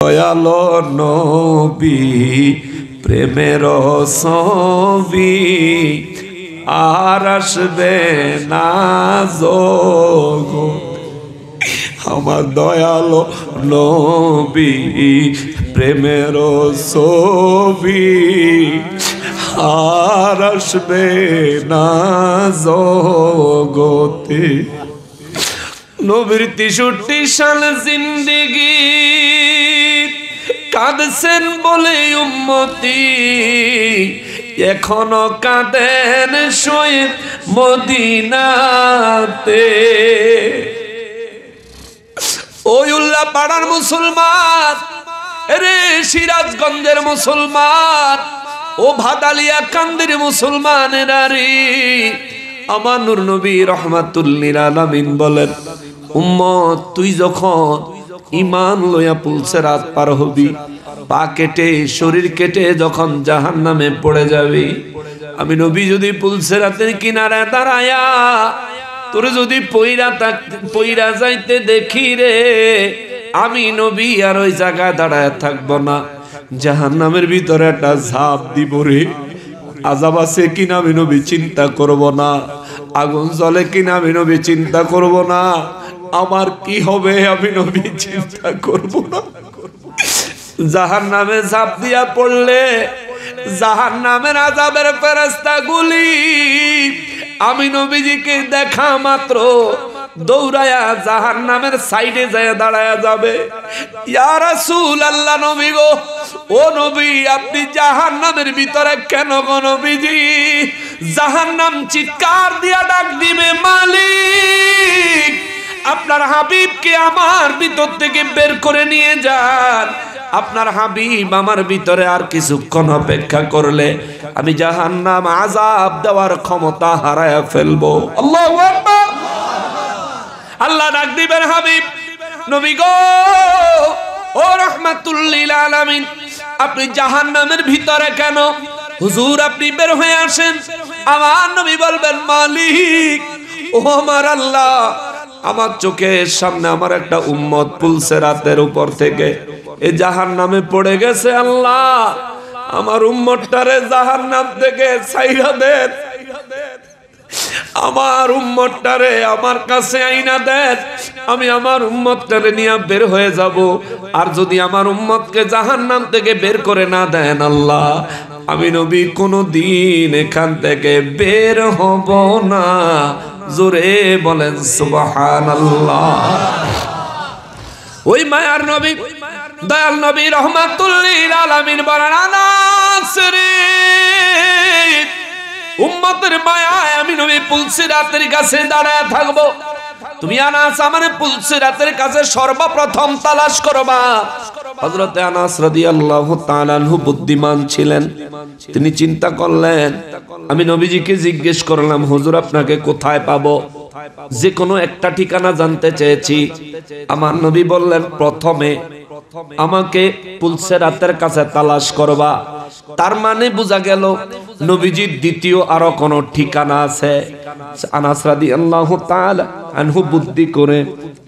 দয়ালো নবী প্রেমের ছবি আর আসবে না জগৎ। আমার দয়ালো নবী প্রেমের ছবি আর আসবে না জগতে। নবীর 63 সাল জিন্দেগি কাঁদছেন বলে উম্মতি, এখনো কাঁদেন শোয়েব মদিনাতে। ওই উল্লাহ পাড়ার মুসলমান, রে সিরাজগঞ্জের মুসলমান, ও ভাদালিয়া কান্দির মুসলমানেরা রে, আমার নূর নবী রহমাতুল লিল আলামিন বলেন, উম্মত তুই যখন ঈমান লইয়া পুলসিরাত পার হবি, পা কেটে শরীর কেটে যখন জাহান্নামে পড়ে যাবি, আমি নবী যদি পুলসিরাতের কিনারে দাঁড়ায়া তোরে যদি পইরা যাইতে দেখি রে, আমি নবী আর ওই জায়গায় দাঁড়ায় থাকবো না, জাহান্নামের ভিতরে একটা ঝাঁপ দিব রে। আযাব আছে কিনা আমি নবী চিন্তা করব না, আগুন জ্বলে কিনা আমি নবী চিন্তা করব না, আমার কি হবে আমি নবী চিন্তা করব না। জাহান্নামে ঝাঁপ দিয়া পড়লে জাহান্নামের আযাবের ফেরেশতাগুলি আমি নবীজিকে দেখা মাত্র দৌড়ায়া জাহান্নামের সাইডে যায় দাঁড়ায়া যাবে। ইয়া রাসূলুল্লাহ, নবী গো, ও নবী আপনি জাহান্নামের ভিতরে কেন গো নবীজি? জাহান্নাম চিৎকার দিয়া ডাক দিবে, মালিক আপনার হাবিবকে আমার ভিতর থেকে বের করে নিয়ে যান। আপনার হাবিব আমার ভিতরে আর কিছুক্ষণ অপেক্ষা করলে আমি জাহান্নাম আযাব দেওয়ার ক্ষমতা হারায়া ফেলবো। আল্লাহু আকবার। আল্লাহ ডাক দিবেন, হাবিব নবী গো, ও রাহমাতুল লিল আলামিন, আপনি জাহান্নামের ভিতরে কেন? হুজুর আপনি বের হয়ে আসেন। আমার নবী বলবেন, মালিক ও আমার আল্লাহ, আমার চোখের সামনে আমার একটা উম্মত পুলসিরাতের উপর থেকে এই জাহান্নামে পড়ে গেছে। আল্লাহ আমার উম্মতটারে জাহান্নাম থেকে ছাইরা দেন, আমার উম্মতটারে আমার কাছে আইনা দেন, আমি আমার উম্মতটারে নিয়ে বের হয়ে যাব। আর যদি আমার উম্মতকে জাহান্নাম থেকে বের করে না দেন আল্লাহ, আমি নবী কোনদিন এখান থেকে বের হব না। জোরে বলেন সুবহানাল্লাহ। ওই মায়ার নবী, দয়াল নবী রহমাতুল লিল আলামিন বলেন, আনাস রে, উম্মতের মায়ায় আমি নবী পুলসিরাতের কাছে দাঁড়ায় থাকবো। তুমি আনাস আমার পুলসিরাতের কাছে সর্বপ্রথম তালাশ করবা। হযরতে আনাস রাদিয়াল্লাহু তাআলা আনহু বুদ্ধিমান ছিলেন, তিনি চিন্তা করলেন, আমি নবীজিকে জিজ্ঞেস করলাম, হুজুর আপনাকে কোথায় পাবো? যে কোনো একটা ঠিকানা জানতে চেয়েছি। আমার নবী বললেন, প্রথমে আমাকে পুলসিরাতের কাছে তালাশ করবা। তার মানে বোঝা গেল নবীজির দ্বিতীয় আরো কোন ঠিকানা আছে। আনাস রাদিয়াল্লাহু তাআলা আনহু বুদ্ধি করে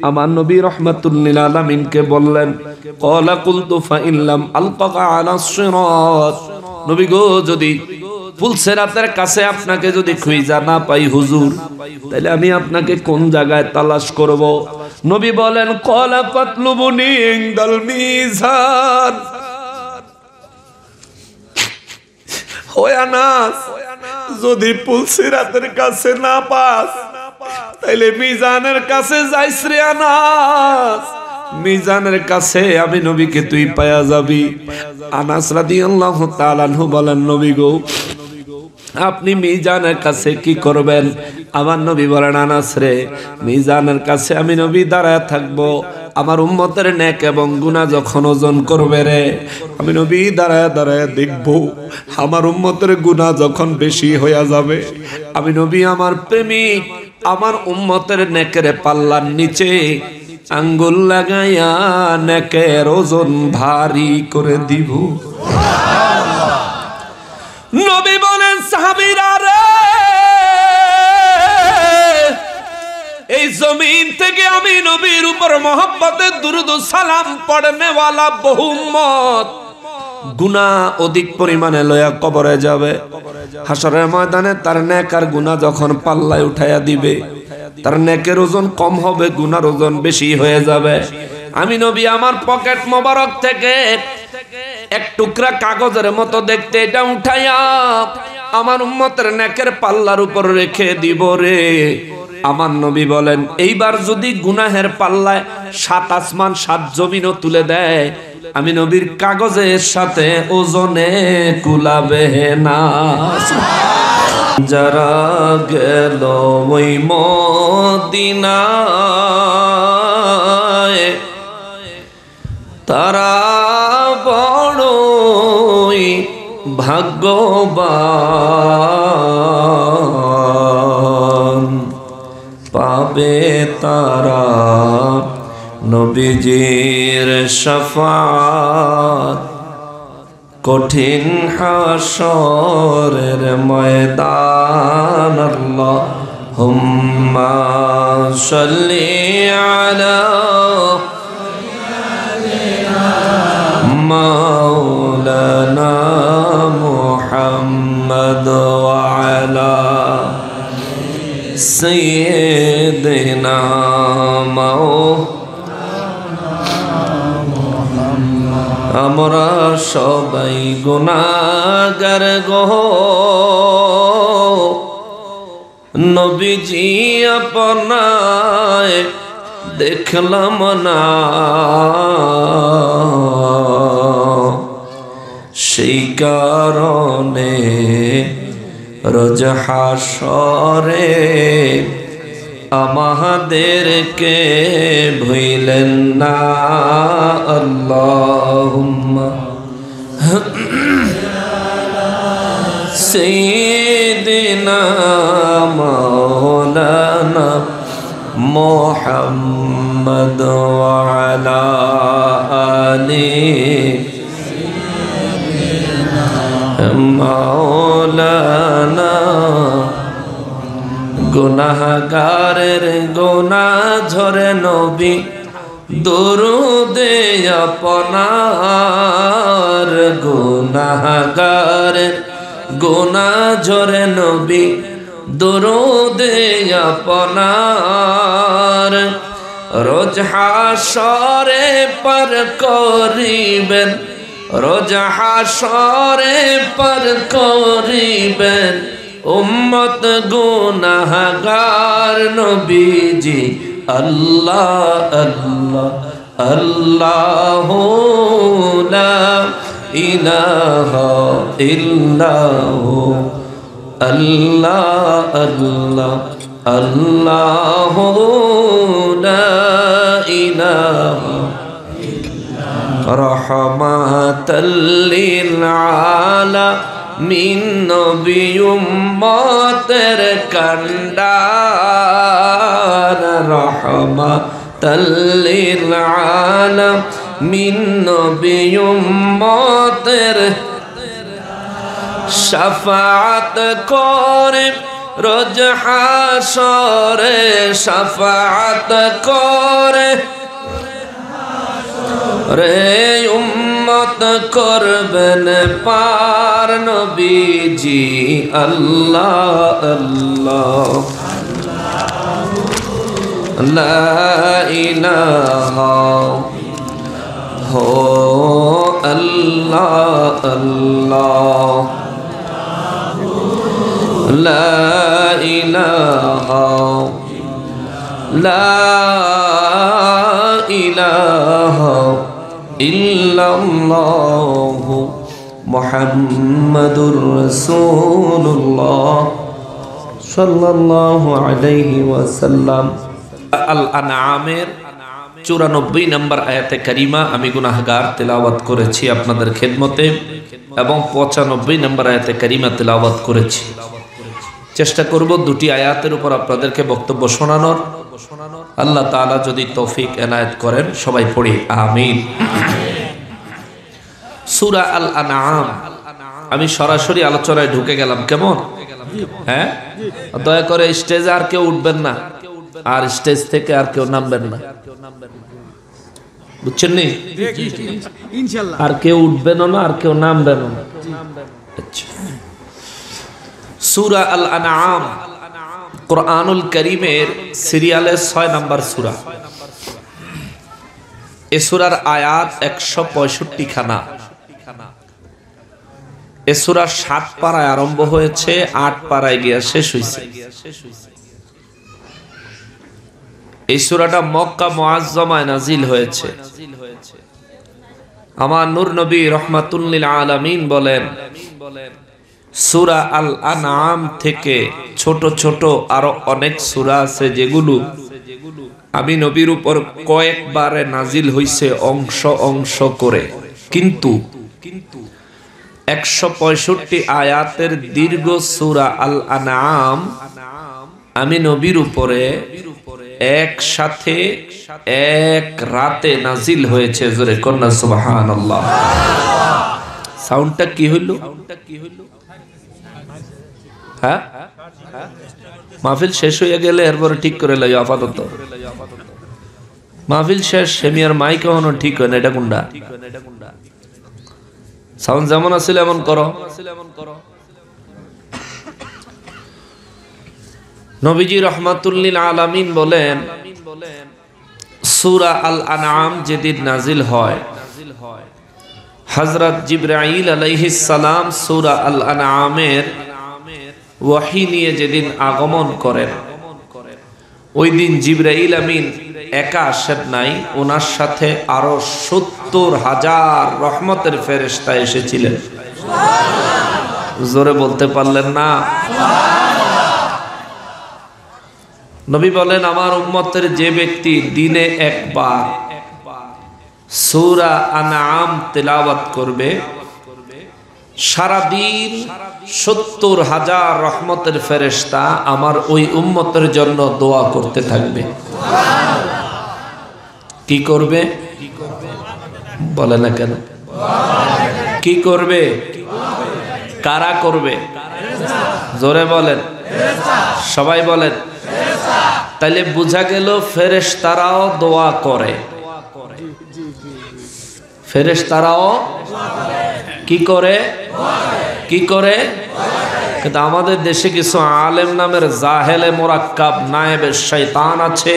আমার নবী রাহমাতুল লিল আলামিনকে বললেন, ক্বালা কুলতু ফা ইল্লাম আলকাকা আলাস সিরাত, নবী গো যদি পুলসিরাতের কাছে আপনাকে যদি খুঁজা না পাই হুজুর, তাহলে আমি আপনাকে কোন জায়গায় তালাশ করব? নবী বলেন, ক্বালা ফাতলুবুনি ইনদাল মিজান। ওই আনাস, যদি পুলসিরাতের কাছে না পাস তাহলে মিজানের কাছে যাইস রে আনাস, মিজানের কাছে আমি নবীকে তুই পায়া যাবি। আনাস রাদিয়াল্লাহু তাআলা আনহু বলেন, নবী গো আপনি মিজানের কাছে কি করবেন? আমার নবী বলেন, আনাস রে, মিজানের কাছে আমি নবী দাঁড়ায় থাকবো। আমার উম্মতের নেক এবং গুনাহ যখন ওজন করবে রে, আমি নবী দাঁড়ায় দাঁড়ায় দেখবো। আমার উম্মতের গুনাহ যখন বেশি হয়ে যাবে, আমি নবী আমার প্রেমিক আমার উম্মতের নেকের পাল্লার নিচে আঙ্গুল লাগাইয়া নেকের ওজন ভারী করে দিব। নবী বলেন, সাহাবীরা রে, এই জমিন থেকে আমি নবীর উপর মহব্বতের দুরুদ ও সালাম পড়নে ওয়ালা বহু উম্মত গুনাহ অধিক পরিমাণে লয়া কবরে যাবে। হাসরের ময়দানে তার নেক আর গুনাহ যখন পাল্লায় উঠাইয়া দিবে, তার নেকের ওজন কম হবে, গুনার ওজন বেশি হয়ে যাবে। আমি নবী আমার পকেট মোবারক থেকে এক টুকরা কাগজের মতো দেখতে এটা উঠাইয়া আমার উম্মতের নেকের পাল্লার উপর রেখে দিব রে। আমার নবী বলেন, এইবার যদি গুনাহের পাল্লায় 7 আসমান 7 জমিনও তুলে দেয়, আমি নবীর কাগজের সাথে ওজনে কুলাবে না। যারা গেল ওই মদিনায় তারা বড়ই ভাগ্যবান, পাবে তারা নবীজির শাফাত কঠিন হাশরের ময়দান। আল্লাহুম্মা সাল্লি আলা মাওলানা মুহাম্মদ ওয়া আলা সাইয়্যিদিনা আমরা সবাই গুনাহগার গো, নবীজি আপনায় দেখলাম না, সেই কারণে রোজ হাশরে আমাদেরকে ভুলেন না। আল্লাহুম্মা সাইয়্যিদিনা মাওলানা মুহাম্মদ ওয়া আলা আলিহি মাওলানা। গুনাহগারের গুনাহ ঝরে নবী দরুদে আপনার, গুনাহগারের গুনাহ ঝরে নবী দরুদে আপনার। রোজ হাশরে পার করিবেন, রোজ হাশরে পার করিবেন উম্মত গুনাহগার নবীজি। আল্লাহ আল্লাহ আল্লাহু লা ইলাহা ইল্লাহু, আল্লাহ আল্লাহ আল্লাহু লা ইলাহা রাহমাতাল লিল আলামিন। নবী উম্মতের কান্ডার, রাহমাতাল লিল আলামিন। নবী উম্মতের শাফাআত করে রোজ হাশরে, শাফাআত করে রে উম্মত করবেন পার নবীজি। আল্লাহ আল্লাহ লা ইলাহা হো আল্লাহ আল্লাহ লা ইলাহা লা ইলাহা ইল্লাল্লাহু মুহাম্মাদুর রাসূলুল্লাহ সাল্লাল্লাহু আলাইহি ওয়াসাল্লাম। আল আনআমের 94 নম্বর আয়াতে কারিমা আমি গুনাহগার তেলাওয়াত করেছি আপনাদের খেদমতে, এবং 95 নম্বর আয়াতে কারিমা তেলাওয়াত করেছি। চেষ্টা করব দুটি আয়াতের উপর আপনাদেরকে বক্তব্য শোনানোর। আল্লাহ তাআলা যদি তৌফিক এনায়েত করেন, সবাই পড়ি আমিন। সূরা আল আনআম, আমি সরাসরি আলোচনায় ঢুকে গেলাম, কেমন? হ্যাঁ, দয়া করে স্টেজে আর কেউ উঠবেন না, আর স্টেজ থেকে আর কেউ নামবেন না, বুঝছেন নি? ইনশাআল্লাহ আর কেউ উঠবেন না, আর কেউ নামবেন না। আচ্ছা, সূরা আল আনআম কুরআনুল কারীমের সিরিয়ালের 6 নম্বর সূরা। এই সূরার আয়াত 165 খানা। এই সূরা 7 পারায় আরম্ভ হয়েছে, 8 পারায় গিয়ে শেষ হয়েছে। এই সূরাটা মক্কা মুআজ্জামায় নাজিল হয়েছে। আমার নূর নবী রাহমাতুল লিল আলামিন বলেন, সূরা আল আনআম থেকে ছোট ছোট আরো অনেক সূরা আছে যেগুলো আমি নবীর উপর কয়েকবারে নাজিল হইছে অংশ অংশ করে, কিন্তু 165 আয়াতের দীর্ঘ সূরা আল আনআম আমি নবীর উপরে একসাথে এক রাতে নাজিল হয়েছে। জোরে কন্যা সুবহানাল্লাহ। সাউন্ডটা কি হইল? হ্যাঁ, মাহফিল শেষ হয়ে গেলে এরপরে ঠিক করে লাই। আপাতত মাহফিল শেষ, সেমিয়ার মাইক এখনো ঠিক হয় না। এটা কোনটা? সাউন্ড যেমন আছিল এমন করো। নবীজি রাহমাতুল লিল আলামিন বলেন, সূরা আল আনআম যেদিন নাজিল হয়, হযরত জিবরাইল আলাইহিস সালাম সূরা আল আনআমের ওয়াহী নিয়ে যেদিন আগমন করেন, ওই দিন জিবরাইল আমিন একা আসেন নাই, ওনার সাথে আরো 70,000 রহমতের ফেরেশতা এসেছিলেন। জোরে বলতে পারলেন না? নবী বলেন, আমার উম্মতের যে ব্যক্তি দিনে একবার সূরা আনআম তেলাওয়াত করবে, সারা দিন 70,000 রহমতের ফেরেশতা আমার ওই উম্মতের জন্য দোয়া করতে থাকবে। কি করবে? বলে না কেন? কি করবে? কারা করবে? জোরে বলেন, সবাই বলেন। তাইলে বোঝা গেল ফেরেশতারাও দোয়া করে। ফেরেশতারাও কি করে? কি করে? কিন্তু আমাদের দেশে কিছু আলেম নামের জাহেলে মুরাক্কাব নায়েবে শয়তান আছে,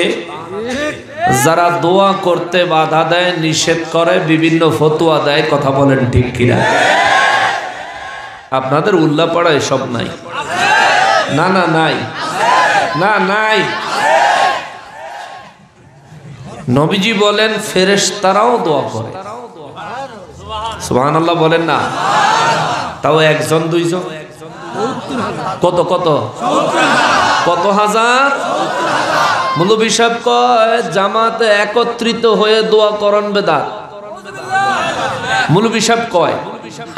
যারা দোয়া করতে বাধা দেয়, নিষেধ করে, বিভিন্ন ফতোয়া দেয়। কথা বলেন ঠিক কিনা? আপনাদের উল্লাপাড়া এসব নাই? না না নাই, না নাই। নবীজি বলেন ফেরেশতারাও দোয়া করে। সুবহানাল্লাহ বলেন না? তাও একজন দুইজন? কত কত কত হাজার? মৌলভী সাহেব কয় জামাতে একত্রিত হয়ে দোয়া করন বেদাত। মৌলভী সাহেব কয়,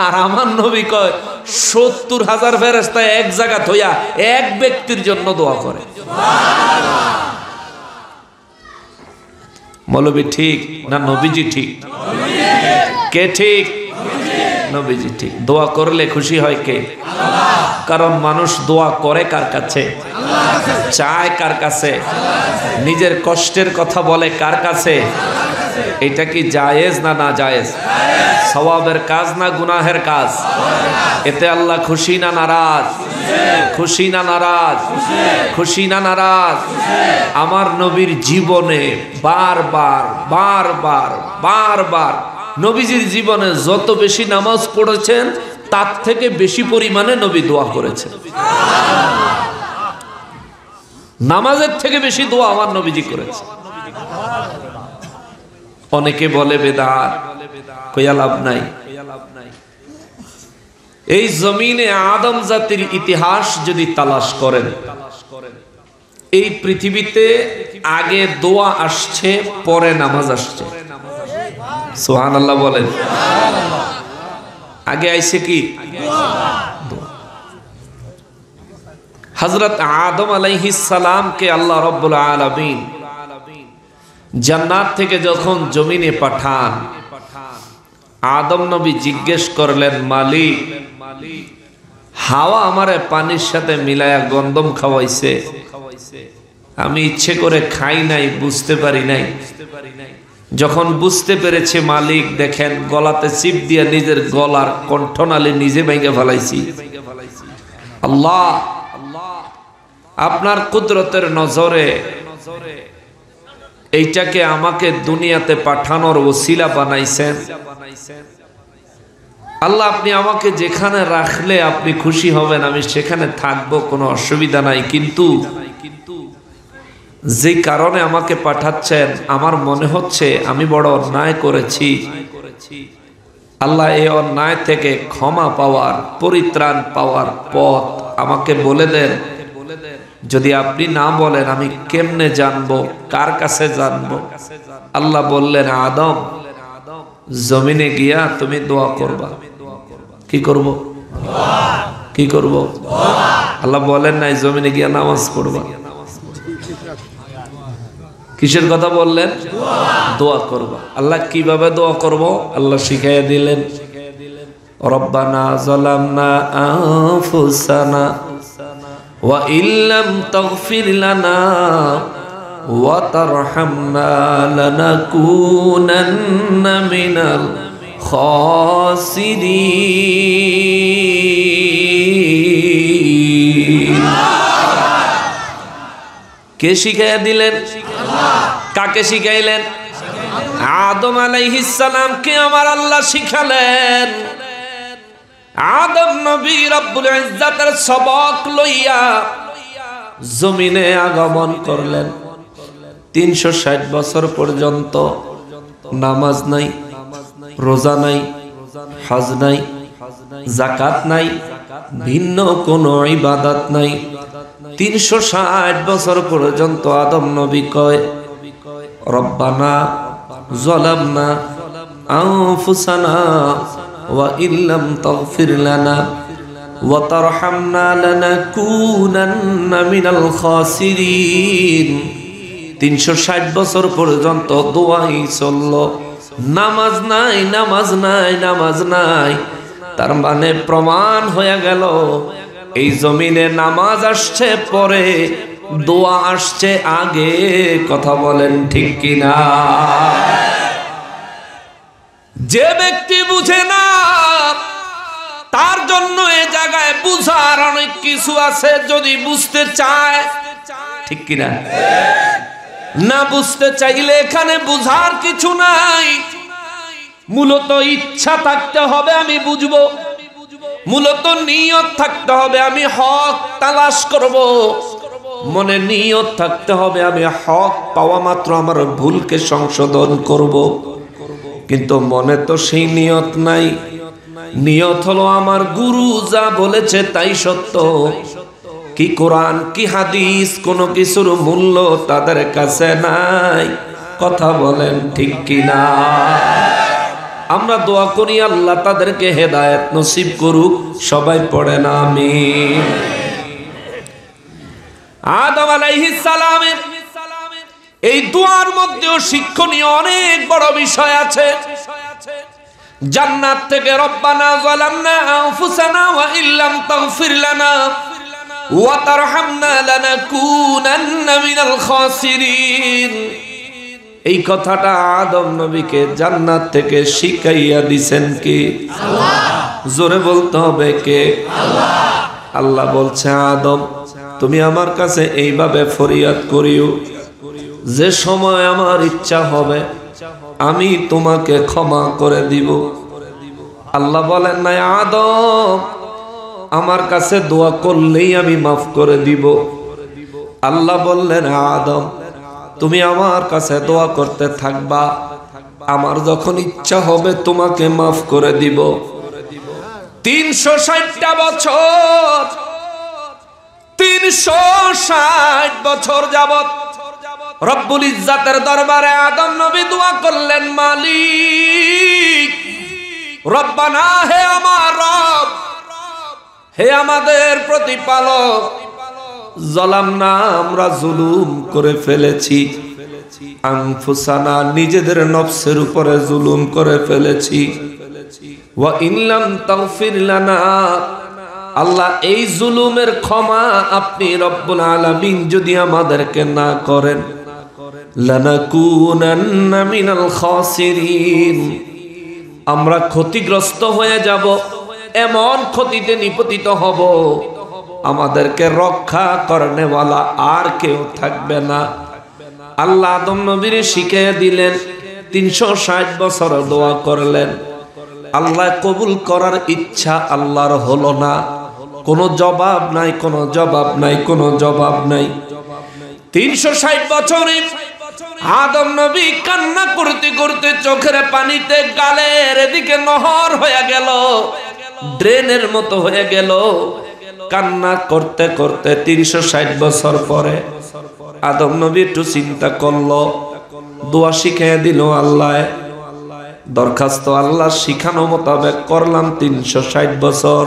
আর আমার নবী কয় 70,000 ফেরেশতা এক জায়গা হইয়া এক ব্যক্তির জন্য দোয়া করে। মৌলভী ঠিক না নবীজি ঠিক? কে ঠিক? নবীজি ঠিক। দোয়া করলে খুশি হয় কে? কারণ মানুষ দোয়া করে কার কাছে? চায় কার কাছে? নিজের কষ্টের কথা বলে কার কাছে? এটা কি জায়েজ না না জায়েজ? সওয়াবের কাজ না গুনাহের কাজ? এতে আল্লাহ খুশি না নারাজ? খুশি না নারাজ? খুশি না নারাজ? আমার নবীর জীবনে বারবার বারবার বারবার নবীজির জীবনে যত বেশি নামাজ পড়েছেন তার থেকে বেশি পরিমাণে নবী দোয়া করেছেন। নামাজের থেকে বেশি দোয়া আমার নবীজি করেছে। অনেকে বলে বেদাত, কইয়া লাভ নাই। এই জমিনে আদম জাতির ইতিহাস যদি তালাশ করেন, এই পৃথিবীতে আগে দোয়া আসছে, পরে নামাজ আসছে। সুবহানাল্লাহ বলেন। আগে আইছে কি? হযরত আদম আলাইহিস সালামকে আল্লাহ রাব্বুল আলামিন জান্নাত থেকে যখন জমিনে পাঠান, আদম নবী জিজ্ঞেস করলেন, মালিক, হাওয়া আমারে পানির সাথে মিলায়া গন্ধম খাওয়াইছে, আমি ইচ্ছে করে খাই নাই, বুঝতে পারি নাই। যখন বুঝতে পেরেছে মালিক, দেখেন গলাতে চিপ দিয়ে নিজের গলার কণ্ঠনালী নিজে ভেঙে ফেলাইছি। আল্লাহ আপনার কুদরতের নজরে এইটাকে আমাকে দুনিয়াতে পাঠানোর ওসিলা বানাইছেন। আল্লাহ আপনি আমাকে যেখানে রাখলে আপনি খুশি হবেন, আমি সেখানে থাকবো, কোনো অসুবিধা নাই। কিন্তু যে কারণে আমাকে পাঠাচ্ছেন আমার মনে হচ্ছে আমি বড় অন্যায় করেছি। আল্লাহ এই অন্যায় থেকে ক্ষমা পাওয়ার, পরিত্রাণ পাওয়ার পথ আমাকে বলে দেন। যদি আপনি না বলেন আমি কেমনে জানবো, কার কাছে জানবো? আল্লাহ বললেন, আদম জমিনে গিয়া তুমি দোয়া করবা। কি করব? কি করব? আল্লাহ বলেন নাই জমিনে গিয়া নামাজ পড়বা। কিসের কথা বললেন? দোয়া করবা। আল্লাহ কিভাবে দোয়া করব আল্লাহ শিখাইয়া দিলেন। রব্বানা যালামনা আনফুসানা ওয়া ইল্লাম তাগফির লানা ওয়া তারহামনা লানাকুনান্না মিনাল খাসিরিন। কে শিখাইয়া দিলেন? কাকে শিখাইলেন? আদম আলাইহিস সালামকে আমার আল্লাহ শিখালেন। আদম নবী রব্বুল ইজ্জাতের সবক লইয়া জমিনে আগমন করলেন। 360 বছর পর্যন্ত নামাজ নাই, রোজা নাই, হজ নাই, যাকাত নাই, ভিন্ন কোনো ইবাদত নাই। 360 বছর পর্যন্ত আদম নবী কয়, রব্বানা যালামনা আনফুসানা ওয়া ইল্লাম তাগফির লানা ওয়া তারহামনা লানাকুনান্না মিনাল খাসিরিন। 360 বছর পর্যন্ত দোয়াই চলল, নামাজ নাই, নামাজ নাই, নামাজ নাই। তার মানে প্রমাণ হয়ে গেল এই জমিনে নামাজ আসছে পরে, দোয়া আসছে আগে। কথা বলেন ঠিক কিনা? যে ব্যক্তি বুঝে না তার জন্য এ জায়গায় বুঝার অনেক কিছু আছে। যদি বুঝতে চায়, ঠিক কিনা? না বুঝতে চাইলে এখানে বুঝার কিছু নাই। মূলত ইচ্ছা থাকতে হবে আমি বুঝবো, মূলত নিয়ত থাকতে হবে আমি হক তালাশ করব, মনে নিয়ত থাকতে হবে আমি হক পাওয়া মাত্র আমার ভুলকে সংশোধন করব। কিন্তু মনে তো সেই নিয়ত নাই। নিয়ত হলো আমার গুরু যা বলেছে তাই সত্য। কি কোরআন কি হাদিস কোনো কিছুর মূল্য তাদের কাছে নাই। কথা বলেন ঠিক কিনা? আমরা দোয়া করি আল্লাহ তাদেরকে হেদায়েত নসিব করুক। সবাই পড়েন আমিন। আদম আলাইহিস সালামের এই দুয়ার মধ্যেও শিক্ষণীয় অনেক বড় বিষয় আছে। জান্নাত থেকে রব্বানা যালামনা আনফুসানা ওয়া ইল্লাম তাগফির লানা ওয়া তারহামনা লানাকুনান্না মিনাল খাসিরিন, এই কথাটা আদম নবীকে জান্নাত থেকে শিখাইয়া দিবেন কে? আল্লাহ। জোরে বলতে হবে কে? আল্লাহ। আল্লাহ বলছে, আদম তুমি আমার কাছে এইভাবে ফরিয়াদ করিও, যে সময় আমার ইচ্ছা হবে আমি তোমাকে ক্ষমা করে দিব। আল্লাহ বলেন না আদম আমার কাছে দোয়া করলেই আমি মাফ করে দিব। আল্লাহ বললেন, আদম তুমি আমার কাছে দোয়া করতে থাকবা, আমার যখন ইচ্ছা হবে তোমাকে মাফ করে দিব। 360টা বছর, 360 বছর যাবত রব্বুল ইজ্জাতের দরবারে আদম নবী দোয়া করলেন, মালিক রব্বানা, হে আমার রব, হে আমাদের প্রতিপালক, যালামনা আমরা জুলুম করে ফেলেছি, আনফুসানা নিজেদের নফসের উপরে জুলুম করে ফেলেছি, ওয়া ইল্লাম তাগফির লানা আল্লাহ এই জুলুমের ক্ষমা আপনি রব্বুল আলামিন যদি আমাদেরকে না করেন, লানাকুনান্না মিনাল খাসিরিন, আমরা ক্ষতিগ্রস্ত হয়ে যাব, এমন ক্ষতিতে নিপতিত হব আমাদেরকে রক্ষা করনেওয়ালা আর কেউ থাকবে না। আল্লাহ আদম নবীর শিখিয়ে দিলেন, 360 বছর দোয়া করলেন, আল্লাহ কবুল করার ইচ্ছা আল্লাহর হলো না, কোনো জবাব নাই, কোনো জবাব নাই, কোনো জবাব নাই। 360 বছরে আদম নবী কান্না করতে করতে চোখের পানিতে গালের এদিকে নহর হয়ে গেল, ড্রেনের মতো হয়ে গেল। কান্না করতে করতে 360 বছর পরে আদম নবী একটু চিন্তা করলো, দোয়া শিখিয়ে দিল আল্লাহ, দরখাস্ত আল্লাহ শিখানো মোতাবেক করলাম 360 বছর।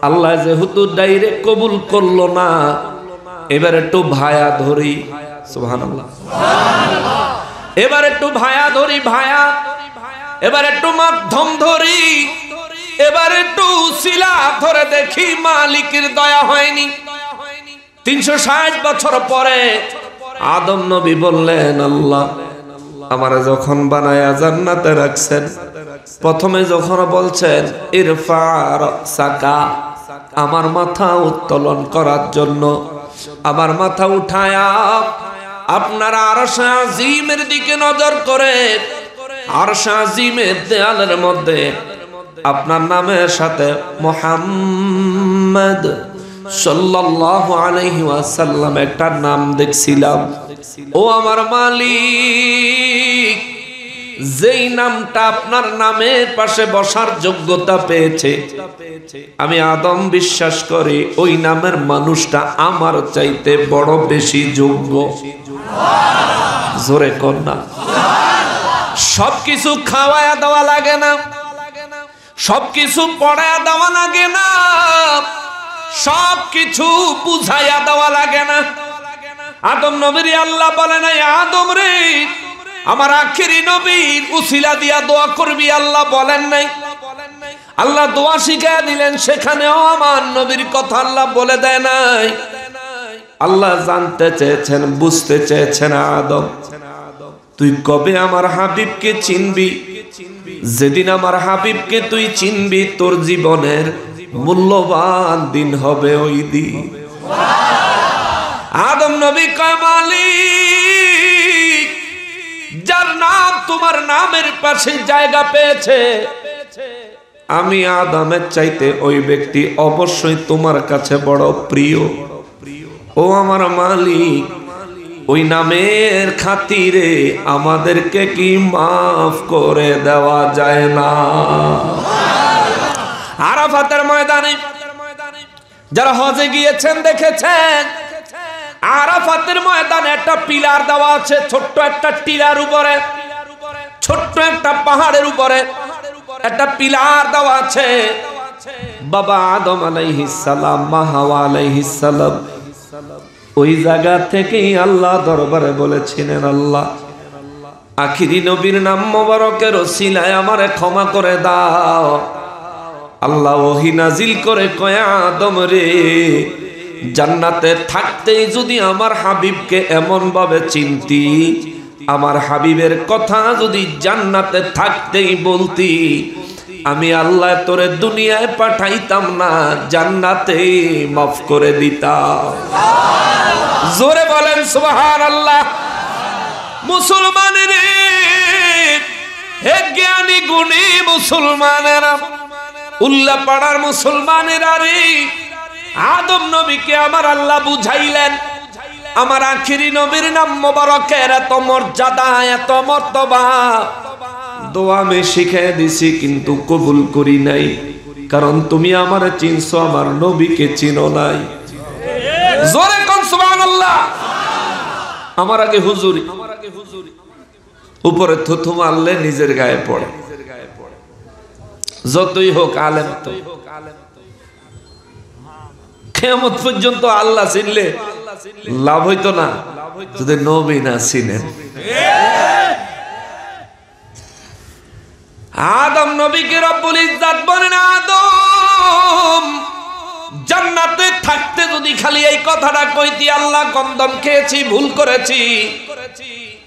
আল্লাহ যেহেতু ডাইরেক্ট কবুল করলো না, এবার একটু ভায়া ধরি, সুবহানাল্লাহ, এবার একটু ভায়া ধরি, ভায়া, এবার একটু মাধ্যম ধরি, এবার একটু শিলা ধরে দেখি মালিকের দয়া হয়নি। 360 বছর পরে আদম নবী বললেন, আল্লাহ আমারে যখন বানায়া জান্নাতে রাখছেন, প্রথমে যখন বলছেন ইরফা রাসাকা, আমার মাথা উত্তোলন করার জন্য, আমার মাথা উঠায়া আপনার আরশ আজিমের দিকে নজর করে, আরশ আজিমের দেয়ালের মধ্যে আপনার নামের সাথে মুহাম্মদ সাল্লাল্লাহু আলাইহি ওয়াসাল্লাম একটা নাম দেখছিলাম। ও আমার মালিক, যেই নামটা আপনার নামের পাশে বসার যোগ্যতা পেয়েছে, আমি আদম বিশ্বাস করি ওই নামের মানুষটা আমার চাইতে বড় বেশি যোগ্য। জোরে কন্যা, সবকিছু খাওয়ায়া দেওয়া লাগে না, সবকিছু পড়ায়া দেওয়া লাগে না, সবকিছু বুঝাইয়া দেওয়া লাগে না। আদম নবীর আল্লাহ বলে নাই, আদম রে আমার আখেরি নবীর উসিলা দিয়া দোয়া করবি, আল্লাহ বলেন নাই। আল্লাহ দোয়া শিখিয়ে দিলেন, সেখানেও আমার নবীর কথা আল্লাহ বলে দেয় নাই। আল্লাহ জানতে চেয়েছেন, বুঝতে চেয়েছেন, আদম তুই কবে আমার হাবিবকে চিনবি? যেদিন আমার হাবিবকে তুই চিনবি, তোর জীবনের মূল্যবান দিন হবে ওই দিন। আদম নবী কয়, মালিক যার নাম তোমার নামের পাশে জায়গা পেয়েছে, আমি আদমের চাইতে ওই ব্যক্তি অবশ্যই তোমার কাছে বড় প্রিয়। ও আমার মালিক, ওই নামের খাতিরে আমাদেরকে কি মাফ করে দেওয়া যায় না? আরাফাতের ময়দানে যারা হজে গিয়েছেন দেখেছেন, আরাফাতের ময়দানে একটা পিলার দেওয়া আছে, ছোট্ট একটা টিলার উপরে, ছোট্ট একটা পাহাড়ের উপরে একটা পিলার দেওয়া আছে। বাবা আদম আলাইহিস সালাম, মা হাওয়া আলাইহিস সালাম ওই জায়গা থেকেই আল্লাহ দরবারে বলেছিলেন, আল্লাহ আখিরি নবীর নাম মোবারকের ওসিলায় আমারে ক্ষমা করে দাও। আল্লাহ ওহী নাজিল করে কয়, আদম রে, জান্নাতে থাকতেই যদি আমার হাবিবকে এমন ভাবে চিনতি, আমার হাবিবের কথা যদি জান্নাতে থাকতেই বলতি, আমি আল্লাহ তোরে দুনিয়ায় পাঠাইতাম না, জান্নাতে মাফ করে দিতাম। জোরে বলেন সুবহানাল্লাহ। মুসলমানের হে জ্ঞানী গুণী মুসলমানেরা, উল্লাহ পাড়ার মুসলমানেরা রে, আদম নবীকে আমার আল্লাহ বুঝাইলেন, আমার আখিরি নবীর নাম মোবারকের এত মর্যাদা, এত মর্তবা, দোয়া আমি শিখে দিছি কিন্তু কবুল করি নাই, কারণ তুমি আমার চিনছো, আমার নবীকে চিনো নাই। জোরে কোন সুবহানাল্লাহ। আমার আগে হুজুরি, উপরে থুথু মারলে নিজের গায়ে পড়ে, যতই হোক আলেম তো। কিয়ামত পর্যন্ত আল্লাহ চিনলে লাভ হইতো না যদি নবী না চিনেন। আদম নবীকে রব্বুল ইজ্জত বলেন, আদম যদি খালি এই কথাটা কইতি আল্লাহ কন্দম খেয়েছি, ভুল করেছি,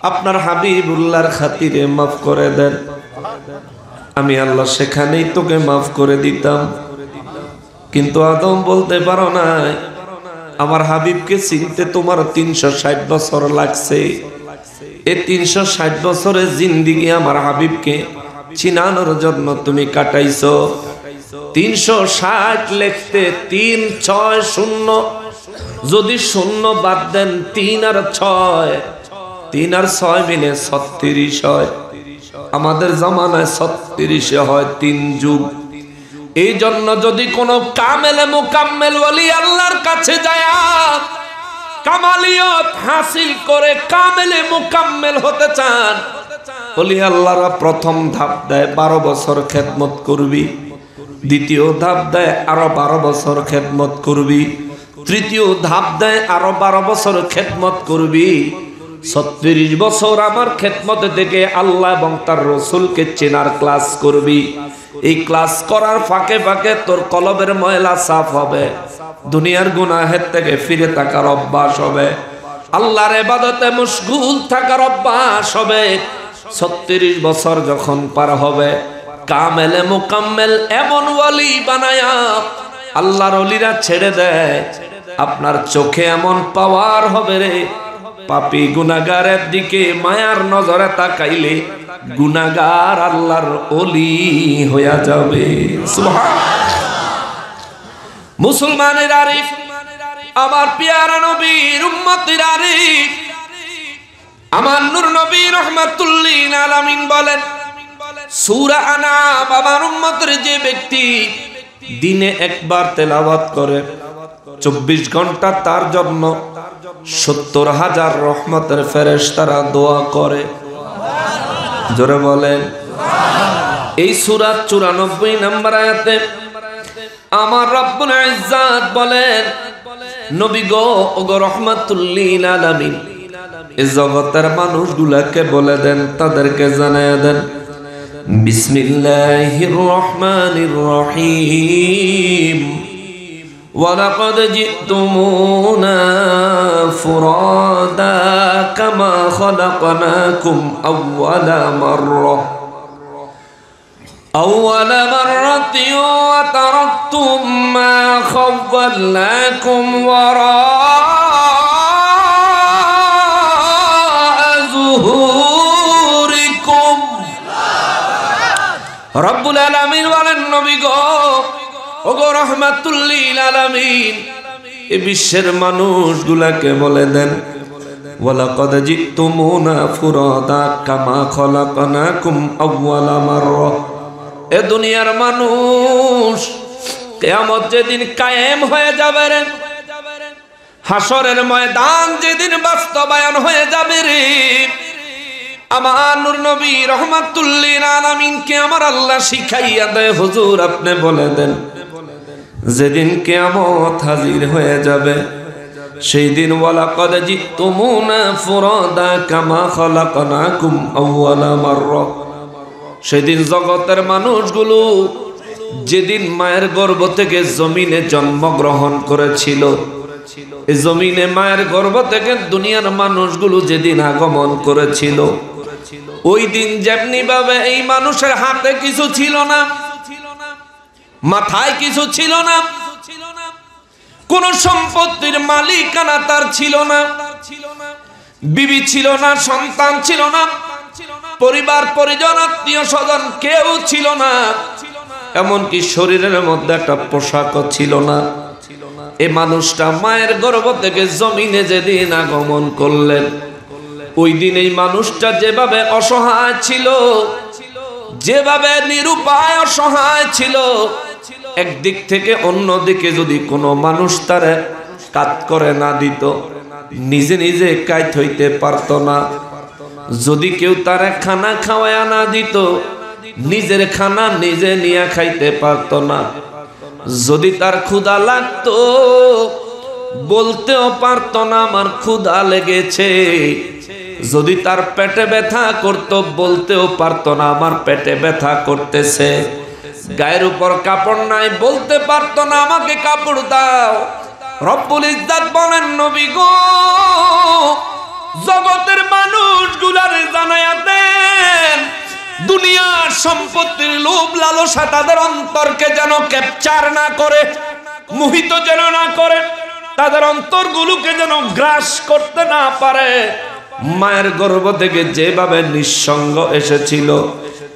আপনার হাবিবুল্লাহর খাতিরে মাফ করে দেন, আমি আল্লাহ সেখানেই তোকে মাফ করে দিতাম। কিন্তু আদম বলতে পারো না, আমার হাবিবকে চিনতে তোমার 360 বছর লাগছে। এই 360 বছরের জিন্দেগি আমার হাবিবকে চিনানোর জন্য তুমি কাটাইছো। 360 লিখতে 3 6 0, যদি 0 বাদ দেন 3 আর 6, 3 আর 6 মিলে 36 হয়। আমাদের জামানায় 36 হয় 3 যুগ। এই জন্য যদি কোনো কামেলে মুকাম্মেল ওলি আল্লাহর কাছে যায়, কামালিয়ত হাসিল করে কামেলে মুকাম্মেল হতে চান, ওলি আল্লাহরা প্রথম ধাপ দেয় 12 বছর খেদমত করবি, দ্বিতীয় ধাপ দেয় আরো 12 বছর খেদমত করবি, তৃতীয় ধাপ দেয় আরো 12 বছর খেদমত করবি। 36 বছর আমার খেদমতে থেকে আল্লাহ এবং তার রসুলকে চেনার ক্লাস করবি। এই ক্লাস করার ফাঁকে ফাঁকে তোর কলবের ময়লা সাফ হবে, দুনিয়ার গুনাহের থেকে ফিরে থাকার অভ্যাস হবে, আল্লাহর ইবাদতে মশগুল থাকার অভ্যাস হবে। 36 বছর যখন পার হবে, কামেলে মুকাম্মেল এমন ওয়ালি বানায়া আল্লাহর ওলিরা ছেড়ে দেয়, আপনার চোখে এমন পাওয়ার হবে রে, পাপী গুনাহগারের দিকে মায়ার নজরে তাকাইলে গুনাহগার আল্লাহর ওলি হয়ে যাবে। সুবহানাল্লাহ। মুসলমানের আরিফ, আমার পিয়ারা নবীর উম্মতের আরিফ, আমার নূর নবী রাহমাতুল্লিল আলামিন বলেন, সূরা আনাম আমার উম্মতের যে ব্যক্তি দিনে একবার তেলাওয়াত করে 24 ঘন্টা তার জন্য 70,000 রহমতের ফেরেশতারা দোয়া করে। জোরে বলেন। এই সূরা 94 নম্বর আয়াতে আমার রব্বুল ইজ্জাত বলেন, নবী গো, ওগো রহমাতুল্লিল আলামিন, এই জগতের মানুষগুলোকে বলে দেন, তাদেরকে জানায়া দেন, বিসমিল্লাহির রহমানির রহিম, ওয়ালাকাদ জিতুমুনা ফুরাদা কামা খালাকনাকুম আউওয়ালা মাররাহ মাররাতিন ওয়া তারাকতুম মা খাওয়ালনাকুম ওয়ারাআ যুহুরিকুম। রব্বুল আলামিন বলেন, নবী গো, ওগো রহমাতুল্লিল আলামিন, এই বিশ্বের মানুষগুলাকে বলে দেন, ওয়ালাকাদ জিতুমুনা ফুরাদা কামা খালাকনাকুম আউওয়ালা মাররাহ। এ দুনিয়ার মানুষ, কিয়ামত যেদিন কায়েম হয়ে যাবে রে, হাসরের ময়দান যেদিন বাস্তবায়ন হয়ে যাবে রে, আমার নূর নবী রাহমাতুল্লিল আলামিনকে আমার আল্লাহ শিখাইয়া দেয়, হুজুর আপনি বলে দেন, যেদিন কিয়ামত হাজির হয়ে যাবে সেই দিন ওয়ালাকাদ জিতুমুনা ফুরাদা কামা খালাকনাকুম আউওয়ালা মাররাহ, সেদিন জগতের মানুষগুলো যেদিন মায়ের গর্ভ থেকে জমিনে জন্মগ্রহণ করেছিল, এই জমিনে মায়ের গর্ভ থেকে দুনিয়ার মানুষগুলো যেদিন আগমন করেছিল, ওই দিন যেমনি ভাবে এই মানুষের হাতে কিছু ছিল না, মাথায় কিছু ছিল না, কোন সম্পত্তির মালিকানা তার ছিল না, বিবি ছিল না, সন্তান ছিল না, পরিবার পরিজন আত্মীয় স্বজন কেউ ছিল না, এমনকি শরীরের মধ্যে একটা পোশাকও ছিল না। এই মানুষটা মায়ের গর্ভ থেকে জমিনে যেদিন আগমন করলেন, ওই দিন এই মানুষটা যেভাবে অসহায় ছিল, যেভাবে নিরুপায় অসহায় ছিল, একদিক থেকে অন্য দিকে যদি কোনো মানুষ তারে কাজ করে না দিত, নিজে নিজে কাইত হইতে পারত না, যদি কেউ তারে খানা খাওয়ায়া না দিত, নিজের খানা নিজে নিয়ে খাইতে পারত না, যদি তার ক্ষুধা লাগতো বলতেও পারত না আমার ক্ষুধা লেগেছে, যদি তার পেটে ব্যথা করত বলতেও পারত না আমার পেটে ব্যথা করতেছে, গায়ের উপর কাপড় নাই বলতে পারত না আমাকে কাপড় দাও, রব্বুল ইজ্জত বলেন নবী গো জগতের মানুষগুলারে জানায়া দেন দুনিয়ার সম্পত্তির লোভ লালসা তাদের অন্তরকে যেন ক্যাপচার না করে, মোহিত যেন না করে, তাদের অন্তরগুলোকে যেন গ্রাস করতে না পারে। মায়ের গর্ভ থেকে যেভাবে নিঃসঙ্গ এসেছিল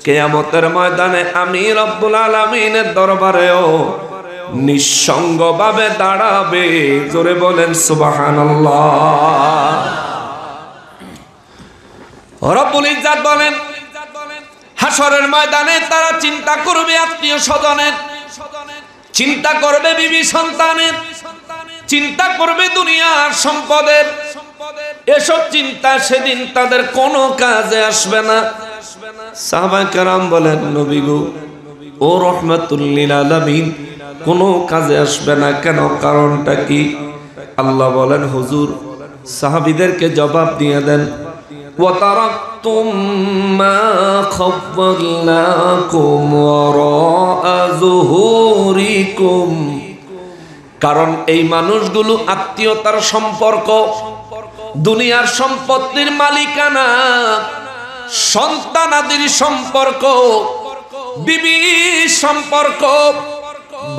কিয়ামতের ময়দানে আমি রব্বুল আলামিনের দরবারেও নিঃসঙ্গ ভাবে দাঁড়াবে। জোরে বলেন সুবহানাল্লাহ। রব্বুল ইজ্জত বলেন হাসরের ময়দানে তারা চিন্তা করবে আত্মীয় স্বজনের, চিন্তা করবে বিবি সন্তানের, চিন্তা করবে দুনিয়ার সম্পদের। এসব চিন্তা সেদিন তাদের কোনো কাজে আসবে না। সাহাবায়ে কেরাম বলেন নবী গো ও রাহমাতুল লিল আলামিন কোনো কাজে আসবে না কেন, কারণটা কি? আল্লাহ বলেন হুজুর সাহাবীদেরকে জবাব দিয়ে দেন ওয়াতারাকতুম মা খাওয়ালনাকুম ওয়ারাআ যুহুরিকুম। কারণ এই মানুষগুলো আত্মীয়তার সম্পর্ক, দুনিয়ার সম্পত্তির মালিকানা, সন্তানাদির সম্পর্ক, বিবি সম্পর্ক,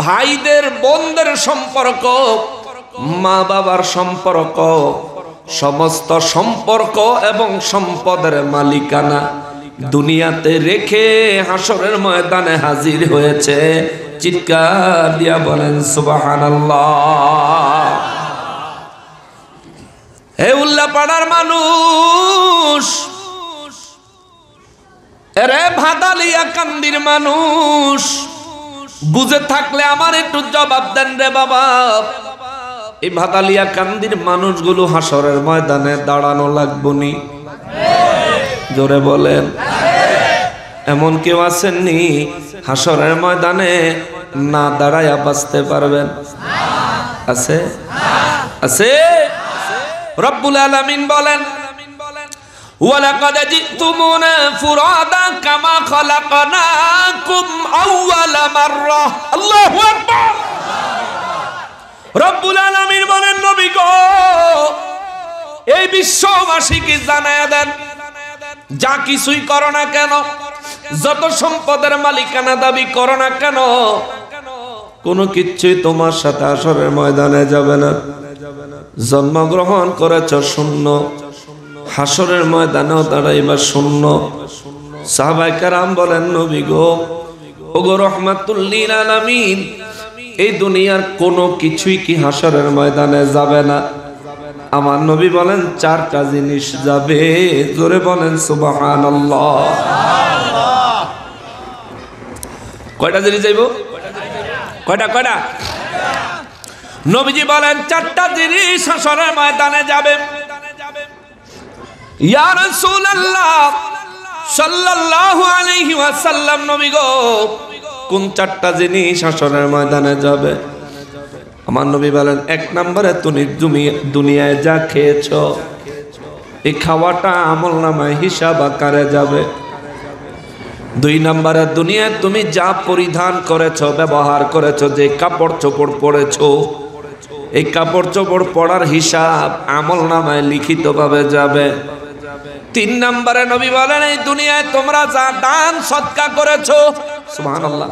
ভাইদের বোনদের সম্পর্ক, মা বাবার সম্পর্ক, সমস্ত সম্পর্ক এবং সম্পদের মালিকানা দুনিয়াতে রেখে হাসরের ময়দানে হাজির হয়েছে। চিৎকার দিয়া বলেন সুবহানাল্লাহ। হে উল্লাপাড়ার মানুষ, এরে ভাদালিয়া কান্দির মানুষ, বুঝে থাকলে আমার একটু জবাব দেন রে বাবা। এই ভাদালিয়া কান্দির মানুষগুলো হাসরের ময়দানে দাঁড়ানো লাগবনি? জোরে বলেন। এমন কেউ আসেননি হাসরের ময়দানে না দাঁড়ায়া বাঁচতে পারবেন? আছে? আছে? রব্বুল আলামিন বলেন ওয়ালাকাদ জিতুমুনা ফুরাদা কামা খালাকনাকুম আউওয়ালা মাররা। আল্লাহু আকবার। রব্বুল আলামিন বলেন নবী গো এই বিশ্ববাসীকে জানায়া দেন যা কিছুই করো না কেন, যত সম্পদের মালিকানা দাবি করো না কেন, কোনো কিছুই তোমার সাথে হাসরের ময়দানে যাবে না। জন্মগ্রহণ করেছ শূন্য, হাসরের ময়দানেও দাঁড়াইবা শূন্য। সাহাবায়ে কেরাম বলেন নবী গো ওগো রাহমাতুল লিল আলামিন এই দুনিয়ার কোনো কিছুই কি হাসরের ময়দানে যাবে না? আমার নবী বলেন চারটা জিনিস যাবে। জোরে বলেন সুবহানাল্লাহ। কয়টা জিনিস যাইব? কয়টা কয়টা? নবীজি বলেন চারটা জিনিস হাসরের ময়দানে যাবে। ইয়া রাসূলুল্লাহ সাল্লাল্লাহু আলাইহি ওয়াসাল্লাম নবী গো কোন চারটা জিনিস হাসরের ময়দানে যাবে? আমার নবী বলেন এক নম্বরে তুমি দুনিয়ায় যা খেয়েছো এই খাওয়াটা আমলনামায় হিসাব আকারে যাবে। দুই নম্বরে দুনিয়ায় তুমি যা পরিধান করেছো, ব্যবহার করেছো, যে কাপড় চোপড় পরেছো এই কাপড় চোপড় পরার হিসাব আমলনামায় লিখিতভাবে যাবে। তিন নম্বরে নবী বলেন এই দুনিয়ায় তোমরা যা দান সদকা করেছো, সুবহানাল্লাহ,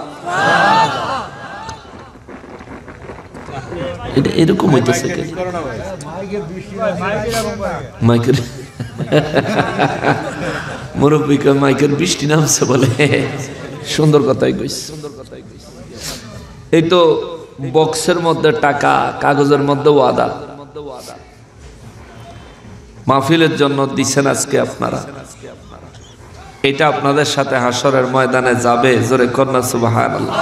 এটা এরকম হইতেছে কেন? মাইকের মুরব্বীকে মাইকের বৃষ্টি নামছে বলে সুন্দর কথাই কইস। এই তো বক্সের মধ্যে টাকা, কাগজের মধ্যে ওয়াদা, মাহফিলের জন্য দিছেন আজকে আপনারা, এটা আপনাদের সাথে হাসরের ময়দানে যাবে। জোরে কন্যা সুবহানাল্লাহ।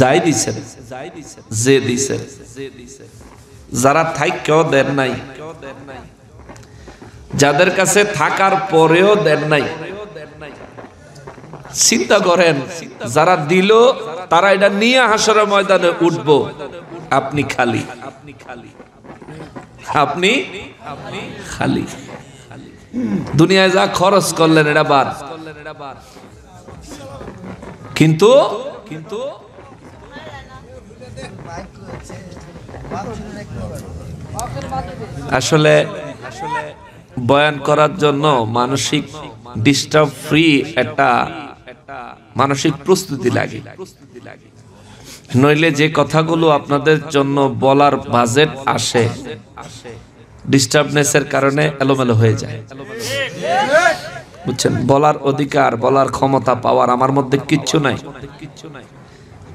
যাই দিছেন, যে দিছেন, যারা থাইকেও দেন নাই, যাদের কাছে থাকার পরেও দেন নাই, চিন্তা করেন যারা দিল তারা এটা নিয়ে হাসরের ময়দানে উঠবো, আপনি খালি, আপনি খালি। দুনিয়ায় যা খরচ করলেন এটা বাদ, কিন্তু আসলে বয়ান করার জন্য মানসিক ডিস্টার্ব ফ্রি একটা মানসিক প্রস্তুতি লাগে, নইলে যে কথাগুলো আপনাদের জন্য বলার বাজেট আসে ডিস্টার্বনেসের কারণে এলোমেলো হয়ে যায়। বুঝছেন, বলার অধিকার, বলার ক্ষমতা পাওয়ার আমার মধ্যে কিচ্ছু নাই।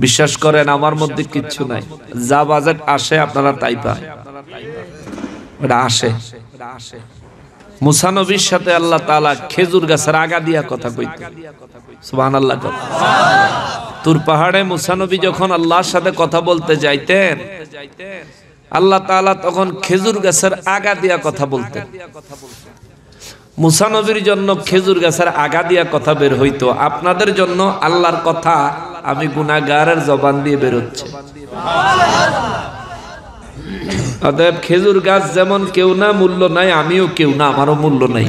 বিশ্বাস করেন, আমার মধ্যে কিচ্ছু নাই। যা বাজেট আসে আপনারা তাই পান, ওটা আসে। মুসা নবীর সাথে আল্লাহ তাআলা খেজুর গাছের আগা দিয়া কথা কইতেন। সুবহানাল্লাহ। তুর পাহাড়ে মুসা নবী যখন আল্লাহর সাথে কথা বলতে যাইতেন, আল্লাহ তাআলা তখন খেজুর গাছের আগা দিয়া কথা বলতেন। মুসা নবীর জন্য খেজুর গাছের আগা দিয়া কথা বের হইতো, আপনাদের জন্য আল্লাহর কথা আমি গুনাহগারের জবান দিয়ে বের হচ্ছে। অতএব খেজুর গাছ যেমন কেউ না, মূল্য নাই, আমিও কেউ না, আমারও মূল্য নাই।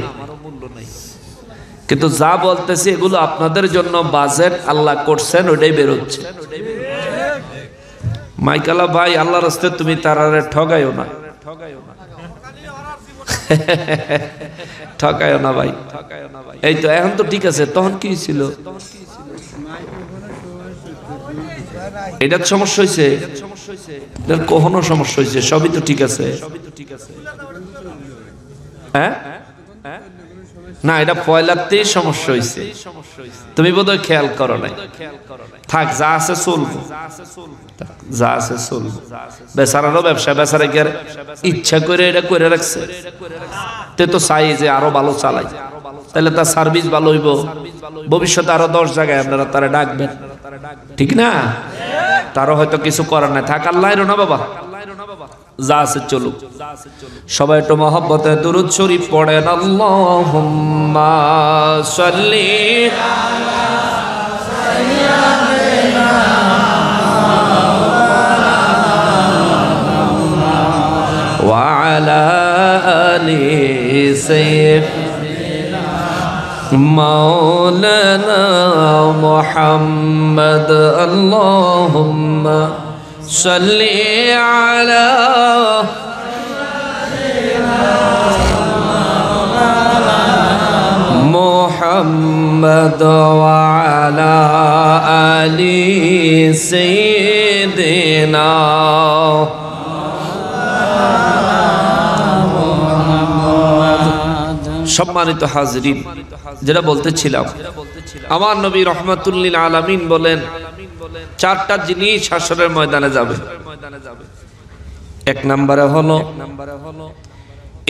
কিন্তু যা বলতেছি এগুলো আপনাদের জন্য বাজেট আল্লাহ করছেন, ওইটাই বের হচ্ছে। মাইকালা ভাই, আল্লাহর রাস্তায় তুমি তারারে ঠগাইও না, ঠকাইও না ভাই। এই তো এখন তো ঠিক আছে, তখন কি ছিল? এটার সমস্যা হয়েছে, কখনো সমস্যা হয়েছে, সবই তো ঠিক আছে। হ্যাঁ না, এটা পয়লাতেই সমস্যা হয়েছে, তুমি বোধহয় খেয়াল করো নাই। থাক, যা আছে চলবো, যা আছে চলবো। বেচারারও ব্যবসা, বেচারা কি আর ইচ্ছা করে এটা করে রাখছে? তে তো চাই যে আরো ভালো চালাই, তাহলে তার সার্ভিস ভালো হইব, ভবিষ্যতে আরো 10 জায়গায় আপনারা তারা ডাকবেন, ঠিক না? তারও হয়তো কিছু করার নাই, থাক, আল্লাহর না বাবা, যা আছে চলুক। সবাই একটু মহব্বতে দুরূদ শরীফ পড়েন। আল্লাহুম্মা সাল্লি ওয়া আলা আলি সাইয়্যিদিনা মাওলানা মুহাম্মদ। আল্লাহুম্মা সাল্লি আলা মুহাম্মদ ওয়া আলা আলি সাইয়্যিদিনা। সম্মানিত হাজরিন, যেটা বলতেছিলাম, আমার নবী রাহমাতুল লিল আলামিন বলেন 4টা জিনিস হাসরের ময়দানে যাবে। 1 নম্বরে হলো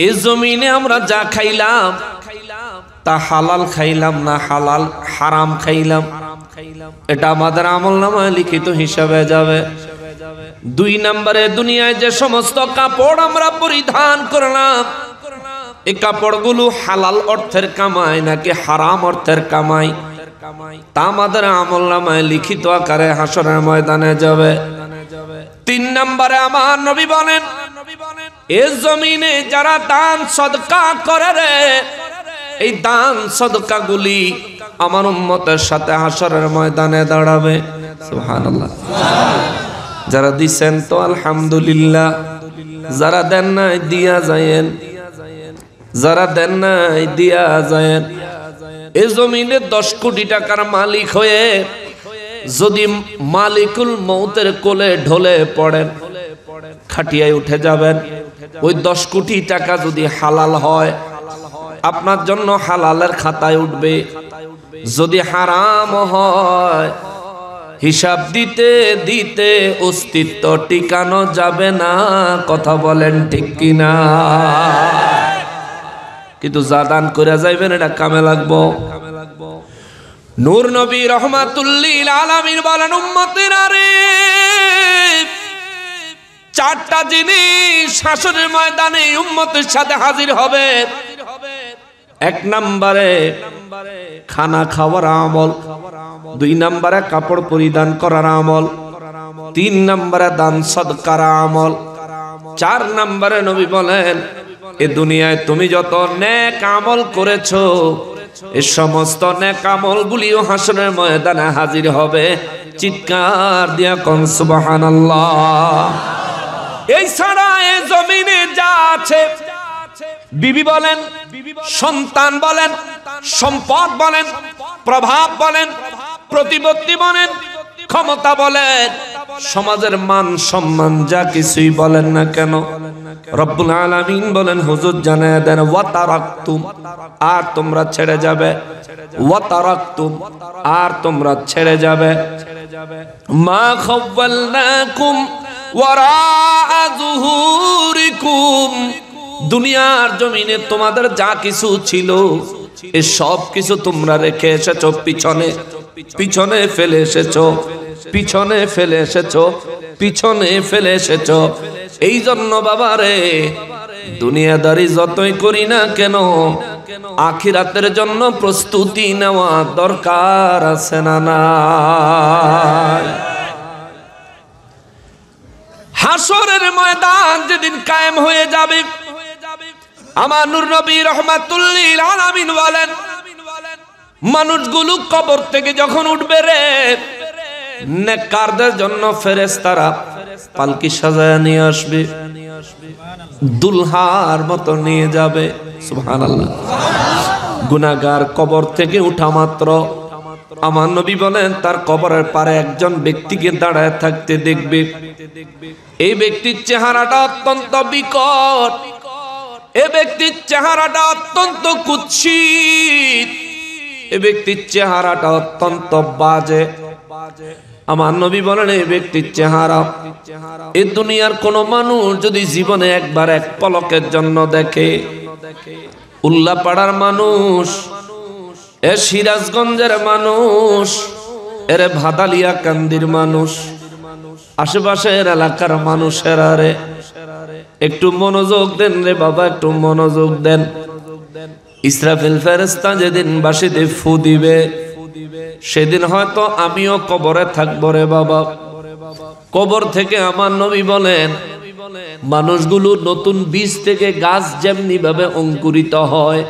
এই জমিনে আমরা যা খাইলাম তা হালাল খাইলাম না হালাল হারাম খাইলাম, এটা আমাদের আমলনামায় লিখিত হিসাবে যাবে। 2 নম্বরে দুনিয়ায় যে সমস্ত কাপড় আমরা পরিধান করলাম, এই কাপড়গুলো হালাল অর্থের কামাই নাকি হারাম অর্থের কামাই, তা আমাদের আমলনামায় লিখিত আকারে হাসরের ময়দানে যাবে। 3 নম্বরে আমার নবী বলেন, এই জমিনে যারা দান সদকা করে রে, এই দান সদকাগুলি আমার উম্মতের সাথে হাসরের ময়দানে দাঁড়াবে। সুবহানাল্লাহ। যারা দিছেন তো আলহামদুলিল্লাহ, যারা দেন নাই দিয়া যায়েন, যারা দেন নাই দিয়া যায়েন। এই জমিনে 10 কোটি টাকার মালিক হয়ে যদি মালিকুল মউতের কোলে ঢলে পড়েন, খাটিয়ায় উঠে যাবেন। ওই 10 কোটি টাকা যদি হালাল হয়, আপনার জন্য হালালের খাতায় উঠবে। যদি হারাম হয়, হিসাব দিতে দিতে অস্তিত্ব টিকানো যাবে না। কথা বলেন ঠিক কিনা? কিন্তু যা দান করে যাইবেন এটা কামে লাগবো। নূর নবী রাহমাতুল লিল আলামিন বলেন, উম্মতেরা রে, 4টা জিনিস হাসরের ময়দানে উম্মতের সাথে হাজির হবে। 1 নম্বরে খানা খাওয়ার আমল, 2 নম্বরে কাপড় পরিধান করার আমল, 3 নম্বরে দান সদকার আমল, 4 নম্বরে নবী বলেন, এ দুনিয়ায় তুমি যত নেক আমল করেছো, এই সমস্ত নেক আমলগুলিও হাসরের ময়দানে হাজির হবে। চিৎকার দিয়া কোন সুবহানাল্লাহ। এই ছাড়া এই জমিনে যা আছে, বিবি বলেন, সন্তান বলেন, সম্পদ বলেন, প্রভাব বলেন, প্রতিপত্তি বলেন, ক্ষমতা বলেন, সমাজের মান সম্মান যা কিছুই বলেন না কেন, রব্বুল আলামিন বলেন হুজুর জানায় দেন ওয়া তারাকতুম, আর তোমরা ছেড়ে যাবে, ওয়া তারাকতুম, আর তোমরা ছেড়ে যাবে, মা খাওয়ালনাকুম ওয়ারাআ যুহুরিকুম, দুনিয়ার জমিনে তোমাদের যা কিছু ছিল এই সব কিছু তোমরা রেখে এসেছো পিছনে, পিছনে ফেলে এসেছো, পিছনে ফেলে এসেছো, পিছনে ফেলে এসেছো। এই জন্য বাবারে দুনিয়াদারি যতই করি না কেন আখিরাতের জন্য প্রস্তুতি নেওয়া দরকার আছে না নাই? হাসরের ময়দান যেদিন কায়েম হয়ে যাবে, আমার নূর নবী রাহমাতুল লিল আলামিন বলেন মানুষগুলো কবর থেকে যখন উঠবে রে, নেককারদের জন্য ফেরেশতারা পালকি সাজায় নিয়ে আসবে, দুলহার মতো নিয়ে যাবে, সুবহানাল্লাহ। গুনাহগার কবর থেকে উঠা মাত্র আমার নবী বলেন তার কবরের পারে একজন ব্যক্তিকে দাঁড়ায় থাকতে দেখবে। এই ব্যক্তির চেহারাটা অত্যন্ত বিকট, এই ব্যক্তির চেহারাটা অত্যন্ত কুৎসিত, এই ব্যক্তির চেহারাটা অত্যন্ত বাজে। আমার নবী বলেন এই ব্যক্তির চেহারা এই দুনিয়ার কোন মানুষ যদি জীবনে একবার এক পলকের জন্য দেখে, উল্লাপাড়ার মানুষ, এ সিরাজগঞ্জের মানুষ, এর ভাদালিয়া কান্দির মানুষ, আশেপাশের এলাকার মানুষেরা রে একটু মনোযোগ দেন রে বাবা, একটু মনোযোগ দেন। ইসরাফিল ফেরেশতা যেদিন বাঁশিতে ফু দিবে সেদিন হয়তো আমিও কবরে থাকবো রে বাবা। কবর থেকে আমার নবী বলেন মানুষগুলো নতুন বীজ থেকে গাছ যেমনি ভাবে অঙ্কুরিত হয়,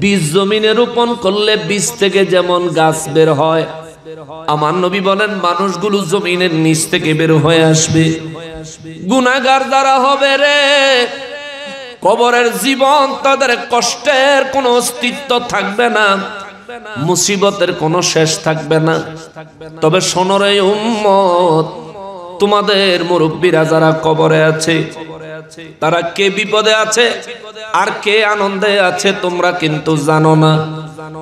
বীজ জমিনে রোপণ করলে বীজ থেকে যেমন গাছ বের হয়, আমার নবী বলেন মানুষগুলো জমিনের নিচ থেকে বের হয়ে আসবে। গুনাহগার যারা হবে রে, কবরের জীবন তাদের কষ্টের কোনো অস্তিত্ব থাকবে না, মুসিবতের কোনো শেষ থাকবে না। তবে শোনো রে উম্মত, তোমাদের মুরব্বীরা যারা কবরে আছে তারা কে বিপদে আছে আর কে আনন্দে আছে তোমরা কিন্তু জানো না।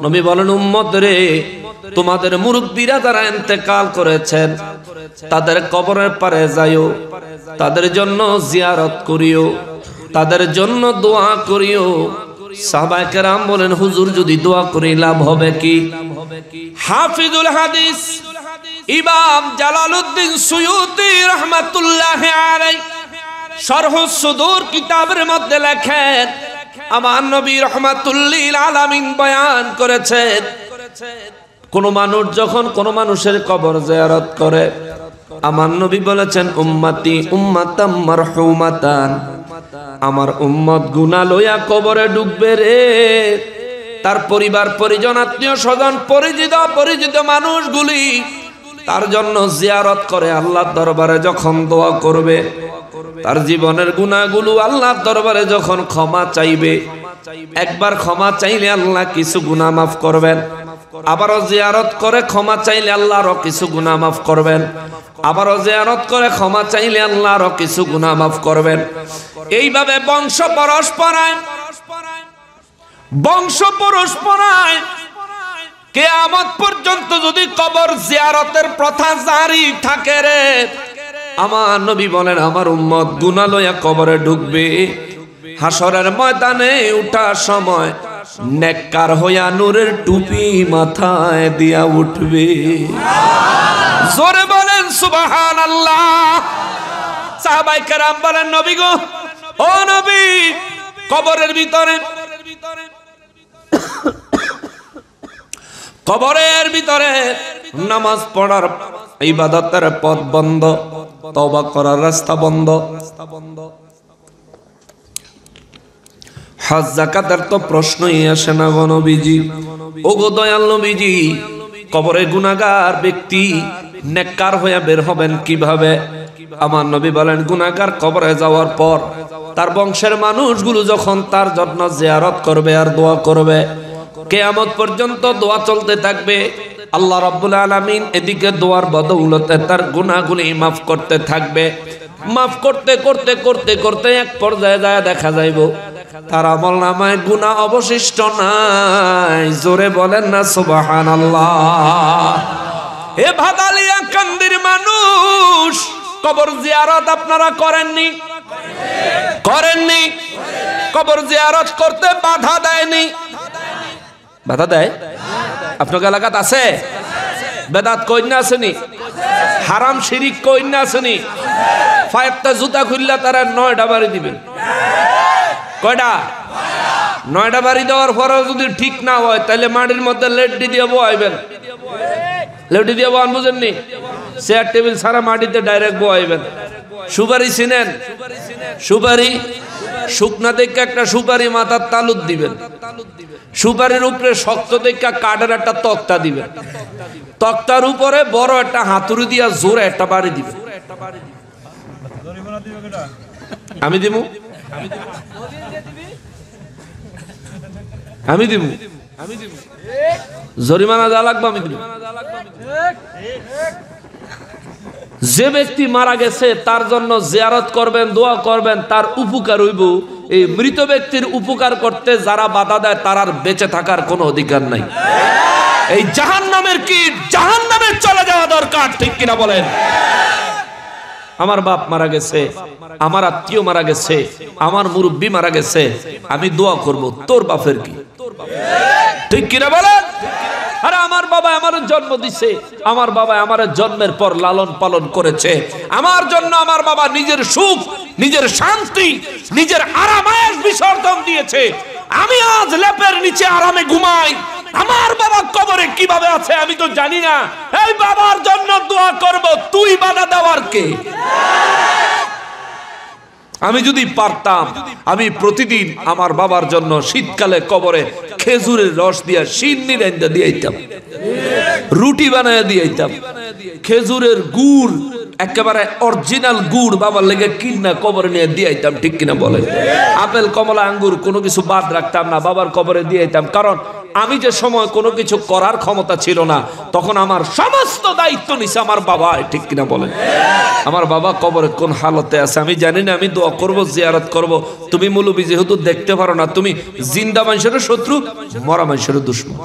নবী বলেন উম্মত রে, তোমাদের মুরব্বীরা যারা ইন্তেকাল করেছেন তাদের কবরের পারে যাইও, তাদের জন্য জিয়ারত করিও, তাদের জন্য দোয়া করিও। সাহাবায়ে কেরাম বলেন হুজুর যদি দোয়া করি লাভ হবে কি? হাফিজুল হাদিস ইমাম জালালউদ্দিন সুয়ুতি রাহমাতুল্লাহি আলাইহি শারহুস সুদূর কিতাবের মধ্যে লেখেন আমার নবী রাহমাতুল লিল আলামিন বয়ান করেছেন কোন মানুষ যখন কোন মানুষের কবর জিয়ারত করে আমার নবী বলেছেন উম্মতি উম্মাতাম মারহুমাতান, আমার উম্মত গুনাহ লইয়া কবরে ডুববে রে। তার পরিবার পরিজন আত্মীয় স্বজন পরিচিত মানুষগুলি তার জন্য জিয়ারত করে আল্লাহর দরবারে যখন দোয়া করবে, তার জীবনের গুনাহগুলো আল্লাহর দরবারে যখন ক্ষমা চাইবে, একবার ক্ষমা চাইলে আল্লাহ কিছু গুনাহ মাফ করবেন, আবারও জিয়ারত করে ক্ষমা চাইলে আল্লাহ আরো কিছু গুনাহ মাফ করবেন, আবারও জিয়ারত করে ক্ষমা চাইলে আল্লাহ আরো কিছু গুনাহ মাফ করবেন। এইভাবে বংশ পরস্পরায় কিয়ামত পর্যন্ত যদি কবর জিয়ারতের প্রথা জারি থাকে রে, আমার নবী বলেন আমার উম্মত গুনাহ লইয়া কবরে ঢুকবে, হাসরের ময়দানে উঠার সময় নেককার হইয়া নূরের টুপি মাথায় দিয়া উঠবে। জোরে বলেন সুবহানাল্লাহ। সাহাবায়ে কেরাম বলেন নবী গো, ও নবী, কবরের ভিতরে নামাজ পড়ার ইবাদতের পথ বন্ধ, তওবা করার রাস্তা বন্ধ, হজ যাকাতের তো প্রশ্নই আসে না গো নবীজি। ওগো দয়াল নবীজি, কবরে গুনাহগার ব্যক্তি নেককার হয়ে বের হবেন কিভাবে? আমার নবী বলেন গুনাহগার কবরে যাওয়ার পর তার বংশের মানুষগুলো যখন তার জন্য জিয়ারত করবে আর দোয়া করবে, কিয়ামত পর্যন্ত দোয়া চলতে থাকবে। আল্লাহ রাব্বুল আলামিন এদিকে দোয়ার বদৌলতে তার গুনাহগুলি মাফ করতে থাকবে। মাফ করতে করতে করতে করতে এক পর্যায়ে যায় দেখা যাইব তার আমলনামায় গুনাহ অবশিষ্ট নাই। জোরে বলেন না সুবহানাল্লাহ। এ ভাদালিয়া কান্দির মানুষ, কবর জিয়ারত আপনারা করেননি? করেননি? কবর জিয়ারত করতে বাধা দেয়নি? বাধা দেয়? আপনার এলাকাত আছে? বেদাত কইনা আসেনি? হারাম শিরিক কইনা আসেনি? ফায়েরটা জুতা খুললা তারা 9টা বাড়ি দিবেন। কয়টা? 9টা বাড়ি দেওয়ার পরেও যদি ঠিক না হয় তাহলে মাটির মধ্যে লেডি দিয়ে বহাইবেন। লেডি দিয়ে বহান বুঝেননি? চেয়ার টেবিল সারা মাটিতে ডাইরেক্ট বহাইবেন। সুপারি চিনেন? সুপারি শুকনা দেখে একটা সুপারি মাথার তালুত দিবেন। সুপারির উপরে শক্ত দেখে কাঠের একটা তক্তা দিবেন। তক্তার উপরে বড় একটা হাতুড়ি দিয়া জোরে একটা বাড়ি দিবেন। আমি দিমু? আমি দিমু? জরিমানা যা লাগবে আমি দিব। যে ব্যক্তি মারা গেছে তার জন্য জিয়ারত করবেন, দোয়া করবেন, তার উপকার হইব। এই মৃত ব্যক্তির উপকার করতে যারা বাধা দেয় তার আর বেঁচে থাকার কোনো অধিকার নাই। এই জাহান্নামের কি জাহান্নামে চলে যাওয়া দরকার, ঠিক কিনা বলেন? আমার বাপ মারা গেছে, আমার আত্মীয় মারা গেছে, আমার মুরব্বী মারা গেছে, আমি দোয়া করব, তোর বাপের কি? ঠিক কিনা বলেন? আরে আমার বাবা আমার জন্ম দিছে, আমার বাবা আমার জন্মের পর লালন পালন করেছে, আমার জন্য আমার বাবা নিজের সুখ, নিজের শান্তি, নিজের আরামায়েশ বিসর্জন দিয়েছে। আমি আজ লেপের নিচে আরামে ঘুমাই, আমার বাবা কবরে কিভাবে আছে আমি তো জানি না। এই বাবার জন্য দোয়া করব, তুই বাধা দেওয়ার কে? আমি যদি পারতাম আমি প্রতিদিন আমার বাবার জন্য শীতকালে কবরে খেজুরের রস দিয়া সিন্নি রাইন্দা দিয়েইতাম, রুটি বানায় দিয়েইতাম, খেজুরের গুড় একেবারে অরিজিনাল গুড় বাবার লেগে কিনা কবরে নিয়ে দিয়েইতাম, ঠিক কিনা বলে? আপেল কমলা আঙ্গুর কোনো কিছু বাদ রাখতাম না, বাবার কবরে দিয়েইতাম। কারণ আমি যে সময় কোনো কিছু করার ক্ষমতা ছিল না, তখন আমার সমস্ত দায়িত্ব নিছে আমার বাবা, ঠিক কিনা বলেন? আমার বাবা কবরে কোন হালতে আছে আমি জানি না, আমি দোয়া করব, জিয়ারত করব। তুমি মৌলবি যেহেতু দেখতে পারো না, তুমি জিন্দা মানুষের শত্রু, মরা মানুষের দুশমন।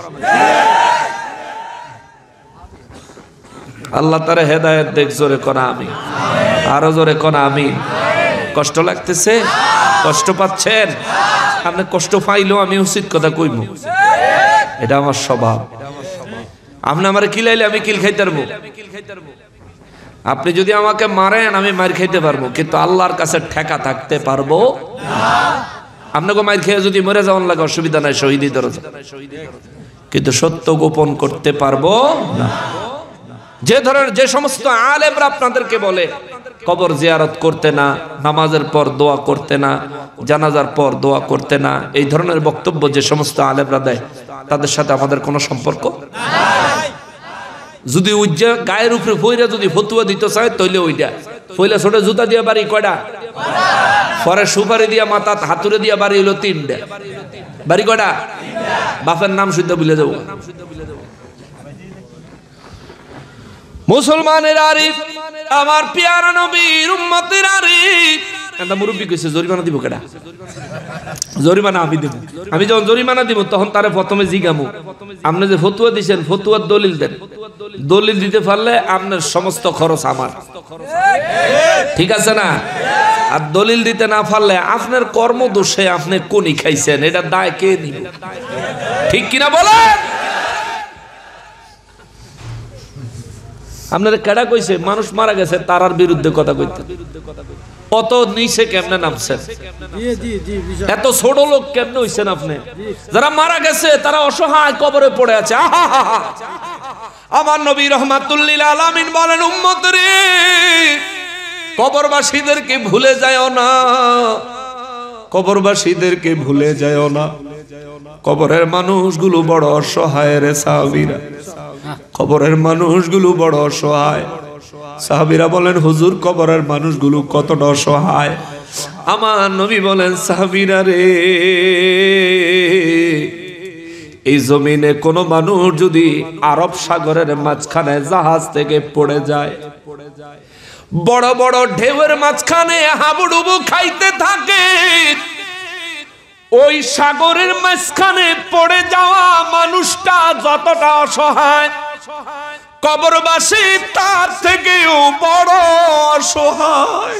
আল্লাহ তারে হেদায়েত দেখ। জোরে কোনা আমি, আরো জোরে কোনা আমি। কষ্ট লাগতেছে? কষ্ট পাচ্ছেন? আপনি কষ্ট পাইলেও আমি উচিত কথা কইব, এটা আমার স্বভাব। আপনি আমার কিলাইলে আমি কিল খাইতে পারবো, আপনি যদি আমাকে মারেন আমি মার খাইতে পারবো, কিন্তু আল্লাহর কাছে ঠেকা থাকতে পারবো না। আপনাকে মার খেয়ে যদি মরে যাওয়ার লাগে অসুবিধা নাই, শহীদি দরজা, কিন্তু সত্য গোপন করতে পারবো না। যে ধরনের যে সমস্ত আলেমরা আপনাদেরকে বলে কবর জিয়ারত করতে না, নামাজের পর দোয়া করতে না, জানাজার পর দোয়া করতে না, এই ধরনের বক্তব্য যে সমস্ত আলেমরা দেয় তাদের সাথে আমাদের কোনো সম্পর্ক নাই। যদি উজ্জা গায়ের উপরে ফইরা যদি ফতুয়া দিতে চায় তাইলে ওইটা ফইলা ছোট জুতা দিয়া বাড়ি কয়টা, পরে সুপারি দিয়া মাথা হাতুড়ে দিয়া বাড়ি হলো 3টা, বাড়ি কয়টা? বাপের নাম শুদ্ধ ভুলে যাবো। মুসলমানের আরিফ, আমার পিয়ারা নবীর উম্মতের আরিফ, একটা মুরব্বী কইছে জরিমানা দিব কেডা? জরিমানা আমি দেব। আমি যখন জরিমানা দিব তখন তারে প্রথমে জিগামু, আপনি যে ফতুয়া দিছেন ফতুয়ার দলিল দেন, দলিল দিতে পারলে আপনার সমস্ত খরচ আমার, ঠিক আছে না? আর দলিল দিতে না পারলে আপনার কর্মদোষে আপনি কোনি খাইছেন, এটা দায় কে নিবে? ঠিক কিনা বলেন? আপনারা কেডা কইছে মানুষ মারা গেছে তারার বিরুদ্ধে কথা কইতে? অত নিচে কেমনে নামছেন? এত ছোট লোক কেমনে হইছেন আপনি? যারা মারা গেছে তারা অসহায় কবরে পড়ে আছে। আমার নবী রাহমাতুল লিল আলামিন বলেন, উম্মত রে, কবরবাসীদেরকে ভুলে যায়ও না, কবরবাসীদেরকে ভুলে যায়ও না। কবরের মানুষগুলো বড় অসহায় রে সাহাবীরা, কবরের মানুষগুলো বড় অসহায়। সাহাবীরা বলেন হুজুর কবরের মানুষগুলো কতটা অসহায়। আমার নবী বলেন সাহাবীরা রে, এই জমিনে কোন মানুষ যদি আরব সাগরের মাঝখানে জাহাজ থেকে পড়ে যায়, বড় বড় ঢেউয়ের মাঝখানে হাবুডুবু খাইতে থাকে, ওই সাগরের মাঝখানে পড়ে যাওয়া মানুষটা যতটা অসহায়, কবরবাসী তার থেকেও বড় অসহায়।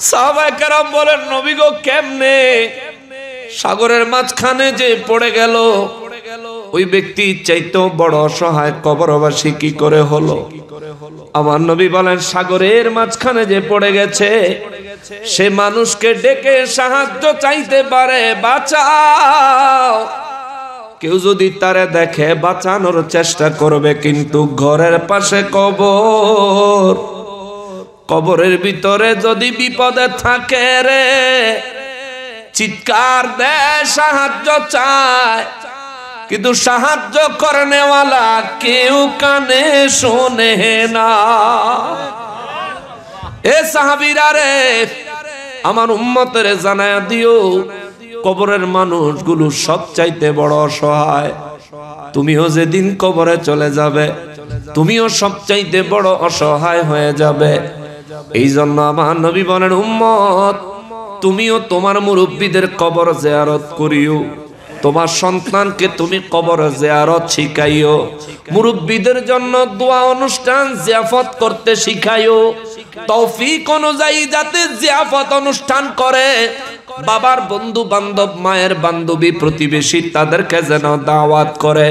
সাহাবায়ে কেরাম বলেন নবী গো কেমনে? সাগরের মাঝখানে যে পড়ে গেল ওই ব্যক্তি চাইতেও বড় অসহায় কবরবাসী কি করে হলো? আমার নবী বলেন সাগরের মাঝখানে যে পড়ে গেছে সে মানুষকে ডেকে সাহায্য চাইতে পারে, বাঁচাও। কেউ যদি তারে দেখে বাঁচানোর চেষ্টা করবে, কিন্তু ঘরের পাশে কবর, কবরের ভিতরে যদি বিপদে থাকে রে, চিৎকার দেয় সাহায্য চায়, কিন্তু সাহায্য করনেওয়ালা কেউ কানে শোনে না। এ সাহাবীরা রে, আমার উম্মতের জানায়া দিও কবরের মানুষগুলো সবচাইতে বড় অসহায়। তুমিও যেদিন কবরে চলে যাবে তুমিও সবচাইতে বড় অসহায় হয়ে যাবে। এই জন্য আমার নবী বলেন উম্মত তুমিও তোমার মুরব্বীদের কবর জিয়ারত করিও, তোমার সন্তানকে তুমি কবর জিয়ারত শিখাইও, মুরব্বীদের জন্য দোয়া অনুষ্ঠান জিয়াফত করতে শিখাইও। তৌফিক অনুযায়ী যাতে জিয়াফত অনুষ্ঠান করে, বাবার বন্ধু বান্ধব, মায়ের বান্ধবী, প্রতিবেশী তাদেরকে যেন দাওয়াত করে,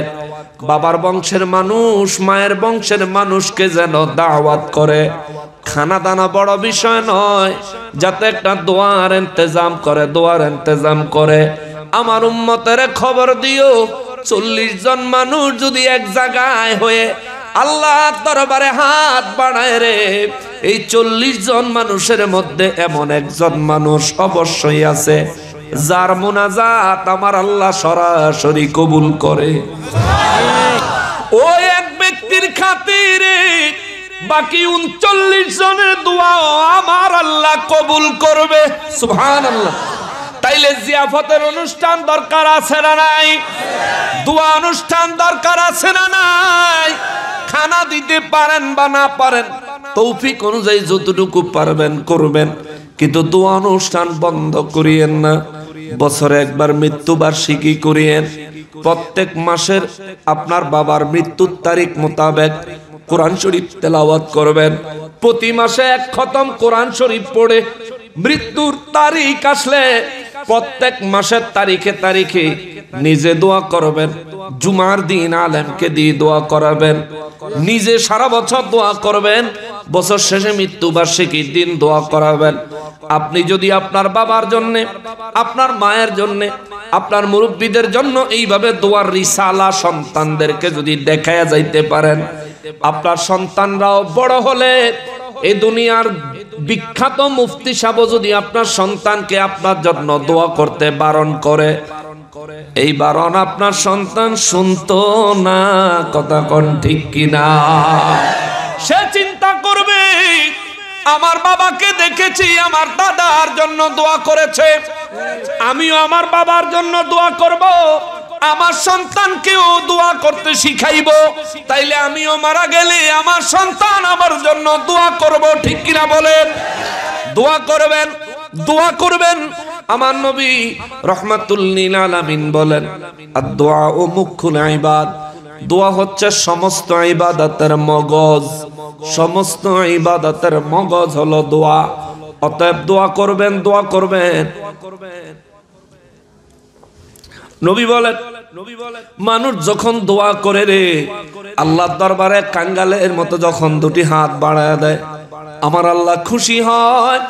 বাবার বংশের মানুষ, মায়ের বংশের মানুষকে যেন দাওয়াত করে। খানা দানা বড় বিষয় নয়, যাতে একটা দোয়ার ইন্তজাম করে, দোয়ার ইন্তজাম করে। আমার উম্মতের খবর দিও 40 জন মানুষ যদি এক জায়গায় হয়ে আল্লাহর দরবারে হাত বাড়ায় রে, এই 40 জন মানুষের মধ্যে এমন একজন মানুষ অবশ্যই আছে যার মুনাজাত আমার আল্লাহ সরাসরি কবুল করে। ওই এক ব্যক্তির খাতিরে বাকি 39 জনের দোয়া আমার আল্লাহ কবুল করবে। সুবহানাল্লাহ। তাইলে জিয়াফতের অনুষ্ঠান দরকার আছে না নাই? দোয়া অনুষ্ঠান দরকার আছে না নাই? খানা দিতে পারেন বা না পারেন, তৌফিক অনুযায়ী যতটুকু পারবেন করবেন, কিন্তু দোয়া অনুষ্ঠান বন্ধ করিয়েন না। বছরে একবার মৃত্যুবার্ষিকী করিয়েন, প্রত্যেক মাসের আপনার বাবার মৃত্যুর তারিখ মোতাবেক কোরআন শরীফ তেলাওয়াত করবেন, প্রতি মাসে 1 খতম কোরআন শরীফ পড়ে মৃত্যুর তারিখ আসলে প্রত্যেক মাসের তারিখে তারিখে নিজে দোয়া করবেন, জুমার দিন আলেমকে দিয়ে দোয়া করাবেন, নিজে সারা বছর দোয়া করবেন, বছর শেষে মৃত্যুবার্ষিকীর দিন দোয়া করাবেন। আপনি যদি আপনার বাবার জন্য, আপনার মায়ের জন্য, আপনার মুরব্বীদের জন্য এইভাবে দোয়ার রিসালা সন্তানদেরকে যদি দেখায়া যাইতে পারেন, আপনার সন্তানরাও বড় হলে এই দুনিয়ার বিখ্যাত মুফতি সাহেব যদি আপনার সন্তানকে আপনার জন্য দোয়া করতে বারণ করে, এই বারণ আপনার সন্তান শুনতো না। কথা কোন ঠিক কিনা? সে চিন্তা করবে আমার বাবাকে দেখেছি আমার দাদার জন্য দোয়া করেছে, আমিও আমার বাবার জন্য দোয়া করব, আমার সন্তানকেও দোয়া করতে শিখাইবো, তাইলে আমিও মারা গেলে আমার সন্তান আমার জন্য দোয়া করব। ঠিক কিনা বলেন? দোয়া করবেন, দোয়া করবেন। আমার নবী রাহমাতুল লিল আলামিন বলেন আদ-দুআ মুখুল ইবাদ, দোয়া হচ্ছে সমস্ত ইবাদতের মগজ, সমস্ত ইবাদতের মগজ হলো দোয়া। অতএব দোয়া করবেন, দোয়া করবেন। নবী বলেন মানুষ যখন দোয়া করে রে, আল্লাহর দরবারে কাঙ্গালের মতো যখন দুটি হাত বাড়ায় দেয়, আমার আল্লাহ খুশি হয়।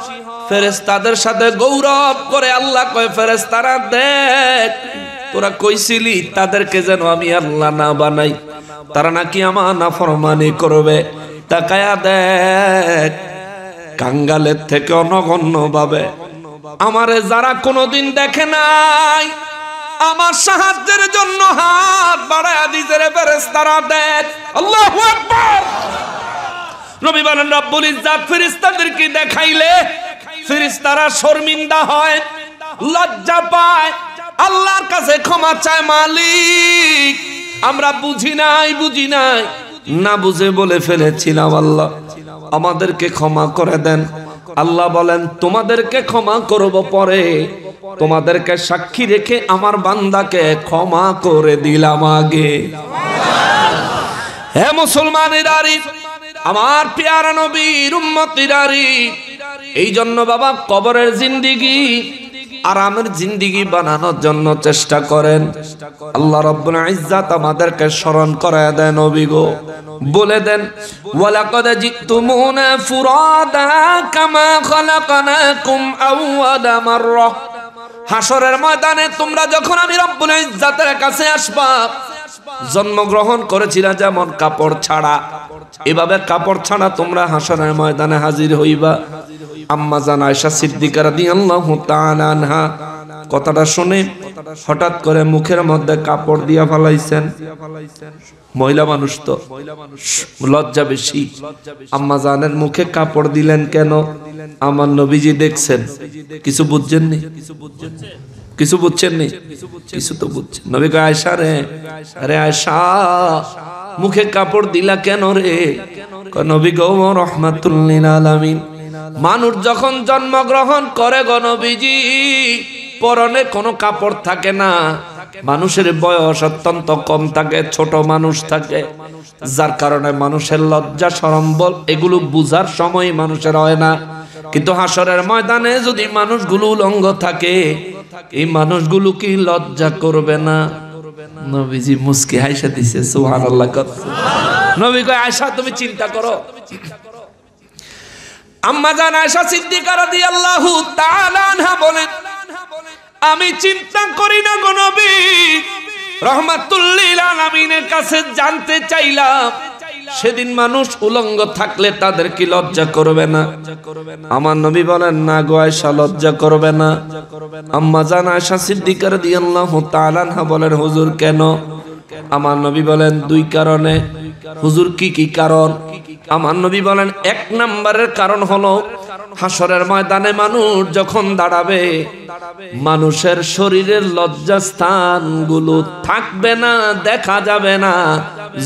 ফেরেশতাদের সাথে গৌরব করে আল্লাহ কয় ফেরেশতারা দেখ তোরা কইছিলি তাদেরকে যেন আমি আল্লাহ না বানাই, তারা নাকি আমার নাফরমানি করবে। তাকায়া দেখ কাঙ্গালের থেকে অনগণ্য ভাবে আমারে যারা কোনোদিন দেখে নাই, আমার সাহায্যের জন্য হাত বাড়ায়া দিছে রে ফেরেশতারা দেখ। আল্লাহু আকবার। নবী বলেন রব্বুল ইজ্জাত ফেরেশতাদেরকে দেখাইলে ফেরেশতারা শর্মিন্দা হয়, লজ্জা পায়, আল্লাহর কাছে ক্ষমা চায়, মালিক আমরা বুঝি নাই না বুঝে বলে ফেলেছিলাম, আল্লাহ আমাদেরকে ক্ষমা করে দেন। আল্লাহ বলেন তোমাদেরকে ক্ষমা করব পরে, তোমাদেরকে সাক্ষী রেখে আমার বান্দাকে ক্ষমা করে দিলাম আগে। হে মুসলমানেরা, আমার পেয়ারা নবীর উম্মতিরা, এই জন্য বাবা কবরের জিন্দেগি আরামের জিন্দেগি বানানোর জন্য চেষ্টা করেন। আল্লাহ রাব্বুল ইজ্জাত আমাদেরকে স্মরণ করায় দেন, নবী গো বলে দেন ওয়ালাকাদ জিতুমুনা ফুরাদা কামা খলাকনাকুম আওয়ালা মাররা। হাসরের ময়দানে তোমরা যখন আমি রব্বুল ইজ্জাতের কাছে আসবা, জন্মগ্রহণ করেছিলা যেমন কাপড় ছাড়া, এভাবে কাপড় ছাড়া তোমরা হাসরের ময়দানে হাজির হইবা। আম্মা জান আয়েশা সিদ্দিকা রাদিয়াল্লাহু তাআলা আনহা কথাটা শুনে হঠাৎ করে মুখের মধ্যে কাপড় দিয়া ফেলাইছেন। মহিলা মানুষ তো লজ্জা বেশি, আম্মা জানের মুখে কাপড় দিলেন কেন? আমার নবীজি দেখছেন, কিছু বুঝছেন নি? কিছু বুঝছেন নি? কিছু তো বুঝছেন। নবী কয় আয়েশা রে, আরে আয়েশা মুখে কাপড় দিলা কেন রে? নবী গো রাহমাতুল লিল আলামিন, মানুষ যখন জন্মগ্রহণ করে গো নবীজি পরনে কোনো কাপড় থাকে না, মানুষের বয়স অত্যন্ত কম থাকে, ছোট মানুষ থাকে, যার কারণে মানুষের লজ্জা শরম বল এগুলো বুঝার সময় মানুষের হয় না। কিন্তু হাসরের ময়দানে যদি মানুষগুলো উলঙ্গ থাকে, এই মানুষগুলো কি লজ্জা করবে না? নবীজি মুস্কি হাসে দিছে, সুবহানাল্লাহ। নবী কয় আয়েশা তুমি চিন্তা করো। আম্মা জান আয়েশা সিদ্দিকা রাদিয়াল্লাহু তাআলা আনহা বলেন আমি চিন্তা করি না গো নবী, রাহমাতুল লিল আলামিনের কাছে জানতে চাইলাম সেদিন মানুষ উলঙ্গ থাকলে তাদের কি লজ্জা করবে না? আমার নবী বলেন না গো আয়েশা লজ্জা করবে না। আম্মা জান আয়েশা সিদ্দিকা রাদিয়াল্লাহু তাআলা আনহা বলেন হুজুর কেন? আমার নবী বলেন দুই কারণে। হুজুর কি কি কারণ? আমার নবী বলেন এক নম্বরের কারণ হলো হাসরের ময়দানে মানুষ যখন দাঁড়াবে, মানুষের শরীরের লজ্জাস্থানগুলো থাকবে না, দেখা যাবে না।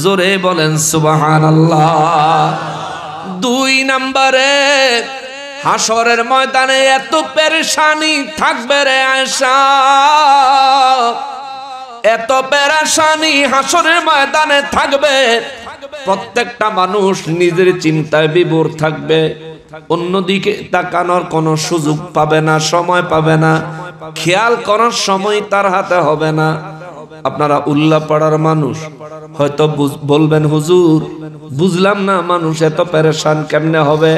জোরে বলেন সুবহানাল্লাহ। দুই নম্বরে হাসরের ময়দানে এত পেরেশানি থাকবে রে আয়েশা, এত পেরেশানি হাসরের ময়দানে থাকবে, প্রত্যেকটা মানুষ নিজের চিন্তায় বিভোর থাকবে, অন্যদিকে তাকানোর কোনো সুযোগ পাবে না, সময় পাবে না, খেয়াল করার সময় তার হাতে হবে না। আপনারা উল্লাপাড়ার মানুষ হয়তো বলবেন হুজুর বুঝলাম না মানুষ এত পেরেশান কেমনে হবে?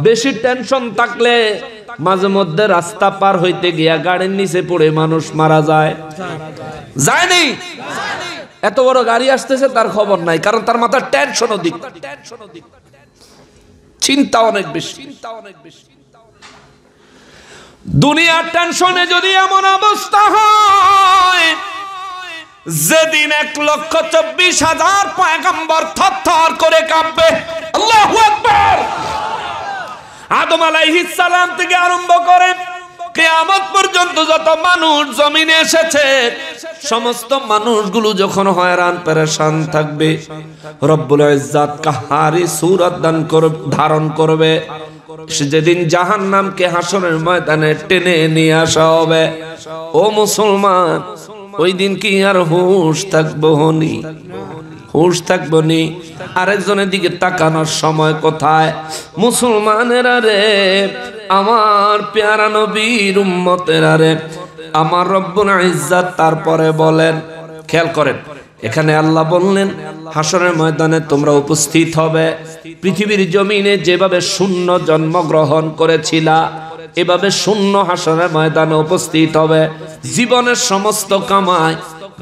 বেশি টেনশন থাকলে মাঝে মধ্যে রাস্তা পার হইতে গিয়া গাড়ির নিচে পড়ে মানুষ মারা যায়, যায়নি? এত বড় গাড়ি আসতেছে তার খবর নাই, কারণ তার মাথার টেনশন অধিক, চিন্তা অনেক বেশি। দুনিয়ার টেনশনে যদি এমন অবস্থা হয় যেদিন 1,24,000 পয়গম্বর থরথর করে কাঁপবে, আল্লাহু আকবার। আদম আলাইহিস সালাম থেকে আরম্ভ করে কিয়ামত পর্যন্ত যত মানুষ জমিনে এসেছে সমস্ত মানুষগুলো যখন হয়রান পেরেশান থাকবে, রব্বুল ইজ্জাত কাহারি সূরত ধারণ করবে। যেদিন জাহান্নামকে হাসরের ময়দানে টেনে নিয়ে আসা হবে, ও মুসলমান ওই দিন কি আর হুঁশ থাকবো নি? হুঁশ থাকবো নি? আরেকজনের দিকে তাকানোর সময় কোথায়? মুসলমানেরা রে, আমার পেয়ারা নবীর উম্মতেরা রে, আমার রব্বুল ইজ্জাত তারপরে বলেন, খেয়াল করেন এখানে আল্লাহ বললেন হাসরের ময়দানে তোমরা উপস্থিত হবে। পৃথিবীর জমিনে যেভাবে শূন্য জন্মগ্রহণ করেছিলা এভাবে শূন্য হাসরের ময়দানে উপস্থিত হবে। জীবনের সমস্ত কামাই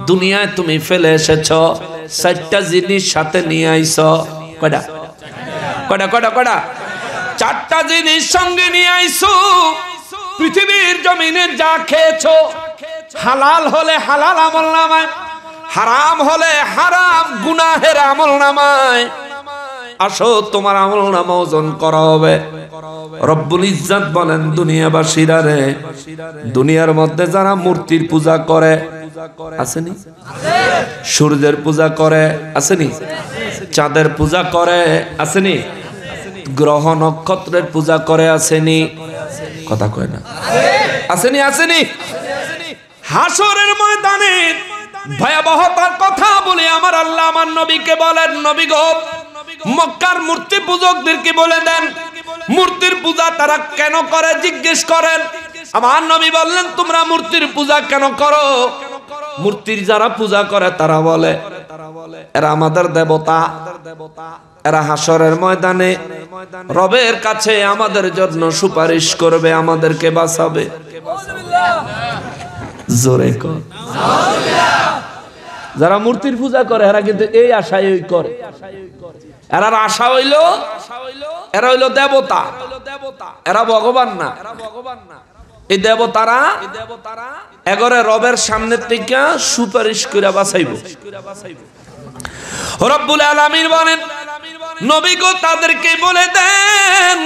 দুনিয়ায় তুমি ফেলে এসেছো, 4টা জিনিস সাথে নিয়ে আইছো। কয়টা? 4টা জিনিস সঙ্গে নিয়ে আইছো। পৃথিবীর জমিনে যা খেয়েছো, হালাল হলে হালাল আমলনামায়, হারাম হলে হারাম গুনাহের আমলনামায়। আসো তোমার আমলনামা ওজন করা হবে। রব্বুল ইজ্জত বলেন, দুনিয়াবাসীরা রে, দুনিয়ার মধ্যে যারা মূর্তির পূজা করে আসেনি, সূর্যের পূজা করে আসেনি, চাঁদের পূজা করে আসেনি, গ্রহ নক্ষত্রের পূজা করে আসেনি, কথা কয় না, আসেনি আসেনি। হাসরের ময়দানে ভয়াবহতার কথা বলে আমার আল্লাহ আমার নবীকে বলেন, নবী গো, মক্কার মূর্তি পূজকদেরকে বলে দেন মূর্তির পূজা তারা কেন করে জিজ্ঞেস করেন। আমার নবী বললেন, তোমরা মূর্তির পূজা কেন করো? মূর্তির যারা পূজা করে তারা বলে এরা আমাদের দেবতা, এরা হাসরের ময়দানে রবের কাছে আমাদের জন্য সুপারিশ করবে, আমাদেরকে বাঁচাবে। জোরে কর। যারা মূর্তির পূজা করে এরা কিন্তু এই আশায় করে, এরার আশা হইল এরা হইল দেবতা, এরা ভগবান না। এই দেবতারা এগরে রবের সামনে থেকে সুপারিশ করে বাঁচাইব। রব্বুল আলামিন বলেন, নবী গো তাদেরকে বলে দেন,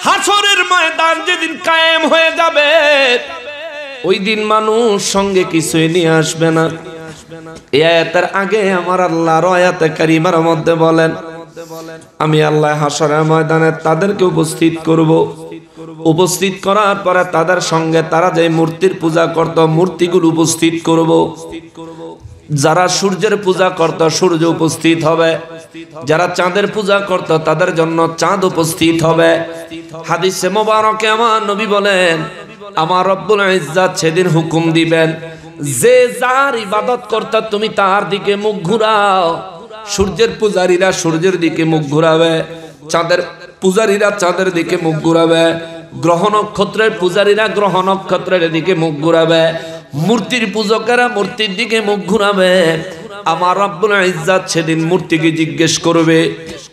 হাসরের ময়দান যেদিন কায়েম হয়ে যাবে ওই দিন মানুষ সঙ্গে কিছুই নিয়ে আসবে না। এই আয়াতের আগে আমার আল্লাহর আয়াতে কারিমার মধ্যে বলেন, আমি আল্লাহ হাসরের ময়দানে তাদেরকে উপস্থিত করব, উপস্থিত করার পরে তাদের সঙ্গে তারা যে মূর্তির পূজা করত মূর্তিগুলো উপস্থিত করব। যারা সূর্যের পূজা করত সূর্য উপস্থিত হবে, যারা চাঁদের পূজা করত তাদের জন্য চাঁদ উপস্থিত হবে। হাদিসে মোবারকে আমার নবী বলেন, আমার রব্বুল ইজ্জত সেদিন হুকুম দিবেন, যে যার ইবাদত করতে তুমি তার দিকে মুখ ঘুরাও। সূর্যের পূজারীরা সূর্যের দিকে মুখ ঘুরাবে, চাঁদের পূজারীরা চাঁদের দিকে মুখ ঘুরাবে, গ্রহ নক্ষত্রের পূজারীরা গ্রহ নক্ষত্রের দিকে মুখ ঘুরাবে, মূর্তির পূজকেরা মূর্তির দিকে মুখ ঘুরাবে। আমার রব্বুল ইজ্জত সেদিন মূর্তিকে জিজ্ঞেস করবে,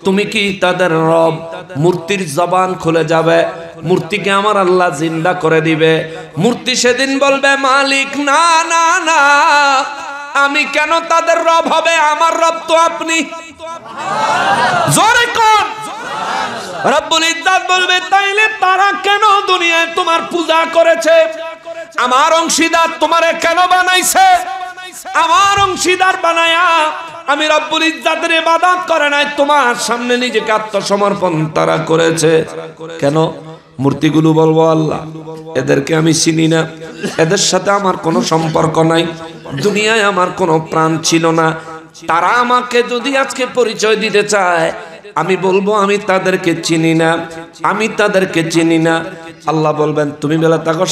তুমি কি তাদের রব? মূর্তির জবান খুলে যাবে, মূর্তিকে আমার আল্লাহ জিন্দা করে দিবে। মূর্তি সেদিন বলবে, মালিক না না না, আমি কেন তাদের রব হবে? আমার রব তো আপনি। জোরে কোন রব্বুল ইজ্জত বলবে, তাইলে তারা কেন দুনিয়ায় তোমার পূজা করেছে? আমার অংশীদার তোমারে কেন বানাইছে? আমার অংশীদার বানায়া আমি রব্বুল ইজ্জতের ইবাদত করে নাই, তোমার সামনে নিজেকে আত্মসমর্পণ তারা করেছে। কেন? মূর্তিগুলো বলবো, আল্লাহ এদেরকে আমি চিনি না, এদের সাথে আমার কোনো সম্পর্ক নাই, দুনিয়ায় আমার কোনো প্রাণ ছিল না। তারা আমাকে যদি আজকে পরিচয় দিতে চায়, আমি বলবো আমি তাদেরকে চিনি না, আমি তাদেরকে চিনি না। আল্লাহ বলবেন, তুমি বেলা তাকে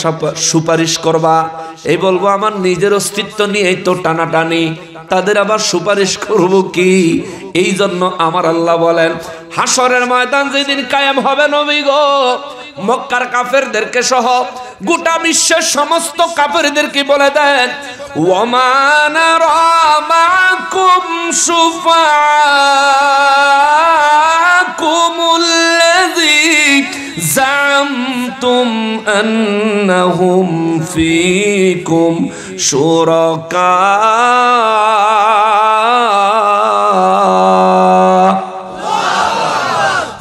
সুপারিশ করবা। এই বলবো, আমার নিজের অস্তিত্ব নিয়ে তো টানাটানি, তাদের আবার সুপারিশ করব কি? এই জন্য আমার আল্লাহ বলেন, হাসরের ময়দান যেদিন কায়েম হবে নবী গো, মক্কার কাফেরদেরকে সহ গোটা বিশ্বের সমস্ত কাফেরদেরকে বলে দেন, ওয়ামা নারা মাকুম শুফাআকুমুল্লাযী জামতুম আন্নাহুম ফীকুম শুরাকা।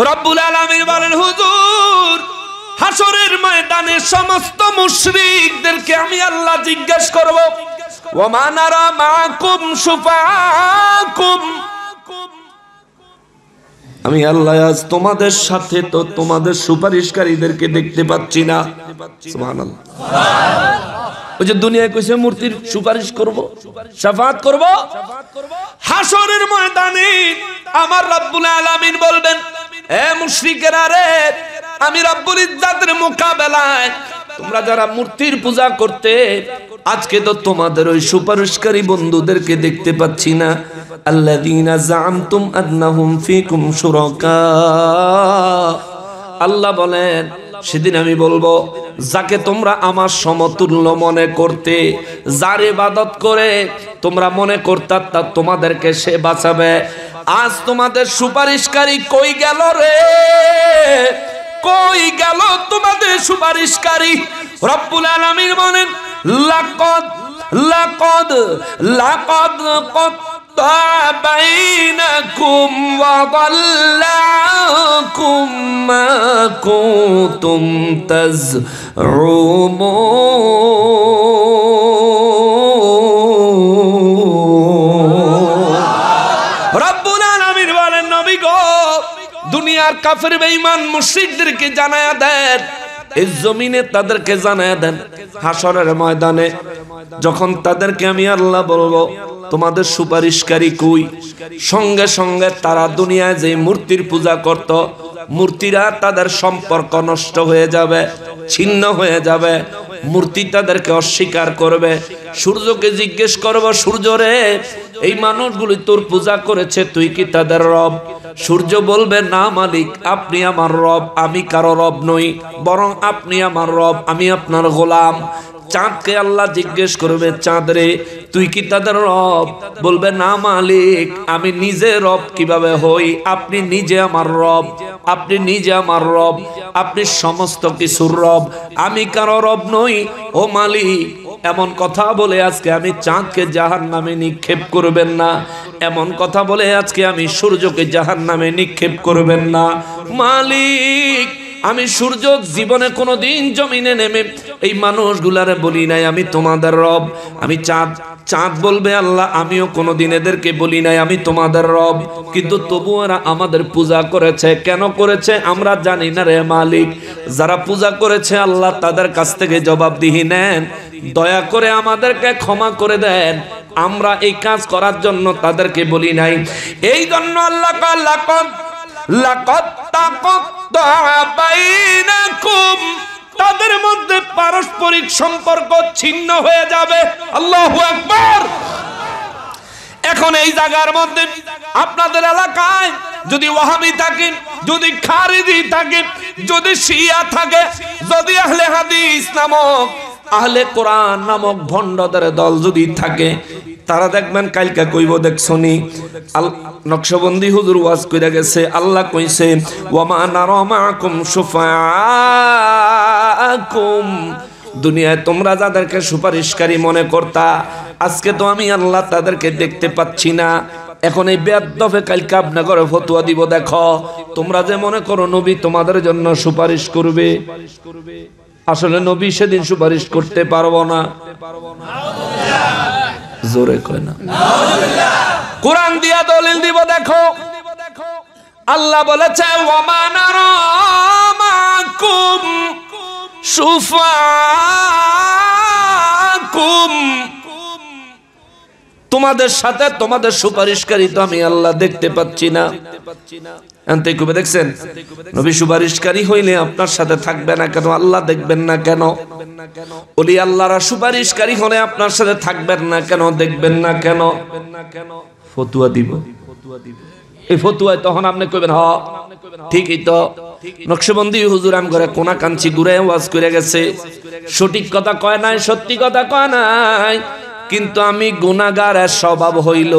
রব্বুল আলামিন বলেন, হুজুর হাসরের ময়দানে সমস্ত মুশরিকদেরকে আমি আল্লাহ জিজ্ঞেস করব, ওয়া নারা মাকুম শুফাআকুম, আমি আল্লাহ আজ তোমাদের সাথে তো তোমাদের সুপারিশকারীদেরকে দেখতে পাচ্ছি না। সুবহানাল্লাহ। ওই যে দুনিয়ায় কইছে মূর্তির সুপারিশ করব, শাফাআত করব, হাসরের ময়দানে আমার রব্বুল আলামিন বলবেন, এ মুশরিকেরা রে, আমি রব্বুল ইজ্জতের মোকাবেলায় তোমরা যারা মূর্তির পূজা করতে, আজকে তো তোমাদের ওই সুপারিশকারী বন্ধুদেরকে দেখতে পাচ্ছি না। আল্লাযীনা জামতুম আন্নাহুম ফীকুম শুরাকা। আল্লাহ বলেন, সেদিন আমি বলবো, যাকে তোমরা আমার সমতুল্য মনে করতে, যার ইবাদত করে তোমরা মনে করতা তা তোমাদেরকে সে বাঁচাবে, আজ তোমাদের সুপারিশকারী কই গেল রে? কই গেল তোমাদের সুপারিশকারী? রব্বুল আলামিন বলেন, লাকাদ লাকাদ লাকাদ بينكم وضل عنكم ما كنتم تزعمون রব্বুল আলামিন বলেন নবী গো দুনিয়ার কাফের বেঈমান মুশরিকদেরকে জানায়া দেন এই জমিনে তাদেরকে জানায়া দেন হাসরের ময়দানে যখন তাদেরকে আমি আল্লাহ বলবো তোমাদের সুপারিশকারী কই সঙ্গে সঙ্গে তারা দুনিয়ায় যে মূর্তির পূজা করত মূর্তিরা তাদের সম্পর্ক নষ্ট হয়ে যাবে ছিন্ন হয়ে যাবে মূর্তি তাদেরকে অস্বীকার করবে সূর্যকে জিজ্ঞেস করব সূর্য রে এই মানুষগুলি তোর পূজা করেছে তুই কি তাদের রব সূর্য বলবে না মালিক আপনি আমার রব আমি কারো রব নই বরং আপনি আমার রব আমি আপনার গোলাম চাঁদকে আল্লাহ জিজ্ঞেস করবে চাঁদ রে তুই কি তাদের রব বলবে না মালিক আমি নিজে রব কিভাবে হই আপনি নিজে আমার রব আপনি নিজে আমার রব আপনি সমস্ত কিছুর রব আমি কারো রব নই ও মালিক এমন কথা বলে আজকে আমি চাঁদকে জাহান্নামে নিক্ষেপ করবেন না এমন কথা বলে আজকে আমি সূর্যকে জাহান্নামে নিক্ষেপ করবেন না মালিক আমি সূর্য জীবনে কোনোদিন জমিনে নেমে এই মানুষগুলারে বলি নাই আমি তোমাদের রব আমি চাঁদ বলবে আল্লাহ আমিও কোনোদিন এদেরকে বলি নাই আমি তোমাদের রব কিন্তু তবু এরা আমাদের পূজা করেছে কেন করেছে আমরা জানি না রে মালিক যারা পূজা করেছে আল্লাহ তাদের কাছ থেকে জবাবদিহি নেন দয়া করে আমাদেরকে ক্ষমা করে দেন আমরা এই কাজ করার জন্য তাদেরকে বলি নাই এই জন্য আল্লাহ লাকাদ তাকাত্তা বাইনাকুম তাদের মধ্যে পারস্পরিক সম্পর্ক ছিন্ন হয়ে যাবে আল্লাহু আকবার এখন এই জায়গার মধ্যে আপনাদের এলাকায় যদি ওয়াহাবি থাকে যদি খারিজি থাকে যদি শিয়া থাকে যদি আহলে হাদিস নামক আহলে কোরআন নামক ভণ্ডদের দল যদি থাকে তারা দেখবেন কালকা কইব দেখছনি নকশবন্দি হুজুর ওয়াজ কইরা গেছে আল্লাহ কইছে ওয়া মা নারা মাকুম শুফাআকুম দুনিয়ায় তোমরা যাদেরকে সুপারিশকারী মনে করতা আজকে তো আমি আল্লাহ তাদেরকে দেখতে পাচ্ছি না এখন এই বেয়াদবে কালকা আপনাদের ফতোয়া দিব দেখো তোমরা যে মনে করো নবী তোমাদের জন্য সুপারিশ করবে আসলে নবী সেদিন সুপারিশ করতে পারবো না জোরে কয় না কোরআন দিয়া দলিল দিব দেখো আল্লাহ বলেছে ওয়া মা নারা মাকুম শুফাআকুম তোমাদের সাথে তোমাদের সুপারিশকারী তো আমি আল্লাহ দেখতে পাচ্ছি না এনতে কবে দেখছেন নবী সুপারিশকারী হইলে আপনার সাথে থাকবে না কেন আল্লাহ দেখবেন না কেন ওলি আল্লাহরা সুপারিশকারী হলে আপনার সাথে থাকবেন না কেন দেখবেন না কেন ফতোয়া দিব এই ফতোয়ায় তখন আপনি কইবেন হ ঠিকই তো নকশবন্দি হুজুর আম করে কোনা কাঞ্চি ঘুরে ওয়াজ করে গেছে সঠিক কথা কয় নাই সত্যি কথা কয় নাই কিন্তু আমি গুনাহগারের স্বভাব হইল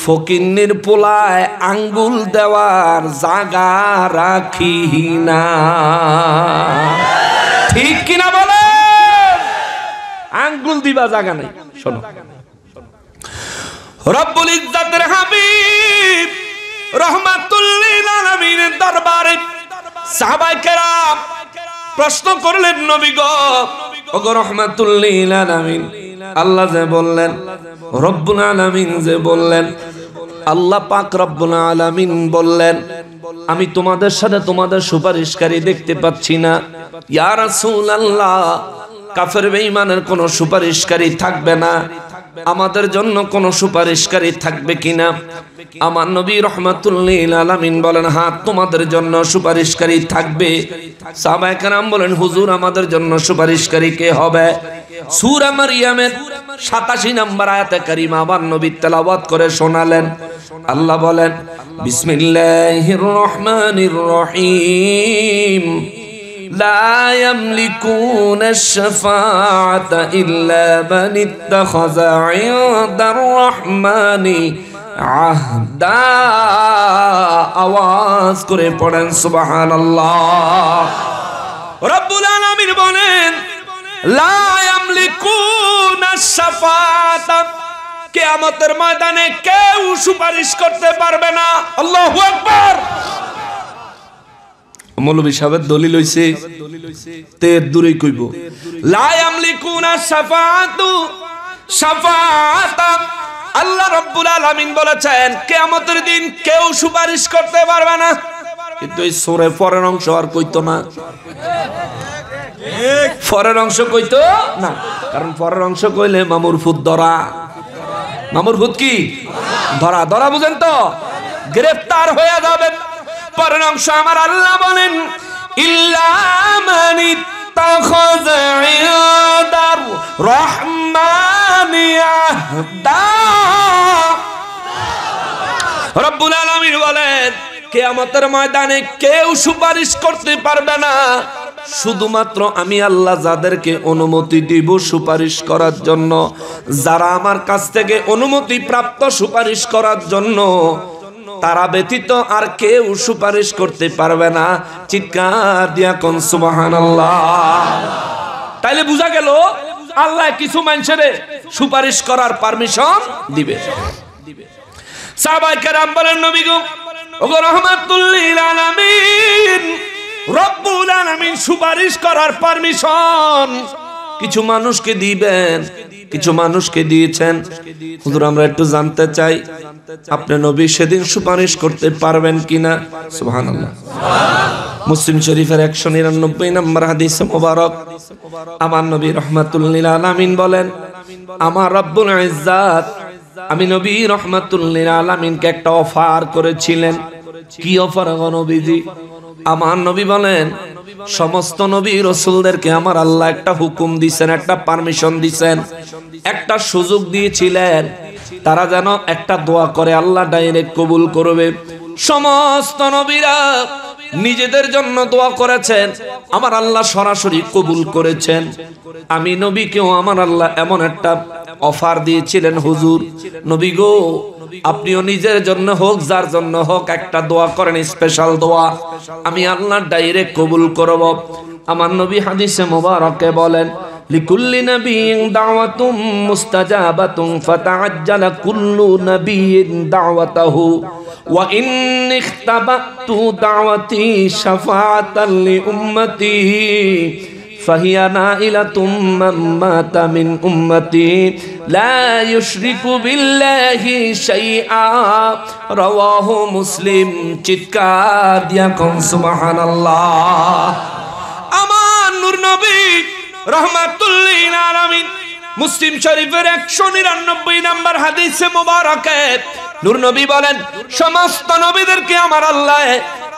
ফকিন্নির পোলায় আঙ্গুল দেওয়ার জায়গা রাখি না ঠিক কিনা বলে আঙ্গুল দিবা জায়গা নাই শোনো রব্বুল ইজ্জতের হাবিব রাহমাতুল লিল আলামিনের দরবারে সাহাবায়ে কেরাম প্রশ্ন করলেন নবী গো ওগো রাহমাতুল লিল আলামিন আল্লাহ যে বললেন রব্বুল আলামিন যে বললেন আল্লাহ পাক রব্বুল আলামিন বললেন আমি তোমাদের সাথে তোমাদের সুপারিশকারী দেখতে পাচ্ছি না ইয়া রাসূলুল্লাহ কাফের বেঈমানের কোনো সুপারিশকারী থাকবে না আমাদের জন্য কোনো সুপারিশকারী থাকবে কিনা আমার নবী রাহমাতুল লিল আলামিন বলেন হ্যাঁ তোমাদের জন্য সুপারিশকারী থাকবে সাহাবায়ে কেরাম বলেন হুজুর আমাদের জন্য সুপারিশকারী কে হবে সূরা মারইয়ামের 87 নম্বর আয়াতে কারিমা আমার নবী তেলাওয়াত করে শোনালেন আল্লাহ বলেন বিসমিল্লাহির রহমানির রহিম لا يملكون الشفاعة إلا من اتخذ عند الرحمن عهدا আওয়াজ করে পড়েন সুবহানাল্লাহ রব্বুল আলামিন বলেন লা ইয়ামলিকুনা শাফাআতা কিয়ামতের ময়দানে কেউ সুপারিশ করতে পারবে না। আল্লাহু আকবার। মৌলভী সাহেবের দলিল হইছে তে দূরেই কইব লা ইয়ামলিকুনা শাফাআতু শাফাআতা। আল্লাহ রাব্বুল আলামিন বলেছেন কিয়ামতের দিন কেউ সুপারিশ করতে পারবে না। কিন্তু এই সূরা পরের অংশ আর কইতো না, পরের অংশ কইতো না, কারণ পরের অংশ কইলে মামুর ফুত ধরা। মামুর ফুত কি ধরা? ধরা বুঝেন তো, গ্রেফতার হয়ে যাবে। পরের অংশ আমার আল্লাহ বলেন ইল্লা মান ইত্তাখাযা ইনদার রহমানি আহদা। রব্বুল আলামিন বলেন কিয়ামতের ময়দানে কেউ সুপারিশ করতে পারবে না, শুধুমাত্র আমি আল্লাহ যাদেরকে অনুমতি দিব সুপারিশ করার জন্য, যারা আমার কাছ থেকে অনুমতি প্রাপ্ত সুপারিশ করার জন্য, তারা ব্যতীত আর কেউ সুপারিশ করতে পারবে না। চিৎকার দিয়া কোন সুবহানাল্লাহ। তাইলে বুঝা গেল আল্লাহ কিছু মানুষের সুপারিশ করার পারমিশন দিবে। সাহাবায়ে কেরাম বলেন নবী গো ওগো রাহমাতুল লিল আলামিন, রব্বুল আলামিন সুপারিশ করার পারমিশন কিছু মানুষকে দিবেন, কিছু মানুষকে দিয়েছেন। হুজুর আমরা একটু জানতে চাই আপনি নবী সেদিন সুপারিশ করতে পারবেন কিনা? সুবহানাল্লাহ। মুসলিম শরীফের 199 নম্বর হাদিসে মোবারক আমার নবী রাহমাতুল লিল আলামিন বলেন আমার রব্বুল ইজ্জাত আমি নবী রাহমাতুল লিল আলামিনকে একটা অফার করেছিলেন। কি অফার গো নবীজি? আমার নবী বলেন সমস্ত নবী রাসূলদেরকে আমার আল্লাহ একটা হুকুম দিবেন, একটা পারমিশন দিবেন, একটা সুযোগ দিয়েছিলেন, তারা যেন একটা দোয়া করে আল্লাহ ডাইরেক্ট কবুল করবে। সমস্ত নবীরা নিজেদের জন্য দোয়া করেছেন, আমার আল্লাহ সরাসরি কবুল করেছেন। আমি নবীকেও আমার আল্লাহ এমন একটা অফার দিয়েছিলেন, হুজুর নবী গো আপনিও নিজের জন্য হোক যার জন্য হোক একটা দোয়া করেন, স্পেশাল দোয়া, আমি আল্লাহ ডাইরেক্ট কবুল করব। আমার নবী হাদিসে মোবারকে বলেন লিকুল্লি নাবিয়্যিন দাওয়াতুম মুস্তাজাবাতুন ফাতাআজ্জালা কুল্লু নাবিয়্যিন দাওয়াতাহু ওয়া ইন্নী ইখতাবাতু দাওয়াতি শাফাআতাল লি উম্মতি ফাহিয়া নাইলাতুম মান মাতা মিন উম্মতি লা ইউশরিকু বিল্লাহি শাইআ। রাওয়াহু মুসলিম। চিৎকার দিয়া কোন সুবহানাল্লাহ। আমার নূর নবী রাহমাতুল লিল আলামিন মুসলিম শরীফের 199 নম্বর হাদিসে মোবারকে নূর নবী বলেন সমস্ত নবীদেরকে আমার আল্লাহ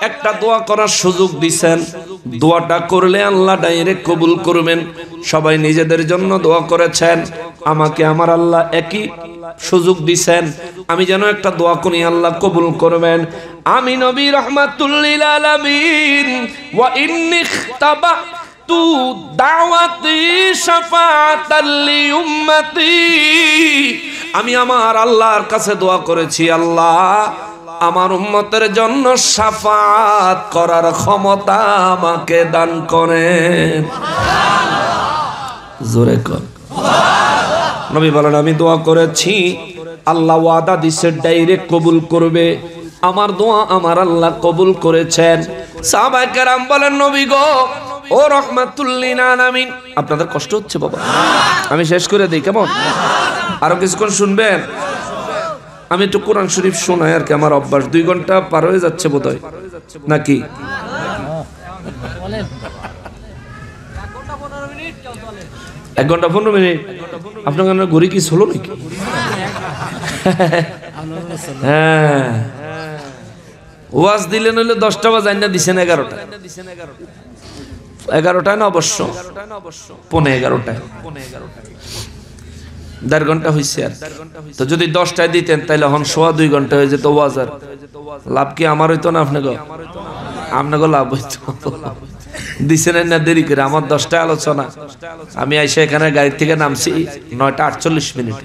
একটা দোয়া করার সুযোগ দিবেন, দোয়াটা করলে আল্লাহ ডাইরেক্ট কবুল করবেন। সবাই নিজেদের জন্য দোয়া করেছেন, আমাকে আমার আল্লাহ একই সুযোগ দিবেন, আমি যেন একটা দোয়া করি আল্লাহ কবুল করবেন। আমি নবী রাহমাতুল লিল আলামিন ওয়া ইন্নী ইখতাবাতু দাওয়াতি শাফাআতাল লি উম্মতি, আমি আমার আল্লাহর কাছে দোয়া করেছি আল্লাহ আমার উম্মতের জন্য শাফাআত করার ক্ষমতা আমাকে দান করেন। জোরে কর নবী বলেন আমি দোয়া করেছি, আল্লাহ ওয়াদা দিছে ডাইরেক্ট কবুল করবে। আমার দোয়া আমার আল্লাহ কবুল করেছেন। সাহাবায়ে কেরাম বলেন নবী গো ও রাহমাতুল লিল আলামিন, আপনাদের কষ্ট হচ্ছে বাবা, আমি শেষ করে দেই কেমন? আরো কিছুক্ষণ শুনবেন? আমি একটু কোরআন শরীফ শোনাই আর কি, আমার অভ্যাস। 2 ঘন্টা পার হয়ে যাচ্ছে বোধহয় নাকি? 1 ঘন্টা 15 মিনিট। আপনার ঘড়ি কি ছিল নাকি? হ্যাঁ ওয়াজ দিলেন হইলে 10টা বাজায় না দিছেন 11টা। 11টায় না অবশ্য 11:15 1.5 ঘন্টা হয়েছে। আর তো যদি 10টায় দিতেন তাহলে এখন 2.25 ঘন্টা হয়ে যেত ওয়াজ। আর লাভ কি আমার হইতো না আপনাকে? আপনাকে লাভ হইতো। দিছেন না দেরি করে, আমার 10টায় আলোচনা, আমি আইসা এখানে গাড়ি থেকে নামছি 9:48,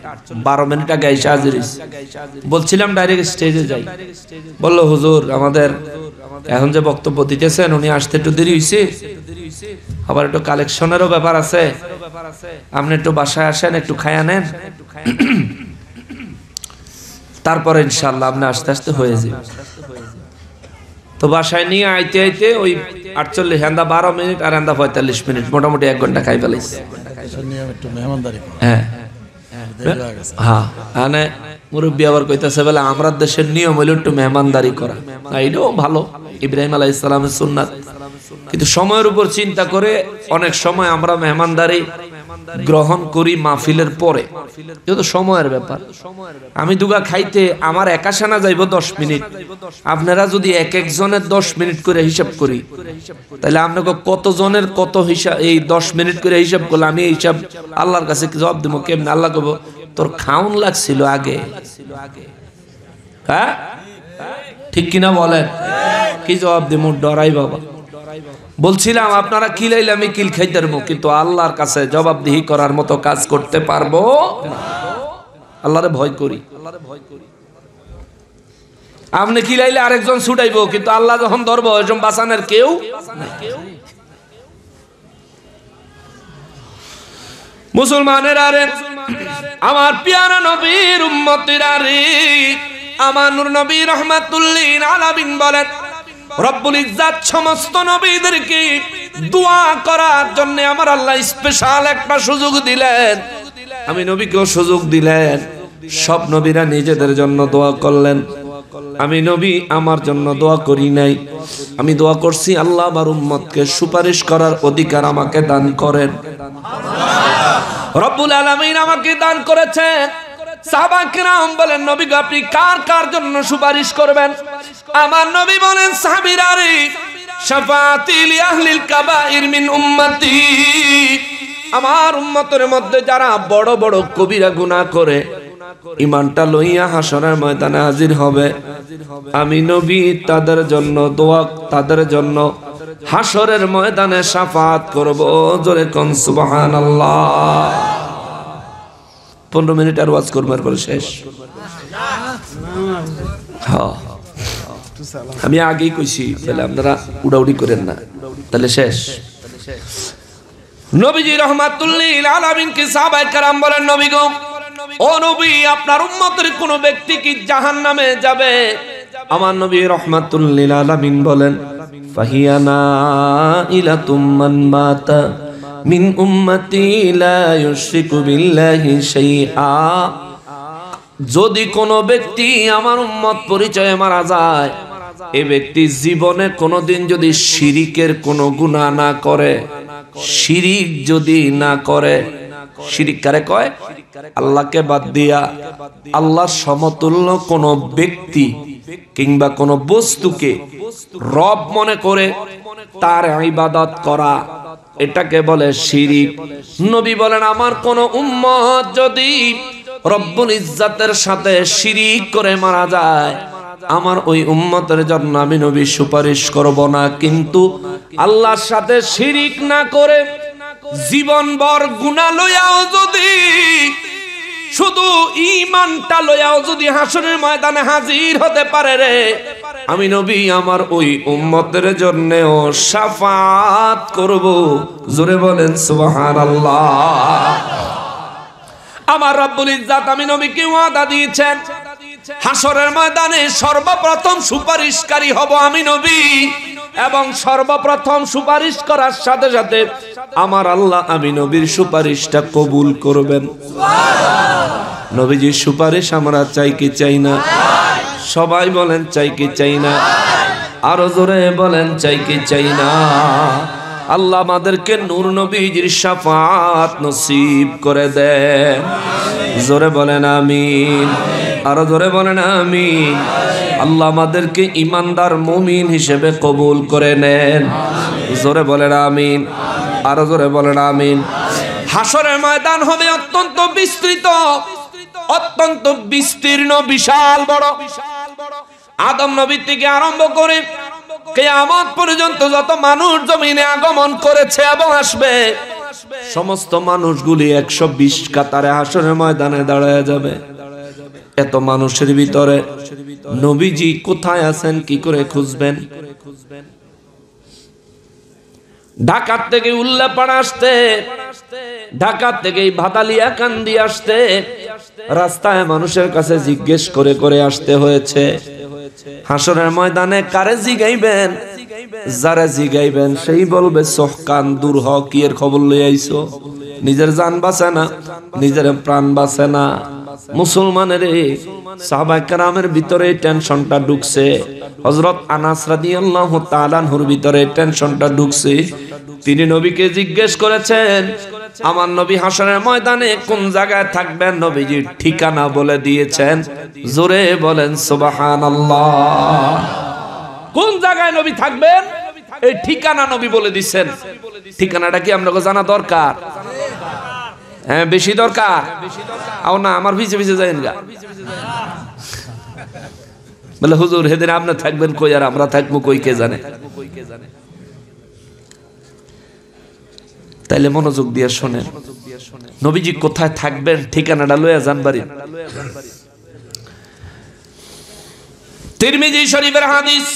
12 মিনিট আগে আইসা হাজির হইছি। বলছিলাম ডাইরেক্ট স্টেজে যাই, বললো হুজুর আমাদের এখন যে বক্তব্য দিতেছেন উনি আসতে একটু দেরি হয়েছে, আবার একটু কালেকশনেরও ব্যাপার আছে, আপনি একটু বাসায় আসেন একটু খায়া নেন। তারপরে ইনশাআল্লাহ আপনি আস্তে আস্তে হয়ে যাবে। তো বাসায় নিয়ে আইতে আইতে ওই 48 হেন্দা 12 মিনিট আর হেন্দা 45 মিনিট, মোটামুটি 1 ঘন্টা খাই ফেলাইছে। হ্যাঁ হ্যাঁ, মানে মুরব্বী আবার কইতাছে বলে আমরা দেশের নিয়ম হইল একটু মেহমানদারি করা, এটাও ভালো, ইব্রাহিম আলাইহিস সালামের সুন্নাত। কিন্তু সময়ের উপর চিন্তা করে অনেক সময় আমরা মেহমানদারি গ্রহণ করি মাহফিলের পরে, যেহেতু সময়ের ব্যাপার। আমি দুগা খাইতে আমার একাশানা যাইব 10 মিনিট, আপনারা যদি এক একজনের 10 মিনিট করে হিসাব করি তাহলে আপনাকে কত জনের কত হিসাব, এই 10 মিনিট করে হিসাব করলে আমি এই হিসাব আল্লাহর কাছে জবাব দেবো কেমন? আল্লাহ কব তোর খাউন লাগছিল আগে, হ্যাঁ ঠিক কিনা বলেন? কি জবাব দেবো? ডরাই বাবা। বলছিলাম আপনারা কিলাইলে আমি কিল খাইতে পারবো, কিন্তু আল্লাহর কাছে জবাবদিহি করার মতো কাজ করতে পারবো না। আল্লাহরে ভয় করি। আপনি কিলাইলে আরেকজন ছুটাইবো, কিন্তু আল্লাহ যখন ধরবো এরকম বাঁচানোর কেউ নাই। মুসলমানের আরে আমার পিয়ারা নবীর উম্মতেরা রে, আমার নূর নবী রাহমাতুল লিল আলামিন বলেন রব্বুল ইজ্জাত সমস্ত নবীদেরকে দোয়া করার জন্য আমার আল্লাহ স্পেশাল একটা সুযোগ দিলেন। আমি নবীকেও সুযোগ দিলেন। সব নবীরা নিজেদের জন্য দোয়া করলেন, আমি নবী আমার জন্য দোয়া করি নাই। আমি দোয়া করছি আল্লাহ আমার উম্মতকে সুপারিশ করার অধিকার আমাকে দান করেন। রব্বুল আলামিন আমাকে দান করেছেন। সাহাবা কিরাম বলেন নবী গো আপনি কার কার জন্য সুপারিশ করবেন? আমার নবী বলেন সাহাবীরা রে, শাফাআতি লি আহলিল কাবাইর মিন উম্মতি, আমার উম্মতের মধ্যে যারা বড় বড় কবিরা গুনাহ করে ঈমানটা লইয়া হাসরের ময়দানে হাজির হবে, আমি নবী তাদের জন্য দোয়া, তাদের জন্য হাসরের ময়দানে শাফাআত করব। জোরে কোন সুবহানাল্লাহ। 15 মিনিট আর ওয়াজ করবার পরে শেষ। হ্যাঁ আমি আগেই কইছি, তাহলে আপনারা উড়াউড়ি করেন না, তাহলে শেষ। নবীজি রাহমাতুল লিল আলামিন কে সাহাবায়ে কেরাম বলেন নবী গো, ও নবী আপনার উম্মতের কোন ব্যক্তি কি জাহান্নামে যাবে? আমার নবী রাহমাতুল লিল আলামিন বলেন ফাহিয়ানা ইলাতুম মান মাতা মিন উম্মতি লা ইউশরিকু বিল্লাহি শাইআ, যদি কোন ব্যক্তি আমার উম্মত পরিচয়ে মারা যায়, এই ব্যক্তি জীবনে কোনোদিন যদি শিরিকের কোনো গুনাহ না করে, শিরিক যদি না করে, শিরিক কারে কয়? আল্লাহকে বাদ দিয়া আল্লাহর সমতুল্য কোন ব্যক্তি কিংবা কোন বস্তুকে রব মনে করে তার ইবাদত করা, এটাকে বলে শিরিক। নবী বলেন আমার কোন উম্মত যদি রব্বুল ইজ্জাতের সাথে শিরিক করে মারা যায়, আমার ওই উম্মতের জন্য আমি নবী সুপারিশ করব না। কিন্তু আল্লাহর সাথে শিরিক না করে জীবনভর গুনাহ লইয়াও যদি, শুধু ঈমানটা লইয়াও যদি হাসরের ময়দানে হাজির হতে পারে রে, আমি নবী আমার ওই উম্মতের জন্যও শাফাআত করব। জোরে বলেন সুবহানাল্লাহ। আমার রব্বুল ইজ্জাত আমি নবীকে ওয়াদা দিয়েছেন হাসরের ময়দানে সর্বপ্রথম সুপারিশকারী হব আমি নবী, এবং সর্বপ্রথম সুপারিশ করার সাথে সাথে আমার আল্লাহ আমি নবীর সুপারিশটা কবুল করবেন। নবীজির সুপারিশ আমরা চাই কি চাই না? সবাই বলেন চাই কি চাই না? আরো জোরে বলেন চাই কি চাই না? আল্লাহ আমাদেরকে নূর নবীজির শাফাআত নসিব করে দেন। জোরে বলেন আমিন। আরো জোরে বলেন আমিন। আল্লাহ আমাদেরকে ঈমানদার মুমিন হিসেবে কবুল করে নেন। জোরে বলেন আমিন। আরো জোরে বলেন আমিন। হাসরের ময়দান হবে অত্যন্ত বিস্তৃত, অত্যন্ত বিস্তীর্ণ, বিশাল বড়। আদম নবী থেকে আরম্ভ করে কিয়ামত পর্যন্ত যত মানুষ জমিনে আগমন করেছে এবং আসবে, সমস্ত মানুষগুলি 120 কাতারে হাসরের ময়দানে দাঁড়ায় যাবে। এত মানুষের ভিতরে নবীজি কোথায় আছেন কি করে খুঁজবেন? ঢাকা থেকে উল্লাপাড়া আসতে, ঢাকা থেকে ভাদালিয়া কান্দি আসতে রাস্তায় মানুষের কাছে জিজ্ঞেস করে করে আসতে হয়েছে। হাসরের ময়দানে কারে জিগাইবেন? যারা জিগাইবেন সেই বলবে চোখ কান দূর হ, কি এর খবর লই আইছো? নিজের জান বাঁচে না, নিজের প্রাণ বাঁচে না। মুসলমানের সাহাবায়ে কেরামের ভিতরে টেনশনটা ঢুকছে। হযরত আনাস রাদিয়াল্লাহু তাআলা আনহুর ভিতরে টেনশনটা ঢুকছে। তিনি নবীকে জিজ্ঞেস করেছেন, আমার নবী হাসরের ময়দানে কোন জায়গায় থাকবেন? নবীজির ঠিকানা বলে দিয়েছেন। জোরে বলেন সুবহানাল্লাহ। কোন জায়গায় নবী থাকবেন এই ঠিকানা নবী বলে দিচ্ছেন। ঠিকানাটা কি আপনাকে জানা দরকার? হ্যাঁ, বেশি দরকার। আও না, আমার পিছে পিছে যাইন গা। বলে হুজুর হেদিন আপনি থাকবেন কই আর আমরা থাকবো কই, কে জানে? তাইলে মনোযোগ দিয়ে শোনেন, নবীজি কোথায় থাকবেন ঠিকানাটা লইয়া যান বাড়ি। তিরমিজি শরীফের হাদিস,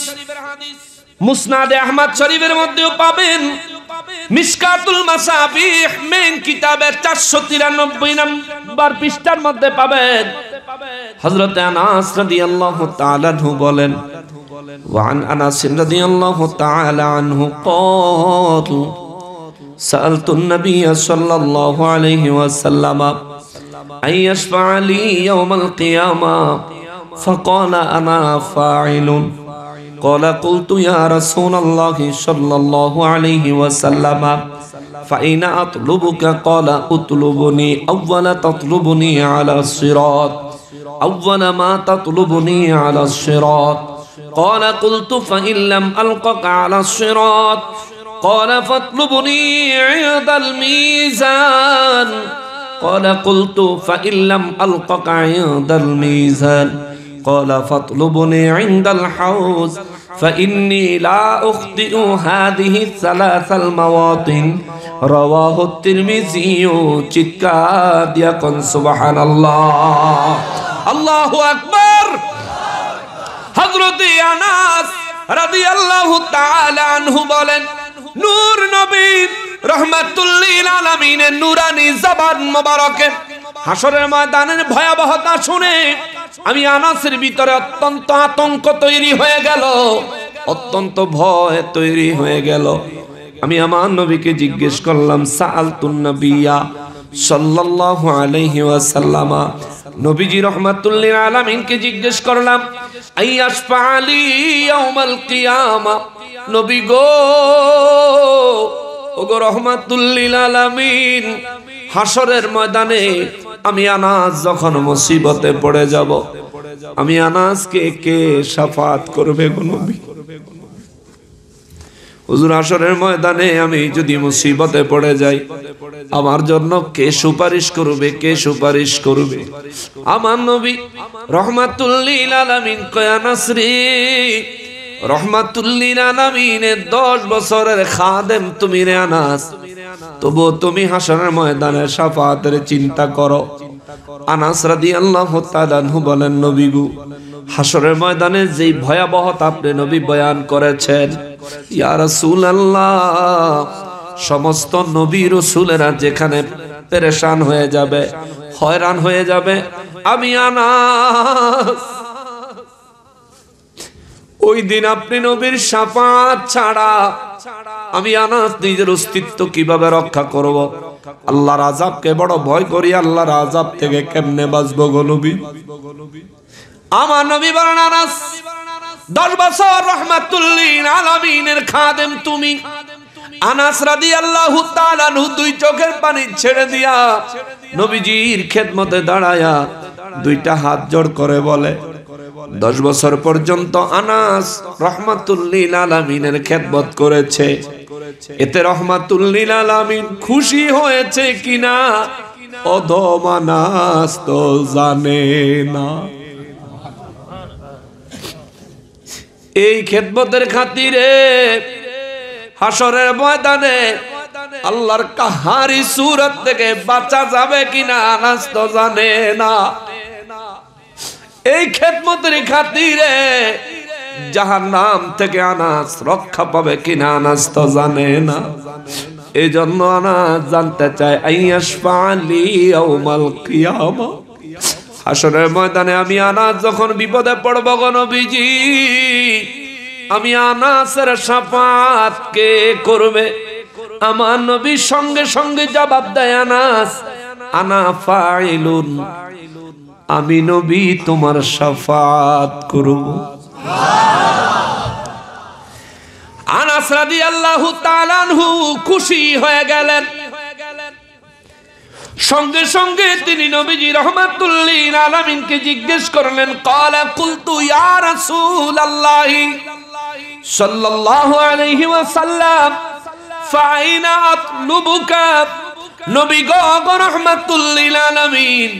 মুসনাদে আহমদ শরীফের মধ্যেও পাবেন। মিশকাতুল মাসাবিহ মেন কিতাবের 493 নম্বর পৃষ্ঠার মধ্যে পাবেন। হযরত আনাস রাদিয়াল্লাহু তাআলা আনহু বলেন, ওয়া আন আনাস রাদিয়াল্লাহু তাআলা আনহু ক্বাল সাআলতুন নবী সাল্লাল্লাহু আলাইহি ওয়াসাল্লাম আইয়াশফা লি ইয়াউমাল কিয়ামা فقال أنا فاعل قال قلت يا رسول الله صلى الله عليه وسلم فأين أطلبك قال اطلبني أول تطلبني على الصراط أول ما تطلبني على الصراط قال قلت فإن لم ألقك على الصراط قال فاطلبني عند الميزان قال قلت فإن لم ألقك عند الميزان قال فاطلبني عند الحوض فإني لا أخطئ هذه الثلاث المواطن رواه الترمذي চিৎকার দিয়া কোন সুবহানাল্লাহ। আল্লাহু আকবার। হযরত আনাস রাদিয়াল্লাহু তাআলা আনহু বলেন, নূর নবী রাহমাতুল লিল আলামিনের নূরানি জবান মোবারকে হাসরের ময়দানের ভয়াবহতা শুনে আমি আনাসের ভিতরে অত্যন্ত আতঙ্ক তৈরি হয়ে গেল, অত্যন্ত ভয় তৈরি হয়ে গেল। আমি আমার নবীকে জিজ্ঞেস করলাম, সাআলতুন নবিয়্যা সাল্লাল্লাহু আলাইহি ওয়াসাল্লাম, নবীজি রাহমাতুল লিল আলামিনকে জিজ্ঞেস করলাম, আইয়াশফা লি ইয়াউমাল কিয়ামা, নবী গো, ওগো রাহমাতুল লিল আলামিন, হাসরের ময়দানে আমি আনাস যখন মুসিবতে পড়ে যাব, আমি আনাসকে কে শাফাত করবে গো নবী? হুজুর হাসরের ময়দানে আমি যদি মুসিবতে পড়ে যাই, আমার জন্য কে সুপারিশ করবে? কে সুপারিশ করবে? আমার নবী রাহমাতুল লিল আলামিন কয়, আনাস রে, রাহমাতুল লিল আলামিনের 10 বছরের খাদেম তুমি রে আনাস, তবু তুমি হাসরের ময়দানে শাফাতের চিন্তা করো। আনাস রাদিয়াল্লাহু তাআলা আনহু বলেন, নবী গো, হাসরের ময়দানে যেই ভয়াবহতা আপনি নবী বয়ান করেছেন, ইয়া রাসূলুল্লাহ, সমস্ত নবী রাসূলেরা যেখানে পেরেশান হয়ে যাবে, হয়রান হয়ে যাবে, আমি আনাস ওই দিন আপনি নবীর শাফাত ছাড়া আমি আনাস নিজের অস্তিত্ব কিভাবে রক্ষা করব? আল্লাহর আযাবকে বড় ভয় করি, আল্লাহর আযাব থেকে কেমনে বাঁচবো গো নবী? আমার নবী বলেন, আনাস 10 বছর রাহমাতুল লিল আলামিনের খাদেম তুমি। আনাস রাদিয়াল্লাহু তাআলা আনহু 2 চোখের পানি ছেড়ে দিয়া নবীজির খেদমতে দাঁড়ায়া 2টা হাত জোড় করে বলে, 10 বছর পর্যন্ত আনাস রাহমাতুল লিল আলামিনের খেদমত করেছে, এতে রাহমাতুল লিল আলামিন খুশি হয়েছে কিনা অধম আনাস তো জানে না। এই খেদমতের খাতিরে হাসরের ময়দানে আল্লাহর কাহারি সূরত থেকে বাঁচা যাবে কিনা আনাস তো জানে না। এই খেদমতের খাতিরে জাহান্নাম থেকে আনাস রক্ষা পাবে কিনা আনাস তো জানে না। এই জন্য আনাস জানতে চায়, আইয়াশফা লি ইয়াউমাল কিয়ামা, হাসরের ময়দানে আমি আনাস যখন বিপদে পড়ব গো নবীজি, আমি আনাসের শাফাত কে করবে? আমার নবী সঙ্গে সঙ্গে জবাব দেয়, আনাস আনা ফাইলুন, আমি নবী তোমার শাফাত করব। আনাস রাদিয়াল্লাহু তাআলা আনহু খুশি হয়ে গেলেন। সঙ্গে সঙ্গে তিনি নবীজি রাহমাতুল লিল আলামিনকে জিজ্ঞেস করলেন, ক্বালা কুলতু ইয়া রাসূলুল্লাহি সাল্লাল্লাহু আলাইহি ওয়াসাল্লাম ফাইনা আতলুবুকা। নবী গো রাহমাতুল লিল আলামিন,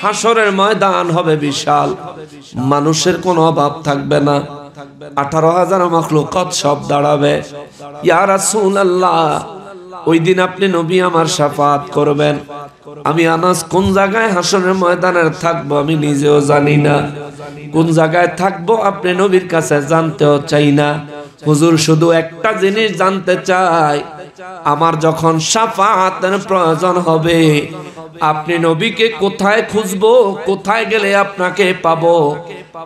হাসরের ময়দান হবে বিশাল, মানুষের কোনো অভাব থাকবে না, 18,000 মাখলুকাত সব দাঁড়াবে। ইয়া রাসূলুল্লাহ, ওই দিন আপনি নবী আমার শাফাত করবেন। আমি আনাস কোন জায়গায় হাসরের ময়দানে থাকবো আমি নিজেও জানি না, কোন জায়গায় থাকবো আপনি নবীর কাছে জানতেও চাই না। হুজুর শুধু একটা জিনিস জানতে চাই, আমার যখন শাফাতের প্রয়োজন হবে আপনি নবীকে কোথায় খুঁজবো, কোথায় গেলে আপনাকে পাবো,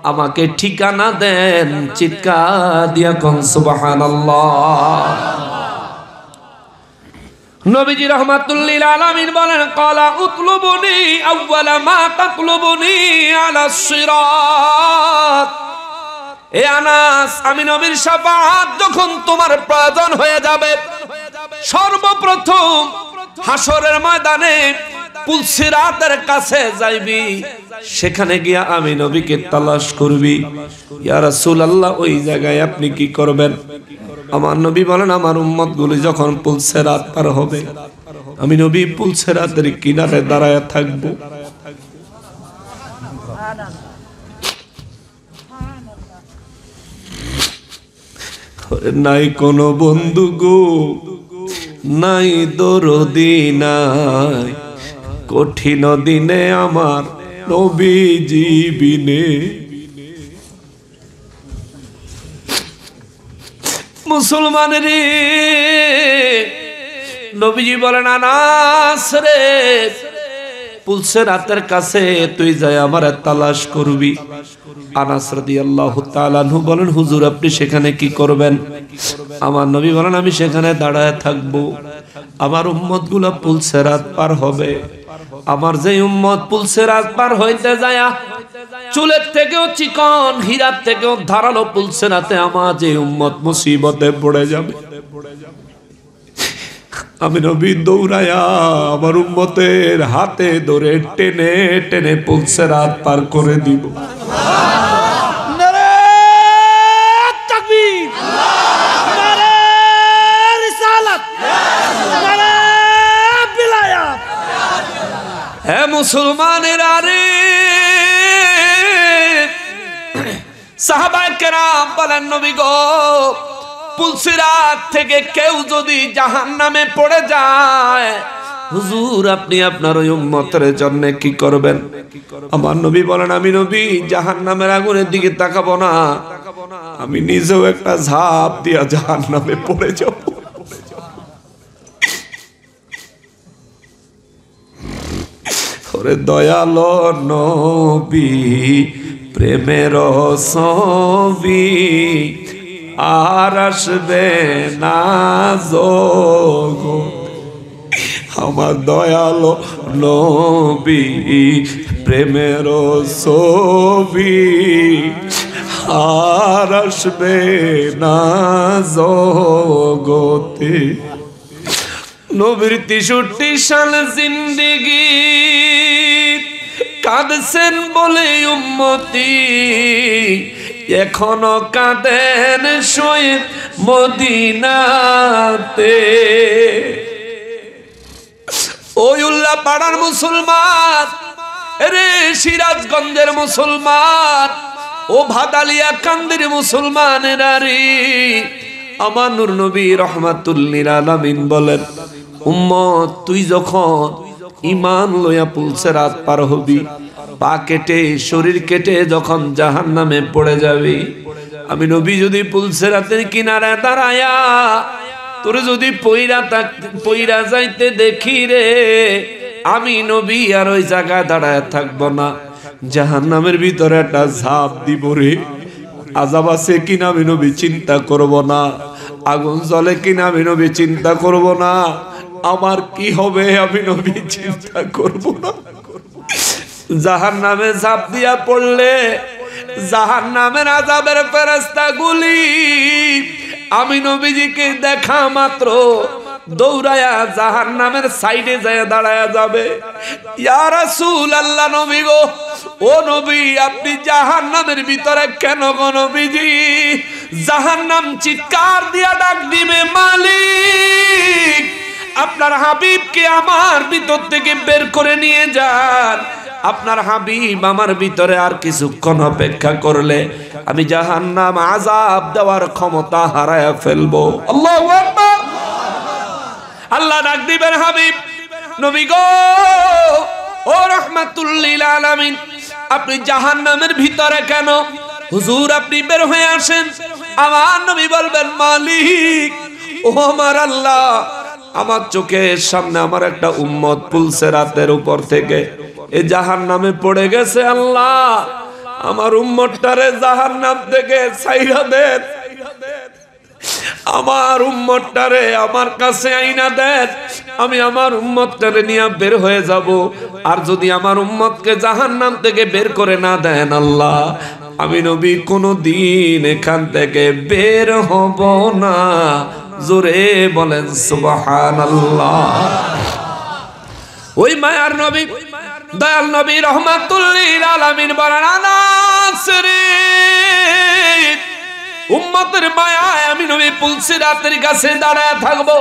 আমাকে ঠিকানা দেন। চিৎকার দিয়া কোন সুবহানাল্লাহ। নবীজি রাহমাতুল লিল আলামিন বলেন, ক্বালা উতলুবুনি আউয়ালা মা তাতলুবুনি আলাস সিরাত। এ আনাস, আমি নবীর শাফাত যখন তোমার প্রয়োজন হয়ে যাবে, সর্বপ্রথম হাসরের ময়দানে পুলসিরাতের কাছে যাইবি, সেখানে গিয়া আমি নবীকে তালাশ করবি। ইয়া রাসূলুল্লাহ, ওই জায়গায় আপনি কি করবেন? আমার নবী বলেন, আমার উম্মতগুলি যখন পুলসিরাত পার হবে আমি নবী পুলসিরাতের কিনারে দাঁড়ায় থাকব। নাই কোনো বন্ধু গো, নাই দরদি নাই, কঠিন দিনে আমার নবীজি বিনে। মুসলমান রে, নবীজি বলেন, আনাস রে, পুলসিরাতের কাছে তুই যাই আমার তালাশ করবি। আনাস রাদিয়াল্লাহু তাআলা আনহু বলেন, হুজুর আপনি সেখানে কি করবেন? আমার নবী বলেন, আমি সেখানে দাঁড়ায় থাকবো, আমার উম্মতগুলো পুলসিরাত পার হবে। আমার যে উম্মত পুলসিরাত পার হইতে যায় চুলের থেকেও চিকন, হীরার থেকেও ধারালো পুলসিরাতে আমার যে উম্মত মুসিবতে পড়ে যাবে, আমি নবী দৌড়ায়া আমার উম্মতের হাতে ধরে টেনে টেনে পুলসিরাত পার করে দিব। নারে তাকবীর, নারে রিসালাত, নারে বিলায়াত। হে মুসলমানেরা রে, সাহাবায়ে কেরাম বলেন, নবী গো পুলসিরাত থেকে কেউ যদি জাহান্নামে পড়ে যায়, হুজুর আপনি আপনার ওই উম্মতের জন্য কি করবেন? আমার নবী বলেন, আমি নবী জাহান্নামের আগুনের দিকে তাকাবো না, আমি নিজেও একটা ঝাঁপ দিয়া জাহান্নামে পড়ে যাব। ওরে দয়ালো নবী, প্রেমের ছবি আর আসবে না জগৎ। আমার দয়ালো নবী, প্রেমের ছবি আর আসবে না জগতে। নবীর 63 সাল জিন্দেগি কাঁদছেন বলে উম্মতি, এখনো কাঁদেন শোয়েব মদিনাতে। ওই উল্লাহ পাড়ার মুসলমান রে, সিরাজগঞ্জের মুসলমান, ও ভাদালিয়া কান্দির মুসলমানেরা রে, আমার নূর নবী রাহমাতুল লিল আলামিন বলেন, উম্মত তুই যখন ঈমান লইয়া পুলসিরাত পার হবি, পা কেটে শরীর কেটে যখন জাহান্নামে পড়ে যাবি, আমি নবী যদি পুলসিরাতের কিনারে দাঁড়ায়া তোরে যদি পইরা যাইতে দেখি রে, আমি নবী আর ওই জায়গায় দাঁড়ায় থাকবো না, জাহান্নামের ভিতরে একটা ঝাঁপ দিব রে, আযাব আছে কিনা আমি নবী চিন্তা করব না, আগুন জ্বলে কিনা আমি নবী চিন্তা করব না, আমার কি হবে আমি নবী চিন্তা করব না। জাহান্নামে ঝাঁপ দিয়া পড়লে জাহান্নামের আযাবের ফেরেশতাগুলি আমি নবীজিকে দেখা মাত্র দৌড়ায়া জাহান্নামের সাইডে যায় দাঁড়ায়া যাবে। ইয়া রাসূলুল্লাহ, নবী গো, ও নবী, আপনি জাহান্নামের ভিতরে কেন গো নবীজি? জাহান্নাম চিৎকার দিয়া ডাক দিবে, মালিক আপনার হাবিবকে আমার ভিতর থেকে বের করে নিয়ে যান। আপনার হাবিব আমার ভিতরে আর কিছুক্ষণ অপেক্ষা করলে আমি জাহান্নাম আযাব দেওয়ার ক্ষমতা হারায়া ফেলবো। আল্লাহু আকবার। আল্লাহ ডাক দিবেন, হাবিব নবী গো, ও রাহমাতুল লিল আলামিন, আপনি জাহান্নামের ভিতরে কেন? হুজুর আপনি বের হয়ে আসেন। আমার নবী বলবেন, মালিক ও আমার আল্লাহ, আমার চোখের সামনে আমার একটা উম্মত পুলসিরাতের উপর থেকে এই জাহান্নামে পড়ে গেছে। আল্লাহ আমার উম্মতটারে জাহান্নাম থেকে ছাইরা দেন, আমার উম্মতটারে আমার কাছে আইনা দেন, আমি আমার উম্মতটারে নিয়ে বের হয়ে যাব। আর যদি আমার উম্মতকে জাহান্নাম থেকে বের করে না দেন আল্লাহ, আমি নবী কোনদিন এখান থেকে বের হব না। জোরে বলেন সুবহানাল্লাহ। ওই মায়ার নবী, দয়াল নবী রহমাতুল লিল আলামিন বলেন, আনাস রে, উম্মতের মায়ায় আমি নবী পুলসিরাতের কাছে দাঁড়ায় থাকবো।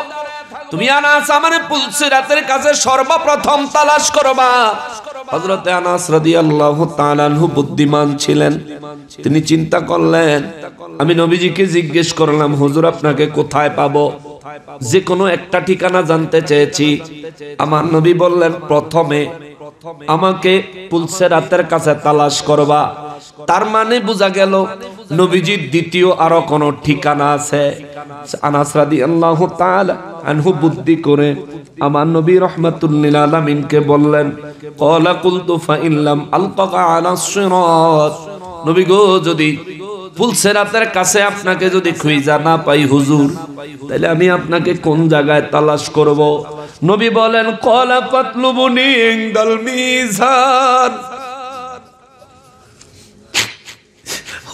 তুমি আনাস আমার পুলসিরাতের কাছে সর্বপ্রথম তালাশ করবা। হযরতে আনাস রাদিয়াল্লাহু তাআলা আনহু বুদ্ধিমান ছিলেন। তিনি চিন্তা করলেন, আমি নবীজিকে জিজ্ঞেস করলাম, হুজুর আপনাকে কোথায় পাবো? যে কোনো একটা ঠিকানা জানতে চেয়েছি। আমার নবী বললেন, প্রথমে আমাকে পুলসিরাতের কাছে তালাশ করবা। তার মানে বোঝা গেল নবীজির দ্বিতীয় আরো কোন ঠিকানা আছে। আনাস রাদিয়াল্লাহু তাআলা আনহু বুদ্ধি করে আমার নবী রাহমাতুল লিল আলামিনকে বললেন, ক্বালা কুলতু ফা ইল্লাম আলতাকা আলা সিরাত, নবী গো, যদি পুলসিরাতের কাছে আপনাকে যদি খুঁজা না পাই হুজুর, তাহলে আমি আপনাকে কোন জায়গায় তালাশ করব? নবী বলেন, ক্বালা ফাতলুবুনি ইনদাল মিজান।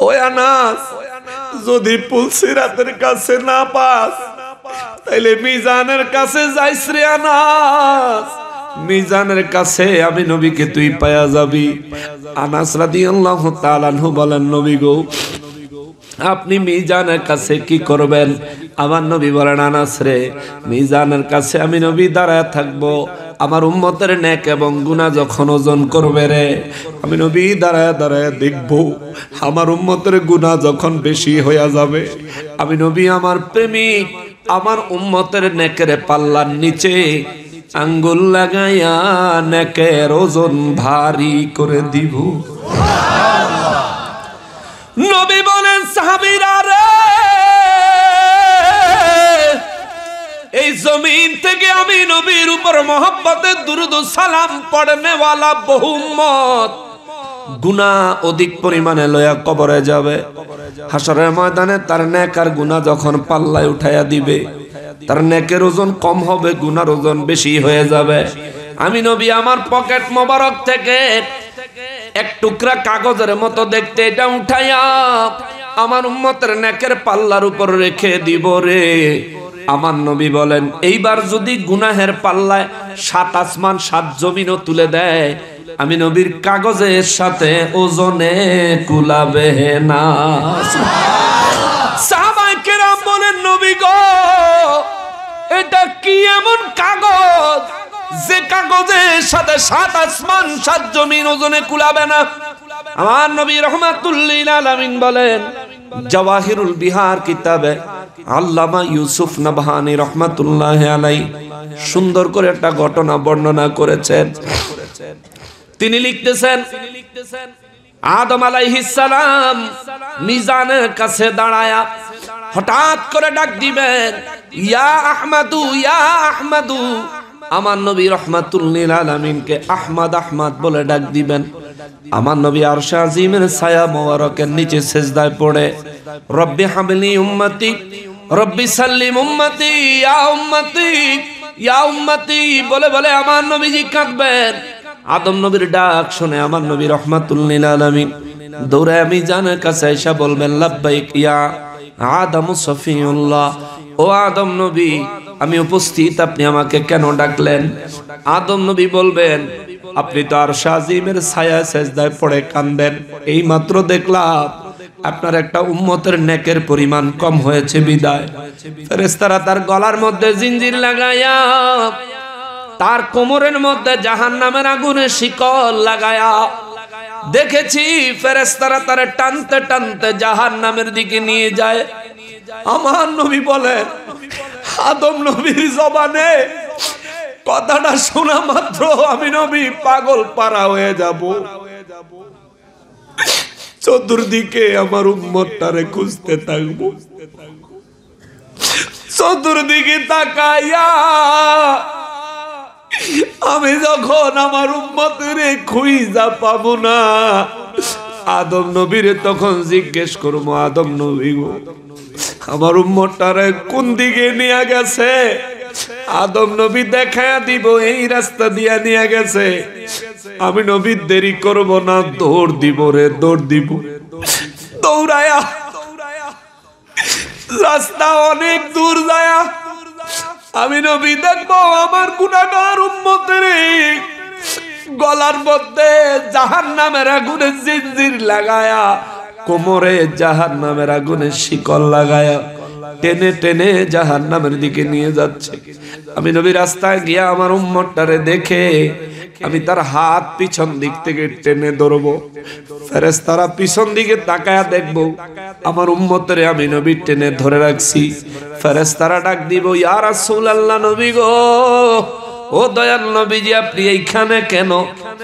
ওই আনাস, যদি পুলসিরাতের কাছে না পাস তাইলে মিজানের কাছে যাইস রে আনাস, মিজানের কাছে আমি নবীকে তুই পায়া যাবি। আনাস রাদিয়াল্লাহু তাআলা আনহু বলেন, নবী গো, আপনি মিজানের কাছে কি করবেন? আমার নবী বলেন, আনাস রে, মিজানের কাছে আমি নবী দাঁড়ায় থাকবো। আমার উম্মতের নেক এবং গুনাহ যখন ওজন করবে রে, আমি নবী দাঁড়ায় দাঁড়ায় দেখবো। আমার উম্মতের গুনাহ যখন বেশি হয়ে যাবে, আমি নবী আমার প্রেমিক আমার উম্মতের নেকের পাল্লার নিচে আঙ্গুল লাগাইয়া নেকের ওজন ভারী করে দিব। নবী বলেন, সাহাবীরা রে, এই জমিন থেকে আমি নবীর উপর মহব্বতের দুরুদ ও সালাম পড়নেওয়ালা বহু উম্মত গুনাহ অধিক পরিমাণে লয়া কবরে যাবে। হাসরের ময়দানে তার নেক আর গুনাহ যখন পাল্লায় উঠাইয়া দিবে, তার নেকের ওজন কম হবে, গুনার ওজন বেশি হয়ে যাবে। আমি নবী আমার পকেট মোবারক থেকে এক টুকরা কাগজের মতো দেখতে এটা উঠাইয়া আমার উম্মতের নেকের পাল্লার উপর রেখে দিব রে। আমার নবী বলেন, এইবার যদি গুনাহের পাল্লায় 7 আসমান 7 জমিনও তুলে দেয়, আমি নবীর কাগজের সাথে ওজনে কুলাবে না। সাহাবায়ে কেরাম বলেন, নবী গো, এটা কি এমন কাগজ যে কাগজের সাথে 7 আসমান 7 জমিন ওজনে কুলাবে না? আমার নবী রাহমাতুল লিল আলামিন বলেন, জাওয়াহিরুল বিহার কিতাবে আল্লামা ইউসুফ নাবহানী রাহমাতুল্লাহি আলাইহি সুন্দর করে একটা ঘটনা বর্ণনা করেছেন। তিনি লিখতেছেন, আদম আলাইহিস সালাম মিজানের কাছে দাঁড়ায়া হঠাৎ করে ডাক দিবেন, ইয়া আহমাদু, ইয়া আহমাদু, আমার নবী রহমাতুল লিল আলামিনকে আহমদ আহমদ বলে ডাক দিবেন। আমার নবী আরশে আজিমের ছায়া মোবারকের নিচে সিজদায় পড়ে রব্বি হাবলি উম্মতি রব্বি সাল্লিম উম্মতি ইয়া উম্মতি ইয়া উম্মতি বলে বলে আমার নবীজি কাঁদবেন। আদম নবীর ডাক শুনে আমার নবী রহমাতুল লিল আলামিন দৌড়ে আমি জানের কাছে এসে বলবেন লাব্বাইক ইয়া আদম সফিউল্লাহ, ও আদম নবী আমি উপস্থিত, আপনি আমাকে কেন ডাকলেন? আদম নবী বলবেন আপনি তো আরশে আজিমের ছায়া সিজদায় পড়ে কাঁদেন, এই মাত্র দেখলাম আপনার একটা উম্মতের নেকের পরিমাণ কম হয়েছে বিদায় ফেরেশতারা তার গলার মধ্যে জিঞ্জির লাগায়া তার কোমরের মধ্যে জাহান্নামের আগুনের শিকল লাগায়া দেখেছি ফেরেশতারা তারে টানতে টানতে জাহান্নামের দিকে নিয়ে যায়। আমার নবী বলেন আদম নবীর জবানে কথাটা শোনা মাত্র আমি নবী পাগল পারা হয়ে যাব। চতুর্দিকে আমার উম্মতটারে খুঁজতে থাকবো, চতুর্দিকে তাকাইয়া আমি যখন আমার উম্মতের খুঁজা পাবো না, আদম নবীরে তখন জিজ্ঞেস করবো আদম নবী গো আমার উম্মতটারে কোন দিকে নিয়ে গেছে? আদম নবী দেখায়া দিব এই রাস্তা দিয়া নিয়ে গেছে। আমি নবী দেরি করব না, দৌড় দিব রে, দৌড় দিব। দৌড়ায়া রাস্তা অনেক দূর যায়া আমি নবী দেখবো আমার গুনাহগার উম্মতের গলার মধ্যে জাহান্নামের আগুনের জিঞ্জির লাগায়া, কোমরে জাহান্নামের আগুনের শিকল লাগায়া টেনে টেনে জাহান্নামের দিকে নিয়ে যাচ্ছে। আমি নবী রাস্তায় গিয়া আমার উম্মতটারে দেখে আমি তার হাত পিছন দিক থেকে টেনে ধরবো। ফেরেশতারা পিছন দিকে তাকায়া দেখবো আমার উম্মতের আমি নবী টেনে ধরে রাখছি। ফেরেশতারা ডাক দিব ইয়া রাসূলুল্লাহ, নবী গো, ও দয়াল নবীজি আপনি এইখানে কেন?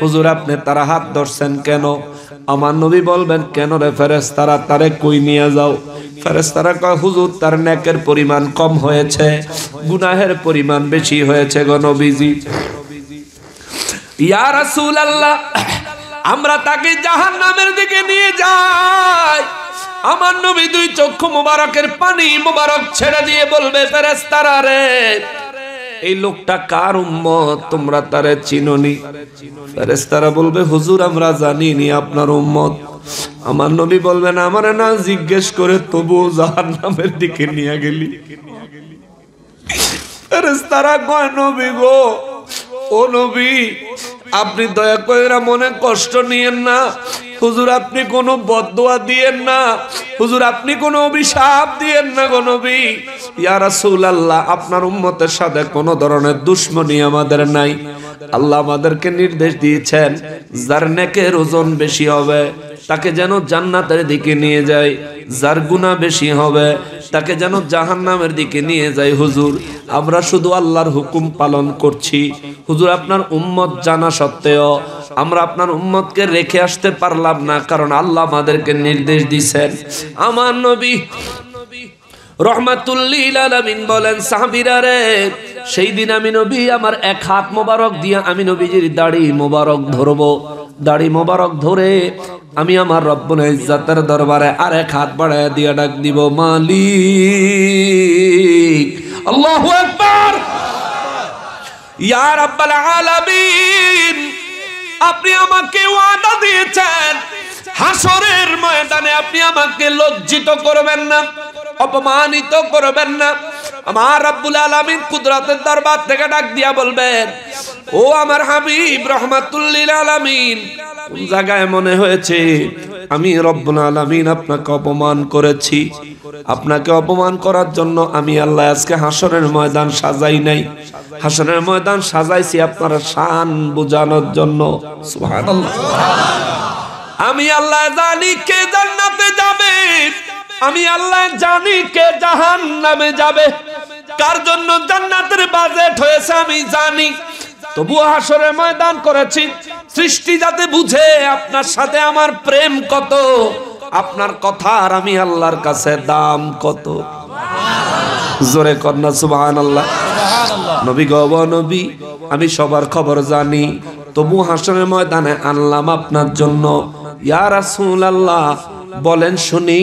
হুজুর আপনি তার হাত ধরছেন কেন? আমার নবী বলবেন কেন রে ফেরেশতারা, তারে কই নিয়ে যাও? ফেরেশতারা কয় হুজুর তার নেকের পরিমাণ কম হয়েছে, গুনাহের পরিমাণ বেশি হয়েছে গো নবীজি। ইয়া রাসূলুল্লাহ আমরা তাকে জাহান্নামের দিকে নিয়ে যাই। আমার নবী দুই চক্ষু মোবারকের পানি মোবারক ছেড়ে দিয়ে বলবে ফেরেশতারা রে এই লোকটা কার উম্মত, তোমরা তারে চিনোনি? ফেরেশতারা বলবে হুজুর আমরা জানিনি আপনার উম্মত। আমার নবী বলবেন আমারে না জিজ্ঞেস করে তবু জাহান্নামের দিকে নিয়ে গেলি? ফেরেশতারা কয় নবী গো, ও নবী আপনি দয়া করে মনে কষ্ট নিয়েন না, হুজুর আপনি কোনো বদদোয়া দিয়েন না, হুজুর আপনি কোনো অভিশাপ দিয়েন না গো নবী। ইয়া রাসূলুল্লাহ আপনার উম্মতের সাথে কোনো ধরনের দুশমনি আমাদের নাই। আল্লাহ আমাদেরকে নির্দেশ দিয়েছেন যার নেকের ওজন বেশি হবে তাকে যেন জান্নাতের দিকে নিয়ে যায়, যার গুনাহ বেশি হবে তাকে যেন জাহান্নামের দিকে নিয়ে যায়। হুজুর আমরা শুধু আল্লাহর হুকুম পালন করছি, হুজুর আপনার উম্মত জানা সত্ত্বেও আমরা আপনার উম্মতকে রেখে আসতে পারলাম না, কারণ আল্লাহ আমাদেরকে নির্দেশ দিয়েছেন। আমার নবী রহমাতুল লিল আলামিন বলেন সাহাবীরা রে সেই দিন আমি নবী আমার এক হাত মোবারক দিয়ে আমি নবীজির দাড়ি মোবারক ধরবো, দাড়ি মোবারক ধরে আমি আমার রব্বুল ইজ্জতের দরবারে আর এক হাত বাড়ায় দিয়ে ডাক দিব মালিক। আল্লাহু আকবার। ইয়া রাব্বাল আলামিন আপনি আমাকে ওয়াদা দিয়েছেন হাসরের ময়দানে আপনি আমাকে লজ্জিত করবেন না, অপমানিত করবেন না। আমার রব্বুল আলামিন কুদরতের দরবার থেকে ডাক দিয়া বলবেন ও আমার হাবিব রহমাতুল লিল আলামিন কোন জায়গায় মনে হয়েছে আমি রব্বুল আলামিন আপনাকে অপমান করেছি? আপনাকে অপমান করার জন্য আমি আল্লাহ আজকে হাসরের ময়দান সাজাই নাই, হাসরের ময়দান সাজাইছি আপনার শান বোঝানোর জন্য। সুবহানাল্লাহ। আমি আল্লাহ জানি কে জান্নাতে যাবে, আমি আল্লাহ জানি কে জাহান্নামে যাবে, কার জন্য জান্নাতের বাজেট হয়েছে আমি জানি। তবুও হাসরের ময়দান করেছি সৃষ্টি যাতে বুঝে আপনার সাথে আমার প্রেম কত, আপনার কথার আমি আল্লাহর কাছে দাম কত। জোরে কন্যা সুবহানাল্লাহ। নবী গো নবী, আমি সবার খবর জানি, তবু হাসরের ময়দানে আনলাম আপনার জন্য। ইয়া রাসূলুল্লাহ, বলেন শুনি,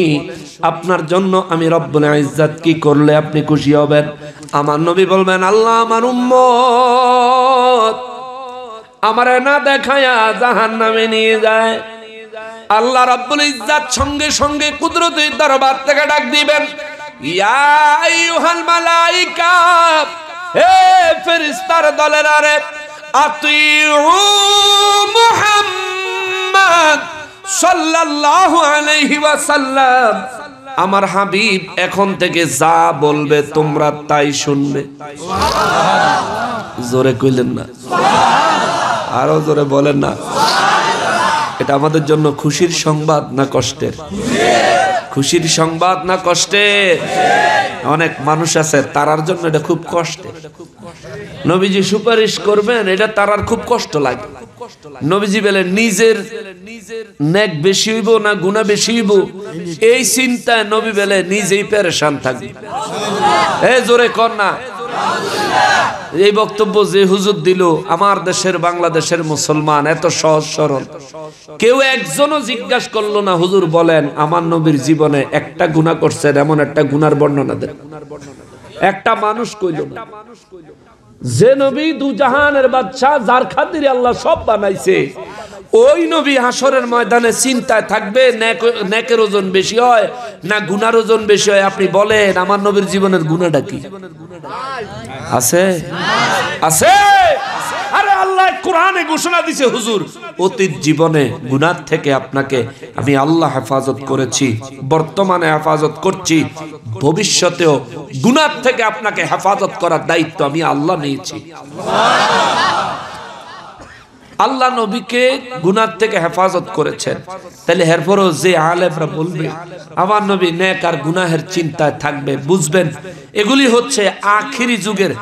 আপনার জন্য আমি রব্বুল ইজ্জত কি করলে আপনি খুশি হবেন? আমার নবী বলবেন, আল্লাহ আমার উম্মত আমারে না দেখায়া জাহান্নামে নিয়ে যায়। আল্লাহ রাব্বুল ইজ্জত সঙ্গে সঙ্গে কুদরতের দরবার থেকে ডাক দিবেন, ইয়া আইয়ুহাল মালাইকা, হে ফেরেশতার দলেরা রে, আতিউ মুহাম্মদ সাল্লাল্লাহু আলাইহি ওয়াসাল্লাম, আমার হাবিব এখন থেকে যা বলবে তোমরা তাই শুনবে। জোরে কইলেন না? আরো জোরে বলেন না? এটা আমাদের জন্য খুশির সংবাদ না কষ্টের? খুশির সংবাদ না কষ্টের? অনেক মানুষ আছে তারার জন্য এটা খুব কষ্টের। নবীজি সুপারিশ করবেন, এটা তারার খুব কষ্ট লাগে। নবীজি বলে নিজের নেক বেশি হইব না গুনাহ বেশি হইব, এই চিন্তায় নবী বলে নিজেই পেরেশান থাকবে। এই জোরে কর না। এই বক্তব্য যে হুজুর দিল, আমার দেশের বাংলাদেশের মুসলমান এত সহজ সরল, কেউ একজনও জিজ্ঞাসা করলো না, হুজুর বলেন আমার নবীর জীবনে একটা গুনাহ করছেন এমন একটা গুনার বর্ণনা দেন। একটা মানুষ কইল না। যে নবী দু জাহানের বাদশা, যার খাতিরে আল্লাহ সব বানাইছে, ওই নবী হাসরের ময়দানে চিন্তায় থাকবে নেকের ওজন বেশি হয় না গুনার ওজন বেশি হয়? আপনি বলেন আমার নবীর জীবনের গুনাহটা কি আছে? আছে? আরে আল্লাহ কোরআনে ঘোষণা দিয়েছে, হুজুর অতীত জীবনে গুনাহ থেকে আপনাকে আমি আল্লাহ হেফাজত করেছি, বর্তমানে হেফাজত করছি, ভবিষ্যতেও গুনাহ থেকে আপনাকে হেফাজত করার দায়িত্ব আমি আল্লাহ নিয়েছি। আল্লাহ নবীকে গুনাহ থেকে হেফাজত করেছেন, তাহলে এরপরও যে আলেমরা বলবে আমার নবী নেক আর গুনাহের চিন্তায় থাকবে, বুঝবেন এগুলি হচ্ছে আখিরি যুগের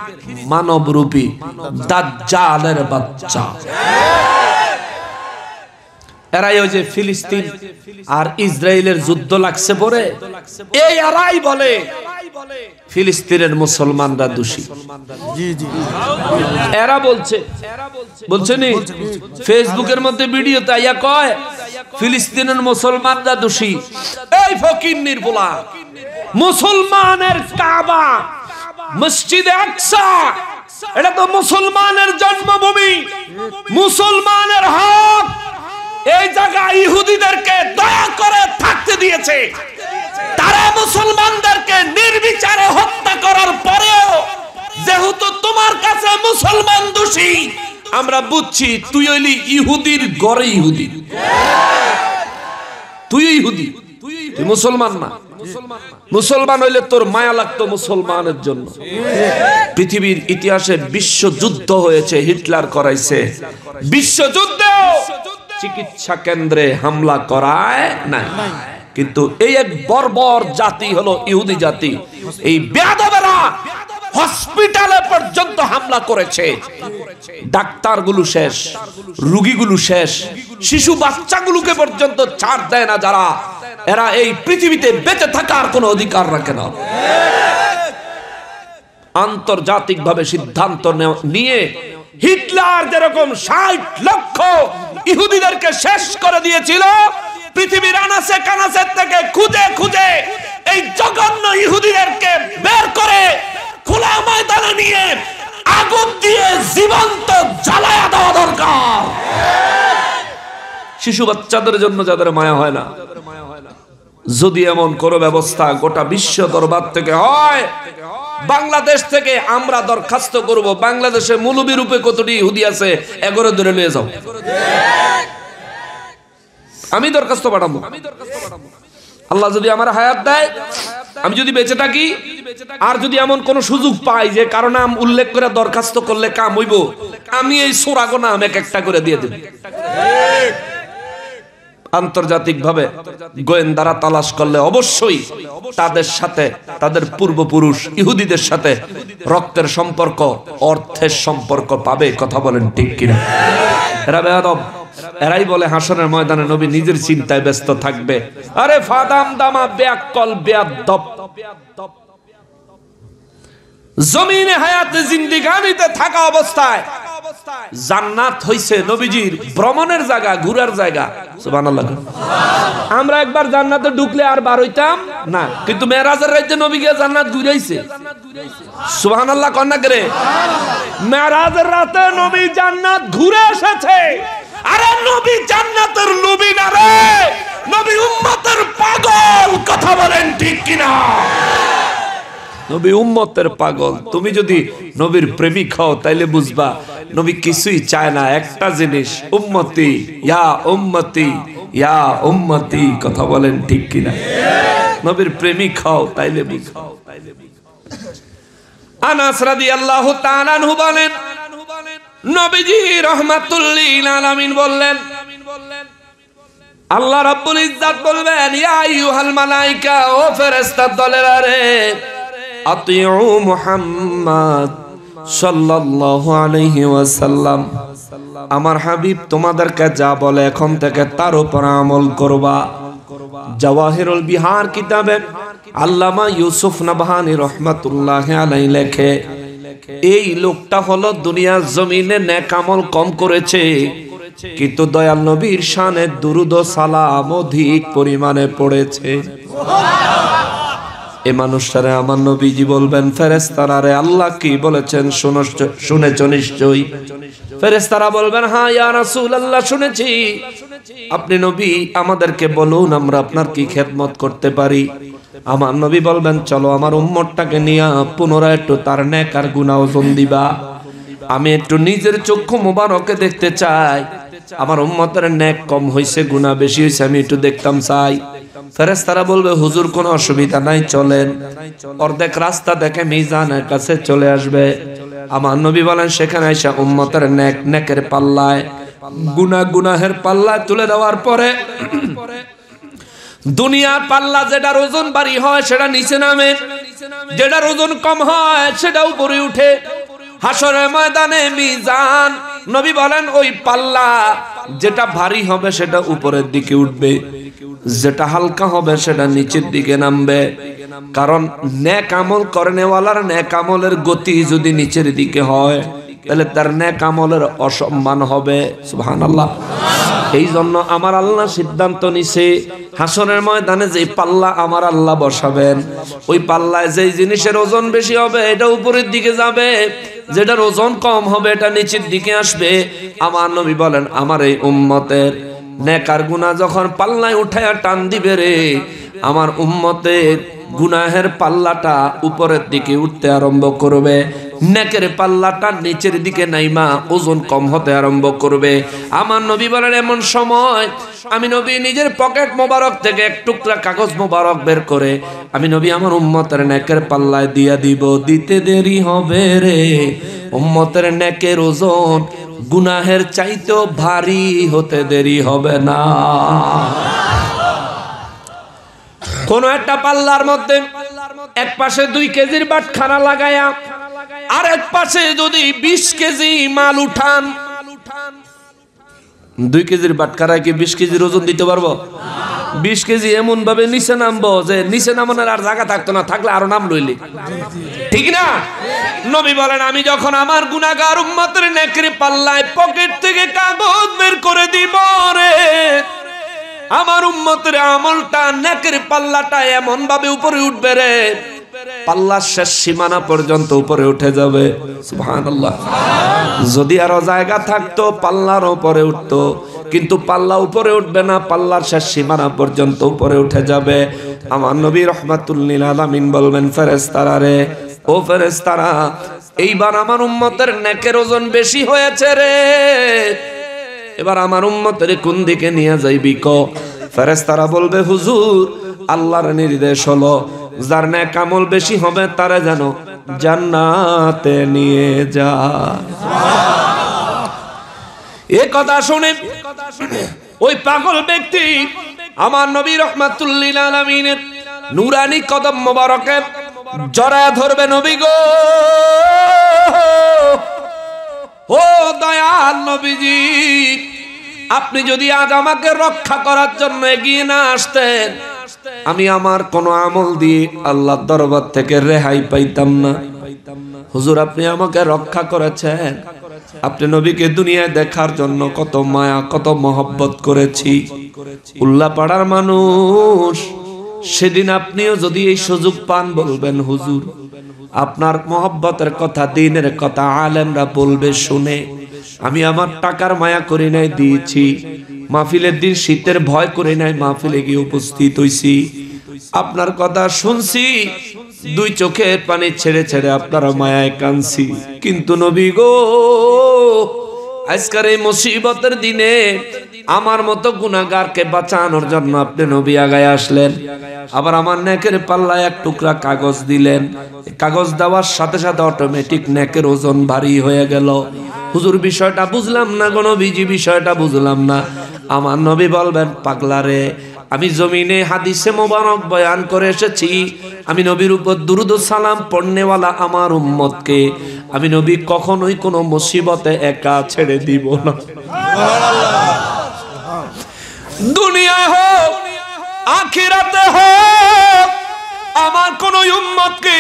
মানবরূপী দাজ্জালের বাচ্চা। এরাই ওই যে ফিলিস্তিন আর ইসরায়েলের যুদ্ধ লাগছে পরে, এই এরাই বলে ফিলিস্তিনের মুসলমানরা দোষী। এরা বলছে নি ফেসবুকের মধ্যে ভিডিওতে আইয়া কয় ফিলিস্তিনের মুসলমানরা দোষী। এই ফকিন্নির পোলা, মুসলমানের কাবা মসজিদে আকসা, এটা তো মুসলমানের জন্মভূমি, মুসলমানের হক। এই জায়গা ইহুদিদেরকে দয়া করে থাকতে দিয়েছে, তারা মুসলমানদেরকে নির্বিচারে হত্যা করার পরেও যেহেতু তোমার কাছে মুসলমান দোষী, আমরা বুঝছি তুই হইলি ইহুদির ঘরে ইহুদি, তুই ইহুদি, তুই মুসলমান না। মুসলমান হইলে তোর মায়া লাগতো মুসলমানের জন্য। পৃথিবীর ইতিহাসে বিশ্বযুদ্ধ হয়েছে, হিটলার করাইছে, বিশ্বযুদ্ধেও চিকিৎসা কেন্দ্রে হামলা করায় নাই। কিন্তু এই এক বর্বর জাতি হলো ইহুদি জাতি, এই বেয়াদবেরা হসপিটালে পর্যন্ত হামলা করেছে। ডাক্তারগুলো শেষ, রোগীগুলো শেষ, শিশু বাচ্চাগুলোকে পর্যন্ত ছাড় দেয় না যারা, এরা এই পৃথিবীতে বেঁচে থাকার কোনো অধিকার রাখে না। আন্তর্জাতিকভাবে সিদ্ধান্ত নিয়ে হিটলার যেরকম 60 লক্ষ ইহুদিদেরকে শেষ করে দিয়েছিল, পৃথিবীর আনাচে কানাচে থেকে খুঁজে খুঁজে এই জঘন্য ইহুদিদেরকে বের করে খোলা ময়দানে নিয়ে আগুন দিয়ে জীবন্ত জ্বালায়া দেওয়া দরকার। শিশু বাচ্চাদের জন্য যাদের মায়া হয় না, যদি এমন কোন ব্যবস্থা গোটা বিশ্ব দরবার থেকে হয়, বাংলাদেশ থেকে আমরা দরখাস্ত করব, বাংলাদেশে মৌলবী রূপে কতটি ইহুদি আছে এগরে ধরে নিয়ে যাও। আমি দরখাস্ত পাঠাবো। আল্লাহ যদি আমার হায়াত দেয়, আমি যদি বেঁচে থাকি, আর যদি এমন কোন সুযোগ পাই যে কারো নাম উল্লেখ করে দরখাস্ত করলে কাম হইব, আমি এই সোরাগো নাম এক একটা করে দিয়ে দেব। আন্তর্জাতিকভাবে গোয়েন্দারা তালাশ করলে অবশ্যই তাদের সাথে, তাদের পূর্বপুরুষ ইহুদিদের সাথে রক্তের সম্পর্ক, অর্থের সম্পর্ক পাবে। কথা বলেন ঠিক কিনা? এরা বেয়াদব, এরাই বলে হাসরের ময়দানে নবী নিজের চিন্তায় ব্যস্ত থাকবে। আরে ফাদাম দামা বেয়াক্কল বেয়াদব। জমিনে হায়াতে জিন্দেগানিতে থাকা অবস্থায় জান্নাত হইছে নবীজির ভ্রমণের জায়গা, ঘুরার জায়গা। সুবহানাল্লাহ। আমরা একবার জান্নাতে ঢুকলে আর বার হইতাম না, কিন্তু মেরাজের রাতে নবী গিয়ে জান্নাত ঘুরাইছে। সুবহানাল্লাহ কন্যা করে মেরাজের রাতে নবী জান্নাত ঘুরে এসেছে। আরে নবী জান্নাতের নবী না রে, নবী উম্মতের পাগল। কথা বলেন ঠিক কিনা? নবী উম্মতের পাগল। তুমি যদি নবীর প্রেমিক হও তাইলে বুঝবা নবী কিছুই চায় না, একটা জিনিস, উম্মতি ইয়া উম্মতি ইয়া উম্মতি। কথা বলেন ঠিক কিনা? নবীর প্রেমিক হও তাইলে বুঝবা। আনাস রাদিয়াল্লাহু তাআলা আনহু বলেন, নবীজি রাহমাতুল লিল আলামিন বললেন, আল্লাহ রাব্বুল ইজ্জত বলবেন, ইয়া আইয়ুহাল মালায়েকা, ও ফেরেশতা দলেরা রে, আতিউ মুহাম্মদ সাল্লাল্লাহু আলাইহি ওয়াসাল্লাম, আমার হাবিব তোমাদেরকে যা বলে এখন থেকে তার উপর আমল করবা। জাওয়াহিরুল বিহার কিতাবে আল্লামা ইউসুফ নাবহানী রাহমাতুল্লাহি আলাইহি লেখে, এই লোকটা হলো দুনিয়ার জমিনে নেক আমল কম করেছে, কিন্তু দয়াল নবীর শানে দুরূদ ও সালাম অধিক পরিমাণে পড়েছে। এই মানুষটারে আমার নবীজি বলবেন, ফেরেশতারা রে, আল্লাহ কি বলেছেন শুনেছো নিশ্চয়ই? ফেরেশতারা বলবেন, হ্যাঁ ইয়া রাসূলুল্লাহ, শুনেছি। আপনি নবী আমাদেরকে বলুন, আমরা আপনার কি খেদমত করতে পারি? আমার নবী বলবেন, চলো আমার উম্মতটাকে নিয়ে পুনরায় একটু তার নেক আর গুনাহ ওজন দিবা। আমি একটু নিজের চক্ষু মোবারকে দেখতে চাই, আমার উম্মতের নেক কম হইছে, গুনাহ বেশি হইছে, আমি একটু দেখতাম চাই। ফেরেশতারা বলবে, হুজুর কোনো অসুবিধা নাই, চলেন। অর্ধেক রাস্তা দেখে মিজানের কাছে চলে আসবে। আমার নবী বলেন, সেখানে এসে উম্মতের নেকের পাল্লায় গুনাহের পাল্লায় তুলে দেওয়ার পরে দুনিয়ার পাল্লা যেটার ওজন ভারী হয় সেটা নিচে নামে, যেটার ওজন কম হয় সেটা উপরে উঠে। হাসরের ময়দানে মিজান, নবী বলেন ওই পাল্লা যেটা ভারী হবে সেটা উপরের দিকে উঠবে, যেটা হালকা হবে সেটা নিচের দিকে নামবে। কারণ নেক আমল করেনেওয়ালার নেক আমলের গতি যদি নিচের দিকে হয় তাহলে তার নেক আমলের অসম্মান হবে। সুবহানাল্লাহ। এই জন্য আমার আল্লাহ সিদ্ধান্ত নিছে, হাসরের ময়দানে যে পাল্লা আমার আল্লাহ বসাবেন, ওই পাল্লায় যেই জিনিসের ওজন বেশি হবে এটা উপরের দিকে যাবে, যেটার ওজন কম হবে এটা নিচের দিকে আসবে। আমার নবী বলেন, আমার এই উম্মতের নেক আর গুনাহ যখন পাল্লায় উঠায়া টান দিবে রে, আমার উম্মতের গুনাহের পাল্লাটা উপরের দিকে উঠতে আরম্ভ করবে, নেকের পাল্লাটা নিচের দিকে নাইমা ওজন কম হতে আরম্ভ করবে। আমার নবী বলেন, এমন সময় আমি নবী নিজের পকেট মোবারক থেকে এক টুকরা কাগজ মোবারক বের করে আমি নবী আমার উম্মতের নেকের পাল্লায় দিয়া দিব। দিতে দেরি হবে রে, উম্মতের নেকের ওজন গুনাহের চাইতেও ভারী হতে দেরি হবে না। কোন একটা পাল্লার মধ্যে এক পাশে 2 কেজির বাটখারা লাগায়া আর এক পাশে যদি 20 কেজি মাল উঠান, 2 কেজির বাটখারায় কি 20 কেজির ওজন দিতে পারবো? 20 কেজি এমন ভাবে নিচে নামবো যে নিচে নামানোর আর জায়গা থাকতো না, থাকলে আরো নাম লইলি, ঠিক না? নবী বলেন, আমি যখন আমার গুনাহগার উম্মতের নেকের পাল্লায় পকেট থেকে কাগজ বের করে দিব রে, আমার উম্মতের আমলটা নেকের পাল্লাটা এমন ভাবে উপরে উঠবে রে, পাল্লার শেষ সীমানা পর্যন্ত উপরে উঠে যাবে। সুবহানাল্লাহ। যদি আরো জায়গা থাকতো পাল্লার উপরে উঠতো, কিন্তু পাল্লা উপরে উঠবে না, পাল্লার শেষ সীমানা পর্যন্ত উপরে উঠে যাবে। আমার নবী রাহমাতুল লিল আলামিন বলবেন, ফেরেশতারা রে, ও ফেরেশতারা, এইবার আমার উম্মতের নেকের ওজন বেশি হয়েছে রে, এবার আমার উম্মতের কোন দিকে নিয়ে যাইবি ক? ফেরেশতারা বলবে, হুজুর আল্লাহর নির্দেশ হলো যার নেক আমল বেশি হবে তারা যেন জান্নাতে নিয়ে যায়। এই কথা শুনে ওই পাগল ব্যক্তি আমার নবী রাহমাতুল লিল আলামিনের নূরানি কদম মোবারকে জড়ায় ধরবে, নবী গো, ও দয়াল নবীজি, আপনি যদি আজ আমাকে রক্ষা করার জন্য এগিয়ে না আসতেন, আমি আমার কোন আমল দিয়ে আল্লাহর দরবার থেকে রেহাই পাইতাম না। হুজুর আপনি আমাকে রক্ষা করেছেন, আপনি নবীকে দুনিয়ায় দেখার জন্য কত মায়া কত মহব্বত করেছি। উল্লাপাড়ার মানুষ, সেদিন আপনিও যদি এই সুযোগ পান বলবেন হুজুর আপনার মহব্বতের কথা, দিনের কথা আলেমরা বলবে শুনে আমি আমার টাকার মায়া করি নাই, দিয়েছি। মাহফিলের দিন শীতের ভয় করি নাই, মাহফিলে গিয়ে উপস্থিত হইছি। আপনার কথা শুনছি, দুই চোখের পানি ছেড়ে ছেড়ে আপনার মায়ায় কাঁদছি। কিন্তু নবী গো, আজকের এই মুসিবতের দিনে আমার মতো গুনাহগারকে বাঁচানোর জন্য আপনি নবী আগায় আসলেন। আবার আমার নেকের পাল্লায় এক টুকরা কাগজ দিলেন। কাগজ দেওয়ার সাথে সাথে অটোমেটিক নেকের ওজন ভারী হয়ে গেল। হুজুর বিষয়টা বুঝলাম না গো নবীজি, বিষয়টা বুঝলাম না। আমার নবী বলবেন পাগলা রে, আমি জমিনে হাদিসে মোবারক বয়ান করে এসেছি, আমি নবীর উপর দুরুদ ও সালাম পড়নেওয়ালা আমার উম্মতকে আমি নবী কখনোই কোনো মুসিবতে একা ছেড়ে দিব না। দুনিয়ায় হোক আখিরাতে হোক, আমার কোন উম্মতকে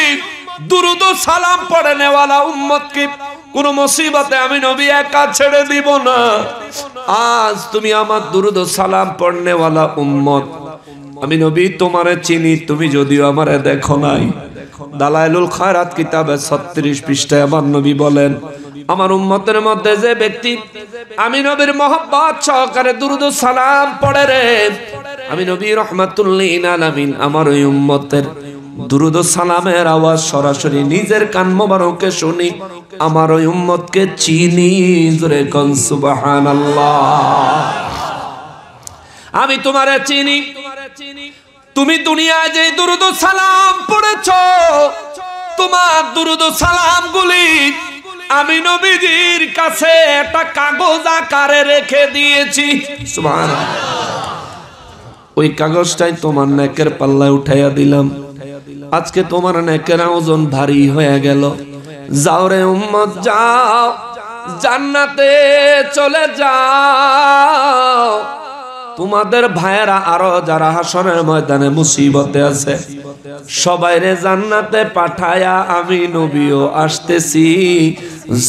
দুরুদ ও সালাম পড়নেওয়ালা উম্মতকে কোন মুসিবতে আমি নবী একা ছেড়ে দিব না। আজ তুমি আমার দুরুদ ও সালাম পড়নেওয়ালা উম্মত, আমি নবী তোমারে চিনি, তুমি যদিও আমারে দেখো নাই। দালাইলুল খায়রাত কিতাবে 36 পৃষ্ঠায় আমার নবী বলেন, আমার উম্মতের মধ্যে যে ব্যক্তি আমি নবীর মহব্বত সহকারে দুরুদ ও সালাম পড়ে রে, আমি নবী রাহমাতুল লিল আলামিন আমার ওই উম্মতের দুরুদ ও সালামের আওয়াজ সরাসরি নিজের কান মোবারকে শুনি, আমার ওই উম্মতকে চিনি। জোরে কোন সুবহানাল্লাহ। আমি তোমারে চিনি, তুমি দুনিয়ায় যে দুরুদ ও সালাম পড়েছো, তোমার দুরুদ ও সালাম গুলি আমি নবীজির কাছে একটা কাগজ আকারে রেখে দিয়েছি। সুবহানাল্লাহ। ওই কাগজটাই তোমার নেকের পাল্লায় উঠাইয়া দিলাম। আজকে তোমার নেকের ওজন ভারী হয়ে গেল। যাও রে উম্মত যাও, জান্নাতে চলে যাও। তোমাদের ভাইয়েরা আরো যারা হাসরের ময়দানে মুসিবতে আছে, সবাই রে জান্নাতে পাঠায়া আমি নবীও আসতেছি।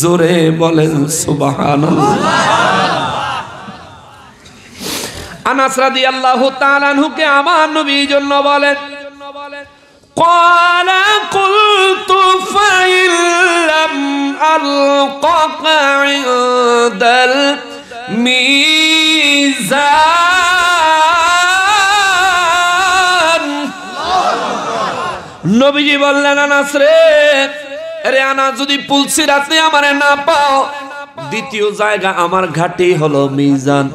জোরে বলেন সুবহানাল্লাহ। আনাস রাদিয়াল্লাহু তাআলা আনহুকে আমার নবী জন্য বলেন, قال قلت فإن لم ألقك عند الميزان। নবীজি বললেন, আনাস রে, আরে আনাস যদি পুলসিরাতে আমারে না পাও, দ্বিতীয় জায়গা আমার ঘাটি হলো মিজান,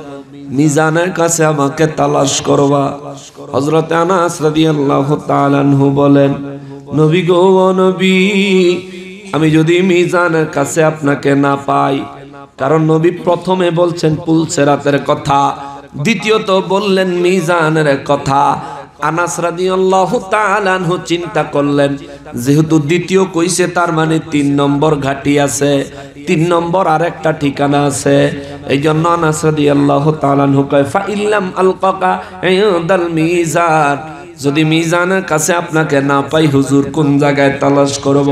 মিজানের কাছে আমাকে তালাশ করবা। হযরত আনাস রাদিয়াল্লাহু তাআলা আনহু বলেন, নবী গো নবী, আমি যদি মিজানের কাছে আপনাকে না পাই, কারণ নবী প্রথমে বলছেন পুলসিরাতের কথা, দ্বিতীয়ত বললেন মিজানের কথা। আনাস রাদিয়াল্লাহু তাআলা আনহু চিন্তা করলেন, যেহেতু দ্বিতীয় কইছে তার মানে 3 নম্বর ঘাটি আছে, 3 নম্বর আরেকটা ঠিকানা আছে। এই জন্য আনাস রাদিয়াল্লাহু তাআলা আনহু কয়, ফা ইল্লাম আলকাকা ইনদাল মিজান, যদি মিজানের কাছে আপনাকে না পাই হুজুর কোন জায়গায় তালাশ করব?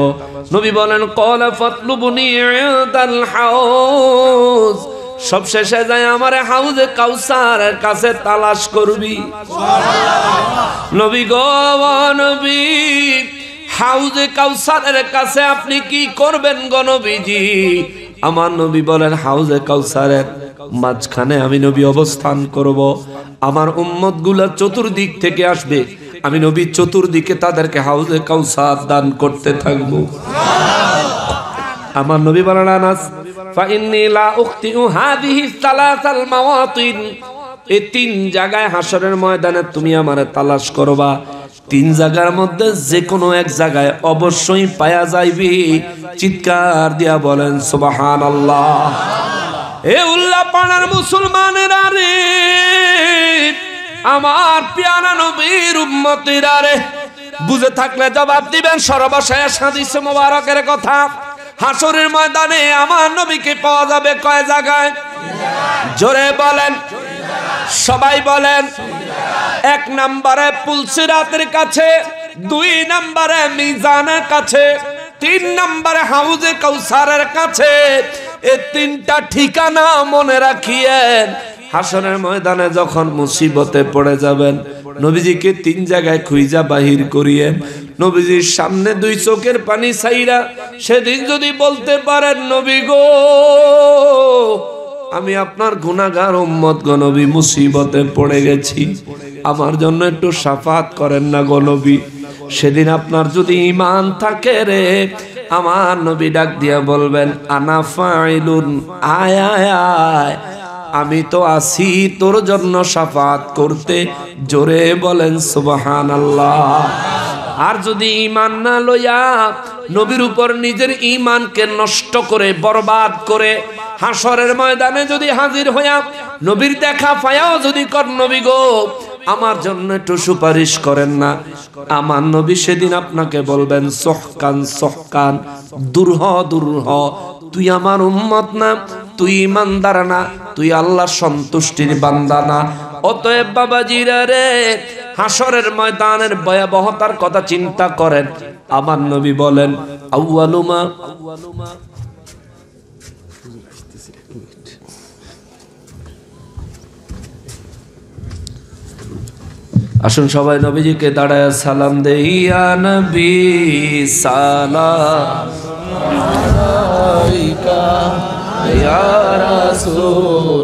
নবী বলেন, ক্বালা ফাতলুবনি ইনদাল হাউজ, সবশেষে যায় আমারে হাউজে কাউসারের কাছে তালাশ করবি। নবী গো নবী, হাউজে কাউসারের কাছে আপনি কি করবেন গো নবীজি? আমার নবী বলেন, হাউজে কাউসারের মাঝখানে আমি নবী অবস্থান করব। আমার উম্মত গুলা চতুর্দিক থেকে আসবে, আমি নবী চতুর্দিকে তাদেরকে হাউজে কাউসার দান করতে থাকব। আমার নবী বলেন, আনাস ফাইন্নী লা উখতিউ হাযিহি সালাসাল মাওয়াতিন, এই 3 জায়গায় হাসরের ময়দানে তুমি আমারে তালাশ করবা, 3 জায়গার মধ্যে যে কোনো এক জায়গায় অবশ্যই পায়া যাইবি। চিৎকার দিয়া বলেন সুবহানাল্লাহ। এ উল্লাপাড়ার মুসলমানেরা রে, আমার প্যারা নবীর উম্মতেরা রে, বুঝে থাকলে জবাব দিবেন। সর্বশেষ হাদিসে মোবারকের কথা, হাসরের ময়দানে আমার নবীকে পাওয়া যাবে কয় জায়গায়? জোরে বলেন, সবাই বলেন। 1 নম্বরে পুলসিরাতের কাছে, 2 নম্বরে মিজানের কাছে, 3 নম্বরে হাউজে কাউসারের কাছে। এই 3টা ঠিকানা মনে রাখিয়েন। হাসরের ময়দানে যখন মুসিবতে পড়ে যাবেন, নবীজিকে 3 জায়গায় খুঁজা বাহির করিয়েন। নবীজির সামনে 2 চোখের পানি ছাইরা সেদিন যদি বলতে পারেন, নবী গো, আমি আপনার গুনাহগার উম্মত গো নবী, মুসিবতে পড়ে গেছি, আমার জন্য একটু শাফাত করেন না গো নবী। সেদিন আপনার যদি ঈমান থাকে রে, আমার নবী ডাক দিয়া বলবেন, আনা ফাইলুন, আয় আয় আয়, আমি তো আছি তোর জন্য শাফাত করতে। জোরে বলেন সুবহানাল্লাহ। আর যদি ঈমান না লইয়া নবীর উপর নিজের ঈমানকে নষ্ট করে বরবাদ করে হাসরের ময়দানে যদি হাজির হইয়া নবীর দেখা পায়াও যদি কর, নবী গো আমার জন্য একটু সুপারিশ করেন না, আমার নবী সেদিন আপনাকে বলবেন, সহকান সহকান, দূর হ দূর হ, তুই আমার উম্মত না, তুই ইমানদার না, তুই আল্লাহর সন্তুষ্টির বান্দা না। অতএব বাবাজিরা রে, হাসরের ময়দানের ভয়াবহতার কথা চিন্তা করেন। আমার নবী বলেন, আউয়ালুমা, আসুন সবাই নবীজিকে দাঁড়ায় সালাম দেই। ইয়া নবী সালাম আলাইকা, ইয়া রাসূল